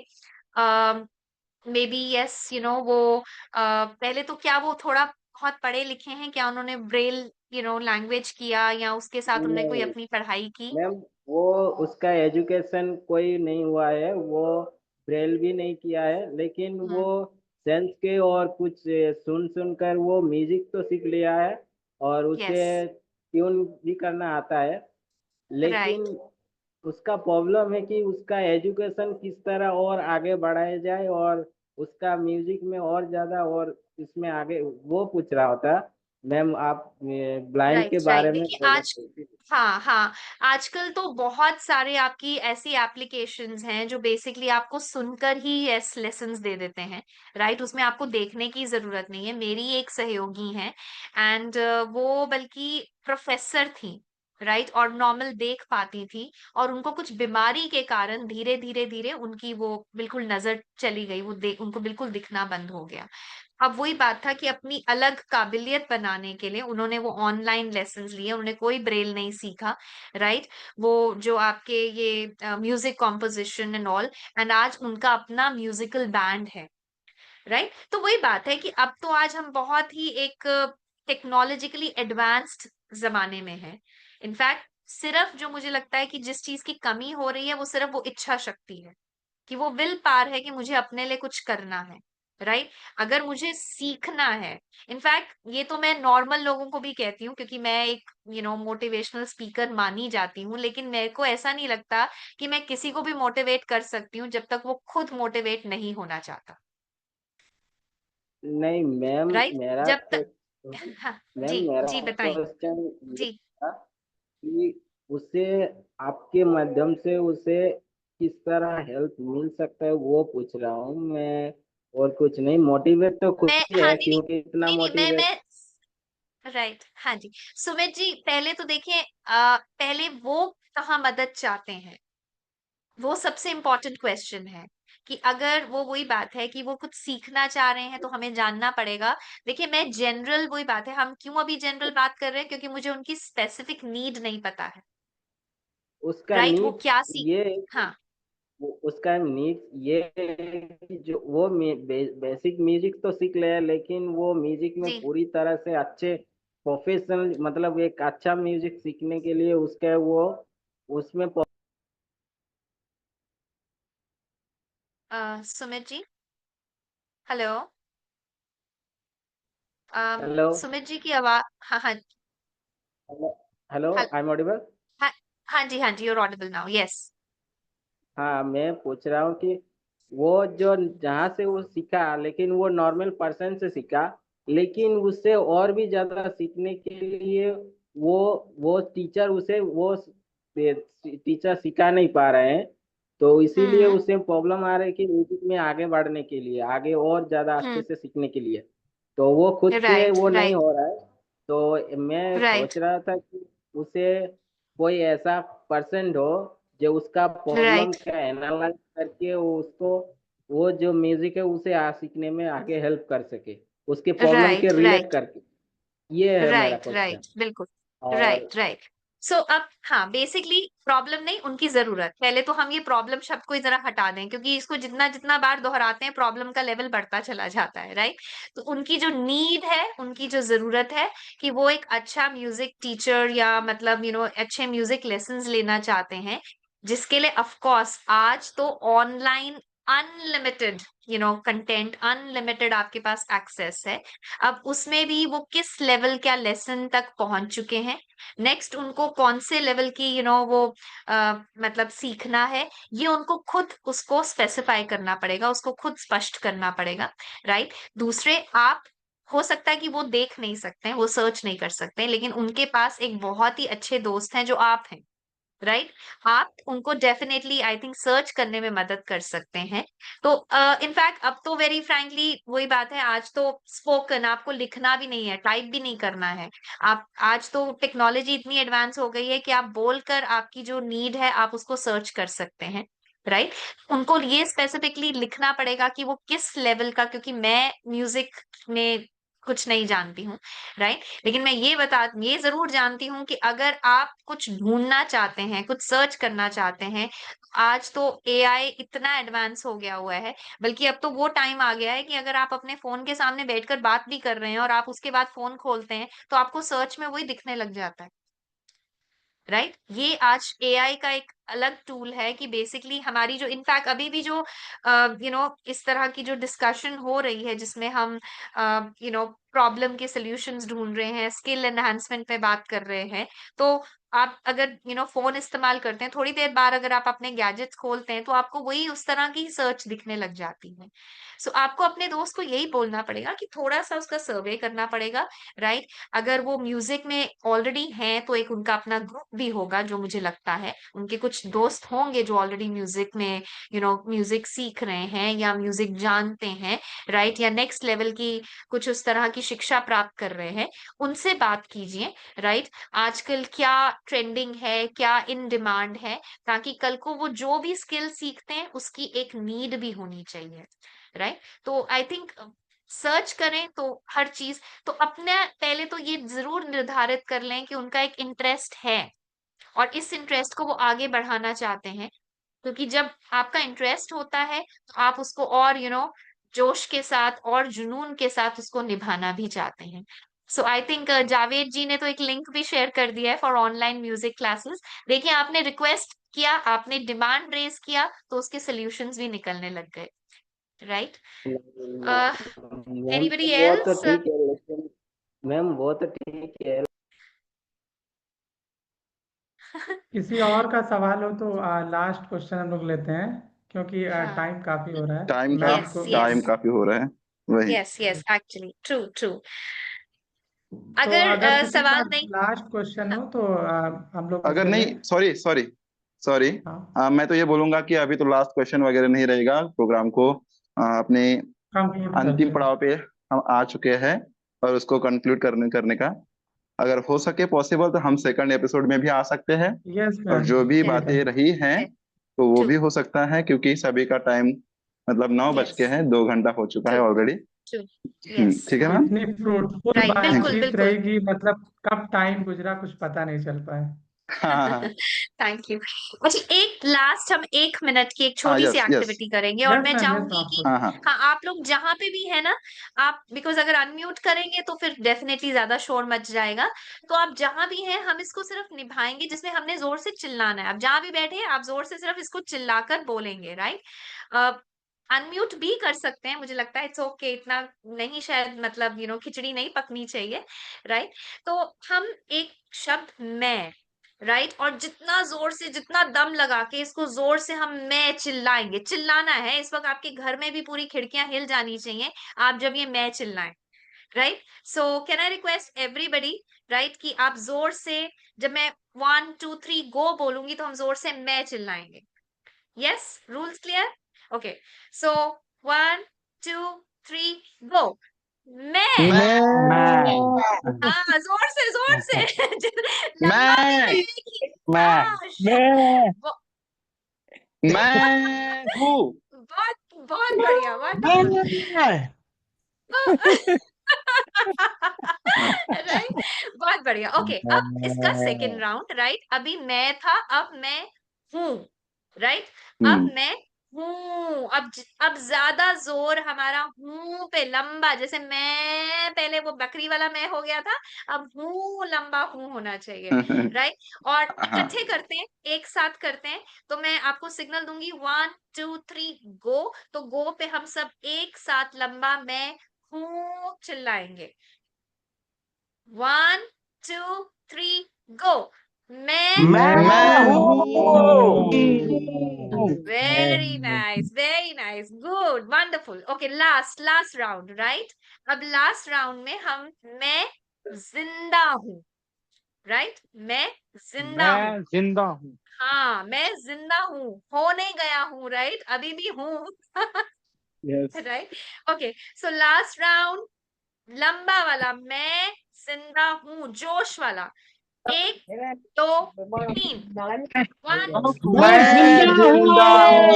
मे बी यस वो पहले तो क्या वो थोड़ा बहुत पढ़े लिखे हैं क्या, उन्होंने ब्रेल लैंग्वेज किया या उसके साथ उन्होंने कोई नहीं अपनी पढ़ाई की? मैम, वो उसका एजुकेशन कोई नहीं हुआ है, वो ब्रेल भी नहीं किया है, लेकिन वो हम्म। सेंस के और कुछ सुन सुन कर वो म्यूजिक तो सीख लिया है, और उसे यस। ट्यून भी करना आता है। लेकिन राइट। उसका प्रॉब्लम है कि उसका एजुकेशन किस तरह और आगे बढ़ाया जाए, और उसका म्यूजिक में और ज्यादा और इसमें आगे वो पूछ रहा होता। मैम, आप ब्लाइंड के राइट। बारे राइट। में देखिए बोले आज, थे। हाँ हाँ, आजकल तो बहुत सारे आपकी ऐसी एप्लीकेशंस हैं जो बेसिकली आपको सुनकर ही यस लेसन्स दे देते हैं। राइट? उसमें आपको देखने की जरूरत नहीं है। मेरी एक सहयोगी है एंड वो बल्कि प्रोफेसर थी। राइट? और नॉर्मल देख पाती थी, और उनको कुछ बीमारी के कारण धीरे धीरे धीरे उनकी वो बिल्कुल नजर चली गई, वो देख उनको बिल्कुल दिखना बंद हो गया। अब वही बात था कि अपनी अलग काबिलियत बनाने के लिए उन्होंने वो ऑनलाइन लेसन्स लिए, उन्होंने कोई ब्रेल नहीं सीखा। राइट? वो जो आपके ये music composition and all, and आज उनका अपना म्यूजिकल बैंड है। राइट? तो वही बात है कि अब तो आज हम बहुत ही एक टेक्नोलॉजिकली एडवांस्ड जमाने में है। इनफैक्ट सिर्फ जो मुझे लगता है कि जिस चीज की कमी हो रही है वो सिर्फ वो इच्छा शक्ति है, कि वो विल पावर है कि मुझे अपने लिए कुछ करना है। राइट? अगर मुझे सीखना है, इनफैक्ट ये तो मैं नॉर्मल लोगों को भी कहती हूँ क्योंकि मैं एक मोटिवेशनल स्पीकर मानी जाती हूँ, लेकिन मेरे को ऐसा नहीं लगता कि मैं किसी को भी मोटिवेट कर सकती हूँ जब तक वो खुद मोटिवेट नहीं होना चाहता। नहीं मैम, राइट? मेरा जब तक हाँ, मैम, जी मेरा जी बताइए। क्वेश्चन ये जी। था कि उसे आपके माध्यम से उसे किस तरह हेल्प मिल सकता है वो पूछ रहा हूँ मैं, और कुछ नहीं। मोटिवेट तो खुद मैं ही हाँ है, नहीं नहीं क्योंकि इतना नहीं नहीं मोटिवेट। मैं राइट, हाँ जी। सुमित जी पहले तो देखिए पहले वो कहाँ मदद चाहते हैं, वो सबसे इम्पोर्टेंट क्वेश्चन है। कि अगर वो वही बात है कि वो कुछ सीखना चाह रहे हैं तो हमें जानना पड़ेगा। देखिए मैं जनरल, वही बात है, हम क्यों अभी जनरल बात कर रहे हैं क्योंकि मुझे उनकी स्पेसिफिक नीड नहीं पता है। उसका राइट? वो नीड क्या सीख ये है कि हाँ। उसका नीड ये है कि जो वो बेसिक म्यूजिक तो सीख ले, लेकिन वो म्यूजिक में जी। पूरी तरह से अच्छे प्रोफेशनल, मतलब एक अच्छा म्यूजिक सीखने के लिए उसके वो उसमें सुमित जी, हेलो। हेलो सुमित जी की आवाज, हाँ हाँ। हेलो, हल, आई एम ऑडिबल? हाँ, हाँ जी, यूर ऑडिबल नाउ, यस। हाँ, मैं पूछ रहा हूँ कि वो जो जहाँ से वो सीखा, लेकिन वो नॉर्मल पर्सन से सीखा, लेकिन उससे और भी ज्यादा सीखने के लिए वो टीचर उसे वो टीचर सिखा नहीं पा रहे हैं। तो इसीलिए हम्म उसे प्रॉब्लम आ रही है कि म्यूजिक में आगे बढ़ने के लिए, आगे और ज्यादा अच्छे हम्म। से सीखने के लिए। तो वो खुद से राइट वो नहीं राइट हो रहा है। तो मैं राइट सोच रहा था कि उसे कोई ऐसा पर्सन हो जो उसका प्रॉब्लम राइट का एनालाइज करके वो उसको वो जो म्यूजिक है उसे सीखने में आगे हेल्प कर सके, उसके प्रॉब्लम के राइट रिलेट राइट करके। ये है मेरा राइट क्वेश्चन। राइट बिल्कुल। और राइट राइट। सो अब हाँ, बेसिकली प्रॉब्लम नहीं, उनकी जरूरत। पहले तो हम ये प्रॉब्लम शब्द को जरा हटा दें, क्योंकि इसको जितना जितना बार दोहराते हैं प्रॉब्लम का लेवल बढ़ता चला जाता है, राइट। तो उनकी जो नीड है, उनकी जो जरूरत है कि वो एक अच्छा म्यूजिक टीचर या मतलब अच्छे म्यूजिक लेसन्स लेना चाहते हैं, जिसके लिए ऑफ कोर्स आज तो ऑनलाइन अनलिमिटेड कंटेंट, अनलिमिटेड आपके पास एक्सेस है। अब उसमें भी वो किस लेवल क्या लेसन तक पहुंच चुके हैं, नेक्स्ट उनको कौन से लेवल की वो मतलब सीखना है, ये उनको खुद उसको स्पेसिफाई करना पड़ेगा, उसको खुद स्पष्ट करना पड़ेगा, राइट। दूसरे, आप हो सकता है कि वो देख नहीं सकते हैं, वो सर्च नहीं कर सकते हैं, लेकिन उनके पास एक बहुत ही अच्छे दोस्त हैं जो आप हैं, राइट। आप उनको डेफिनेटली आई थिंक सर्च करने में मदद कर सकते हैं। तो इनफैक्ट अब तो वेरी फ्रैंकली वही बात है, आज तो स्पोकन आपको लिखना भी नहीं है, टाइप भी नहीं करना है। आप आज तो टेक्नोलॉजी इतनी एडवांस हो गई है कि आप बोलकर आपकी जो नीड है आप उसको सर्च कर सकते हैं, राइट। उनको ये स्पेसिफिकली लिखना पड़ेगा कि वो किस लेवल का, क्योंकि मैं म्यूजिक में कुछ नहीं जानती हूँ, राइट। लेकिन मैं ये जरूर जानती हूँ कि अगर आप कुछ ढूंढना चाहते हैं, कुछ सर्च करना चाहते हैं, आज तो एआई इतना एडवांस हो गया हुआ है, बल्कि अब तो वो टाइम आ गया है कि अगर आप अपने फोन के सामने बैठकर बात भी कर रहे हैं और आप उसके बाद फोन खोलते हैं तो आपको सर्च में वही दिखने लग जाता है, राइट। ये आज एआई का एक अलग टूल है कि बेसिकली हमारी जो इनफैक्ट अभी भी जो इस तरह की जो डिस्कशन हो रही है, जिसमें हम प्रॉब्लम के सॉल्यूशंस ढूंढ रहे हैं, स्किल एनहांसमेंट पे बात कर रहे हैं, तो आप अगर फोन इस्तेमाल करते हैं, थोड़ी देर बाद अगर आप अपने गैजेट्स खोलते हैं तो आपको वही उस तरह की सर्च दिखने लग जाती है। सो आपको अपने दोस्त को यही बोलना पड़ेगा कि थोड़ा सा उसका सर्वे करना पड़ेगा, राइट। अगर वो म्यूजिक में ऑलरेडी हैं तो एक उनका अपना ग्रुप भी होगा, जो मुझे लगता है उनके कुछ दोस्त होंगे जो ऑलरेडी म्यूजिक में म्यूजिक सीख रहे हैं या म्यूजिक जानते हैं, राइट, या नेक्स्ट लेवल की कुछ उस तरह की शिक्षा प्राप्त कर रहे हैं। उनसे बात कीजिए, राइट। आजकल क्या ट्रेंडिंग है, क्या इन डिमांड है, ताकि कल को वो जो भी स्किल सीखते हैं उसकी एक नीड भी होनी चाहिए, राइट। तो आई थिंक सर्च करें तो हर चीज, तो अपने पहले तो ये जरूर निर्धारित कर लें कि उनका एक इंटरेस्ट है और इस इंटरेस्ट को वो आगे बढ़ाना चाहते हैं, क्योंकि जब आपका इंटरेस्ट होता है तो आप उसको और जोश के साथ और जुनून के साथ उसको निभाना भी चाहते हैं। सो आई थिंक जावेद जी ने तो एक लिंक भी शेयर कर दिया है फॉर ऑनलाइन म्यूजिक क्लासेस। देखिए, आपने रिक्वेस्ट किया, आपने डिमांड रेज किया, तो उसके सॉल्यूशंस भी निकलने लग गए, राइट। मैम एनीबडी वो तो एल्स? ठीक है, लेकिन मैम वो तो ठीक है। किसी और का सवाल हो तो लास्ट क्वेश्चन हम लोग लेते हैं, क्योंकि हाँ, टाइम काफी हो रहा है टाइम का मैम यस को। टाइम यस काफी हो रहा है, वही। Yes yes, actually true true. तो अगर अगर किसी का सवाल नहीं, लास्ट क्वेश्चन हाँ हो तो हम लोग अगर उसे लें। नहीं, सॉरी सॉरी सॉरी, हाँ, मैं तो ये बोलूंगा कि अभी तो लास्ट क्वेश्चन वगैरह नहीं रहेगा, प्रोग्राम को अपने कंक्लूड अंतिम करते हैं। पड़ाव पे हम आ चुके हैं, और उसको कंक्लूड करने करने का, अगर हो सके पॉसिबल तो हम सेकंड एपिसोड में भी आ सकते हैं। यस और मैम, जो भी यस ठीक है। बातें रही हैं तो वो ट्रू, भी हो सकता है, क्योंकि सभी का टाइम मतलब 9 बज यस के हैं, 2 घंटा हो चुका है ट्रू ऑलरेडी। ट्रू, यस, ठीक है मैम। इतनी फ्रूटफुल राइट, थैंक बिल्कुल यू। बातचीत बिल्कुल। रहेगी, मतलब कब टाइम गुजरा कुछ पता नहीं चल पाया। हाँ हाँ थैंक यू। अच्छा, एक लास्ट हम 1 मिनट की एक हाँ, छोटी सी यस यस। एक्टिविटी करेंगे, और यस मैं मैम, यस चाहूंगी ऑफ कि कोर्स। हाँ हाँ हाँ, आप लोग जहां पे भी है ना, आप बिकॉज अगर अनम्यूट करेंगे तो फिर डेफिनेटली ज्यादा शोर मच जाएगा। तो आप जहां भी हैं, हम इसको सिर्फ निभाएंगे जिसमें हमने जोर से चिल्लाना है। आप जहां भी बैठे हैं, आप जोर से सिर्फ इसको चिल्लाकर बोलेंगे, राइट। अनम्यूट भी कर सकते हैं, मुझे लगता है इट्स ओके, इतना नहीं शायद, मतलब खिचड़ी नहीं पकनी चाहिए, राइट। तो हम एक शब्द मैं, राइट, और जितना जोर से, जितना दम लगा के इसको जोर से हम मैं चिल्लाएंगे, चिल्लाना है इस वक्त, आपके घर में भी पूरी खिड़कियां हिल जानी चाहिए आप जब ये मैं चिल्लाएं, right. So can I request everybody, right, कि आप जोर से, जब मैं 1 2 3 गो बोलूंगी तो हम जोर से मैं चिल्लाएंगे। Yes, rules clear? Okay. So 1 2 3 go. मैं, मैं हाँ, जोर से लंबा मैं भी एक ही, मैं हाँ, ब- मैं हूँ। बहुत बहुत बढ़िया, वंडरफुल, राइट, बहुत बढ़िया। ओके, अब इसका सेकंड राउंड, राइट, अभी मैं था, अब मैं हूँ, राइट, अब मैं हूँ, अब ज्यादा जोर हमारा हूँ पे, लंबा, जैसे मैं पहले वो बकरी वाला मैं हो गया था, अब हूँ लंबा हूँ होना चाहिए, राइट। और हाँ, इकट्ठे करते हैं, एक साथ करते हैं, तो मैं आपको सिग्नल दूंगी 1 2 3 गो, तो गो पे हम सब एक साथ लंबा मैं हूँ चिल्लाएंगे। 1 2 3 गो। मैं मैं हूँ। Very nice, good, wonderful. Okay, last round, right. अब लास्ट राउंड में हम मैं जिंदा हूँ, राइट, मैं जिंदा हूँ, मैं जिंदा हूँ। हाँ, मैं जिंदा हूँ, हो नहीं गया हूँ, राइट, अभी भी हूँ, yes. Right. Okay, so last round, लंबा वाला मैं जिंदा हूँ, जोश वाला, 1 2 3 1 मैं मैं जिंदा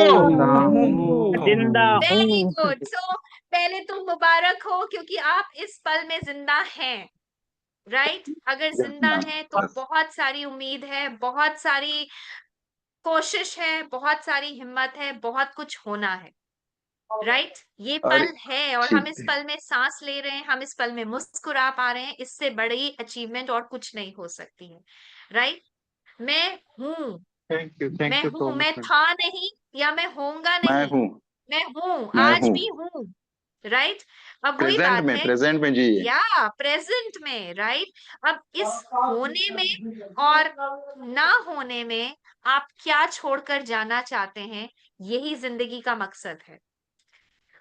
जिंदा हूँ। हूँ। जिंदा वेरी हूँ। गुड। सो पहले तो मुबारक हो, क्योंकि आप इस पल में जिंदा हैं, राइट। अगर जिंदा हैं तो बस, बहुत सारी उम्मीद है, बहुत सारी कोशिश है, बहुत सारी हिम्मत है, बहुत कुछ होना है, राइट। ये और पल है और हम ठीक इस है। पल में सांस ले रहे हैं, हम इस पल में मुस्कुरा पा रहे हैं, इससे बड़ी अचीवमेंट और कुछ नहीं हो सकती है, राइट। मैं हूँ, थैंक मैं यू सो हूँ, मैं मच मैम। था नहीं या मैं होऊंगा मैं नहीं, हूँ। मैं हूँ, मैं आज हूँ। भी हूँ, राइट। अब वही बात है, प्रेजेंट में जी। या प्रेजेंट में, राइट। अब इस होने में और ना होने में आप क्या छोड़कर जाना चाहते हैं, यही जिंदगी का मकसद है।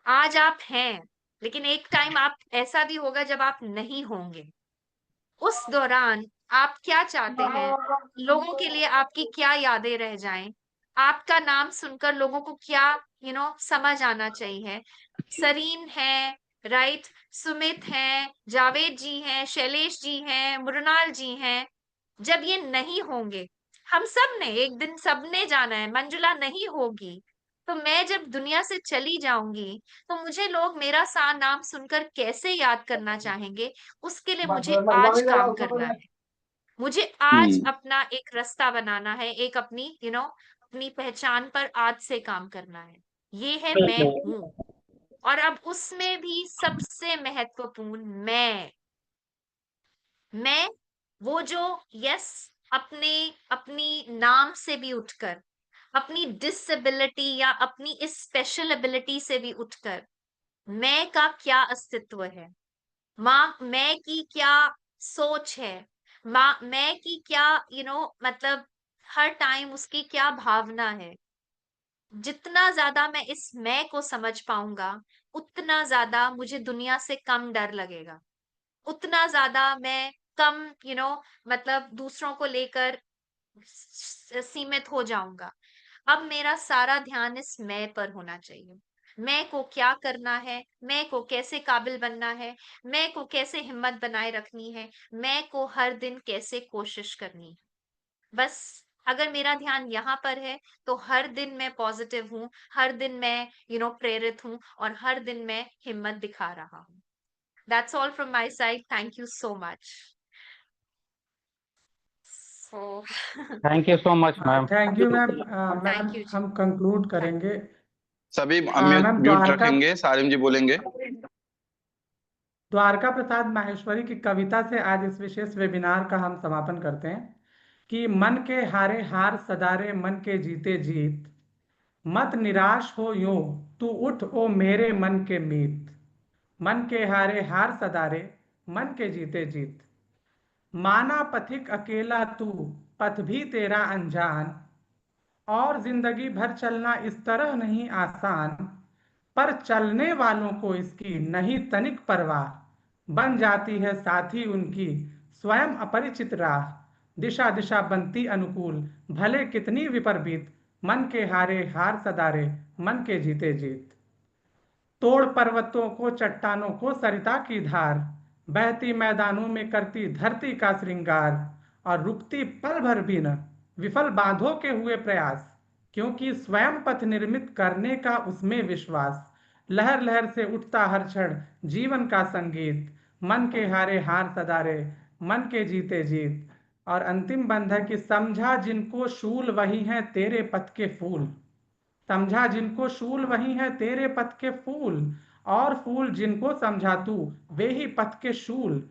आज आप हैं, लेकिन एक टाइम आप ऐसा भी होगा जब आप नहीं होंगे। उस दौरान आप क्या चाहते हैं, लोगों के लिए आपकी क्या यादें रह जाएं, आपका नाम सुनकर लोगों को क्या समझ आना चाहिए। सरीन है, राइट, सुमित हैं, जावेद जी हैं, शैलेश जी हैं, मृणाल जी हैं। जब ये नहीं होंगे, हम सब ने एक दिन सबने जाना है, मंजुला नहीं होगी, तो मैं जब दुनिया से चली जाऊंगी, तो मुझे लोग मेरा सा नाम सुनकर कैसे याद करना चाहेंगे। उसके लिए मुझे आज काम करना है, मुझे आज हम्म। अपना एक रास्ता बनाना है, एक अपनी अपनी पहचान पर आज से काम करना है। ये है मैं हूं। और अब उसमें भी सबसे महत्वपूर्ण मैं वो जो, यस, अपने अपनी नाम से भी उठकर, अपनी डिसेबिलिटी या अपनी इस स्पेशल एबिलिटी से भी उठकर, मैं का क्या अस्तित्व है, माँ मैं की क्या सोच है, माँ मैं की क्या मतलब हर टाइम उसकी क्या भावना है। जितना ज्यादा मैं इस मैं को समझ पाऊंगा, उतना ज्यादा मुझे दुनिया से कम डर लगेगा, उतना ज्यादा मैं कम मतलब दूसरों को लेकर सीमित हो जाऊंगा। अब मेरा सारा ध्यान इस मैं पर होना चाहिए। मैं को क्या करना है, मैं को कैसे काबिल बनना है, मैं को कैसे हिम्मत बनाए रखनी है, मैं को हर दिन कैसे कोशिश करनी है। बस अगर मेरा ध्यान यहाँ पर है, तो हर दिन मैं पॉजिटिव हूँ, हर दिन मैं प्रेरित हूँ, और हर दिन मैं हिम्मत दिखा रहा हूँ। That's all from my side. Thank you so much. So, thank you so much ma'am. Thank you ma'am. Ma'am thank you, जी. हम कंक्लूड करेंगे। सभी मैम म्यूट रखेंगे, सारिम जी बोलेंगे। द्वारका प्रसाद माहेश्वरी की कविता से आज इस विशेष वेबिनार का हम समापन करते हैं कि मन के हारे हार सदारे मन के जीते जीत, मत निराश हो यूं, तू उठ ओ मेरे मन के मीत, मन के हारे हार सदारे, मन के जीते जीत। माना पथिक अकेला तू, पथ भी तेरा अनजान, और जिंदगी भर चलना इस तरह नहीं आसान, पर चलने वालों को इसकी नहीं तनिक परवाह, बन जाती है साथी उनकी स्वयं अपरिचित राह। दिशा दिशा बनती अनुकूल, भले कितनी विपरीत, मन के हारे हार सदारे, मन के जीते जीत। तोड़ पर्वतों को चट्टानों को सरिता की धार, बहती मैदानों में करती धरती का श्रृंगार, और रुकती पल भर भी न विफल बांधों के हुए प्रयास, क्योंकि स्वयं पथ निर्मित करने का उसमें विश्वास। लहर लहर से उठता हर क्षण जीवन का संगीत, मन के हारे हार सदारे, मन के जीते जीत। और अंतिम बंध है कि समझा जिनको शूल वही हैं तेरे पथ के फूल, समझा जिनको शूल वही है तेरे पथ के फूल, और फूल जिनको समझा तू वे ही पथ के शूल।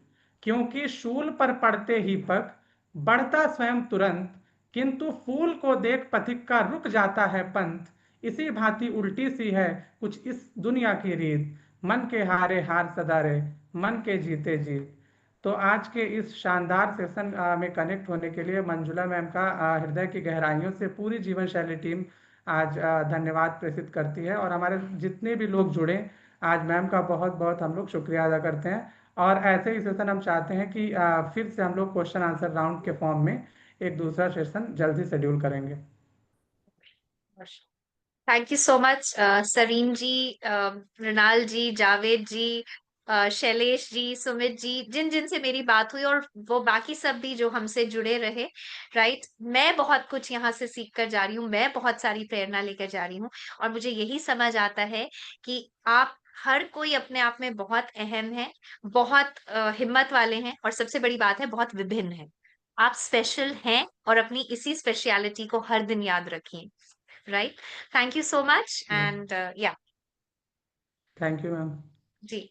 क्योंकि शूल पर पड़ते ही पग बढ़ता स्वयं तुरंत, किंतु फूल को देख पथिक का रुक जाता है पंथ। इसी भांति उल्टी सी है कुछ इस दुनिया की रीत, मन के हारे हार सदारे, मन के जीते जीत। तो आज के इस शानदार सेशन में कनेक्ट होने के लिए मंजुला मैम का हृदय की गहराइयों से पूरी जीवन शैली टीम आज धन्यवाद प्रेषित करती है। और हमारे जितने भी लोग जुड़े, आज मैम का बहुत बहुत हम लोग शुक्रिया अदा करते हैं। और ऐसे ही सेशन हम चाहते हैं कि फिर से हम लोग क्वेश्चन आंसर राउंड के फॉर्म में एक दूसरा सेशन जल्दी शेड्यूल करेंगे। Thank you so much Sareen ji, Mrinal ji, Javed ji, Shailesh ji, Sumit ji, जिन जिन से मेरी बात हुई, और वो बाकी सब भी जो हमसे जुड़े रहे। राइट, मैं बहुत कुछ यहाँ से सीख कर जा रही हूँ, मैं बहुत सारी प्रेरणा लेकर जा रही हूँ, और मुझे यही समझ आता है कि आप हर कोई अपने आप में बहुत अहम है, बहुत हिम्मत वाले हैं, और सबसे बड़ी बात है बहुत विभिन्न है। आप स्पेशल हैं, और अपनी इसी स्पेशलिटी को हर दिन याद रखिए। Right, thank you so much, and या थैंक यू मैम। जी।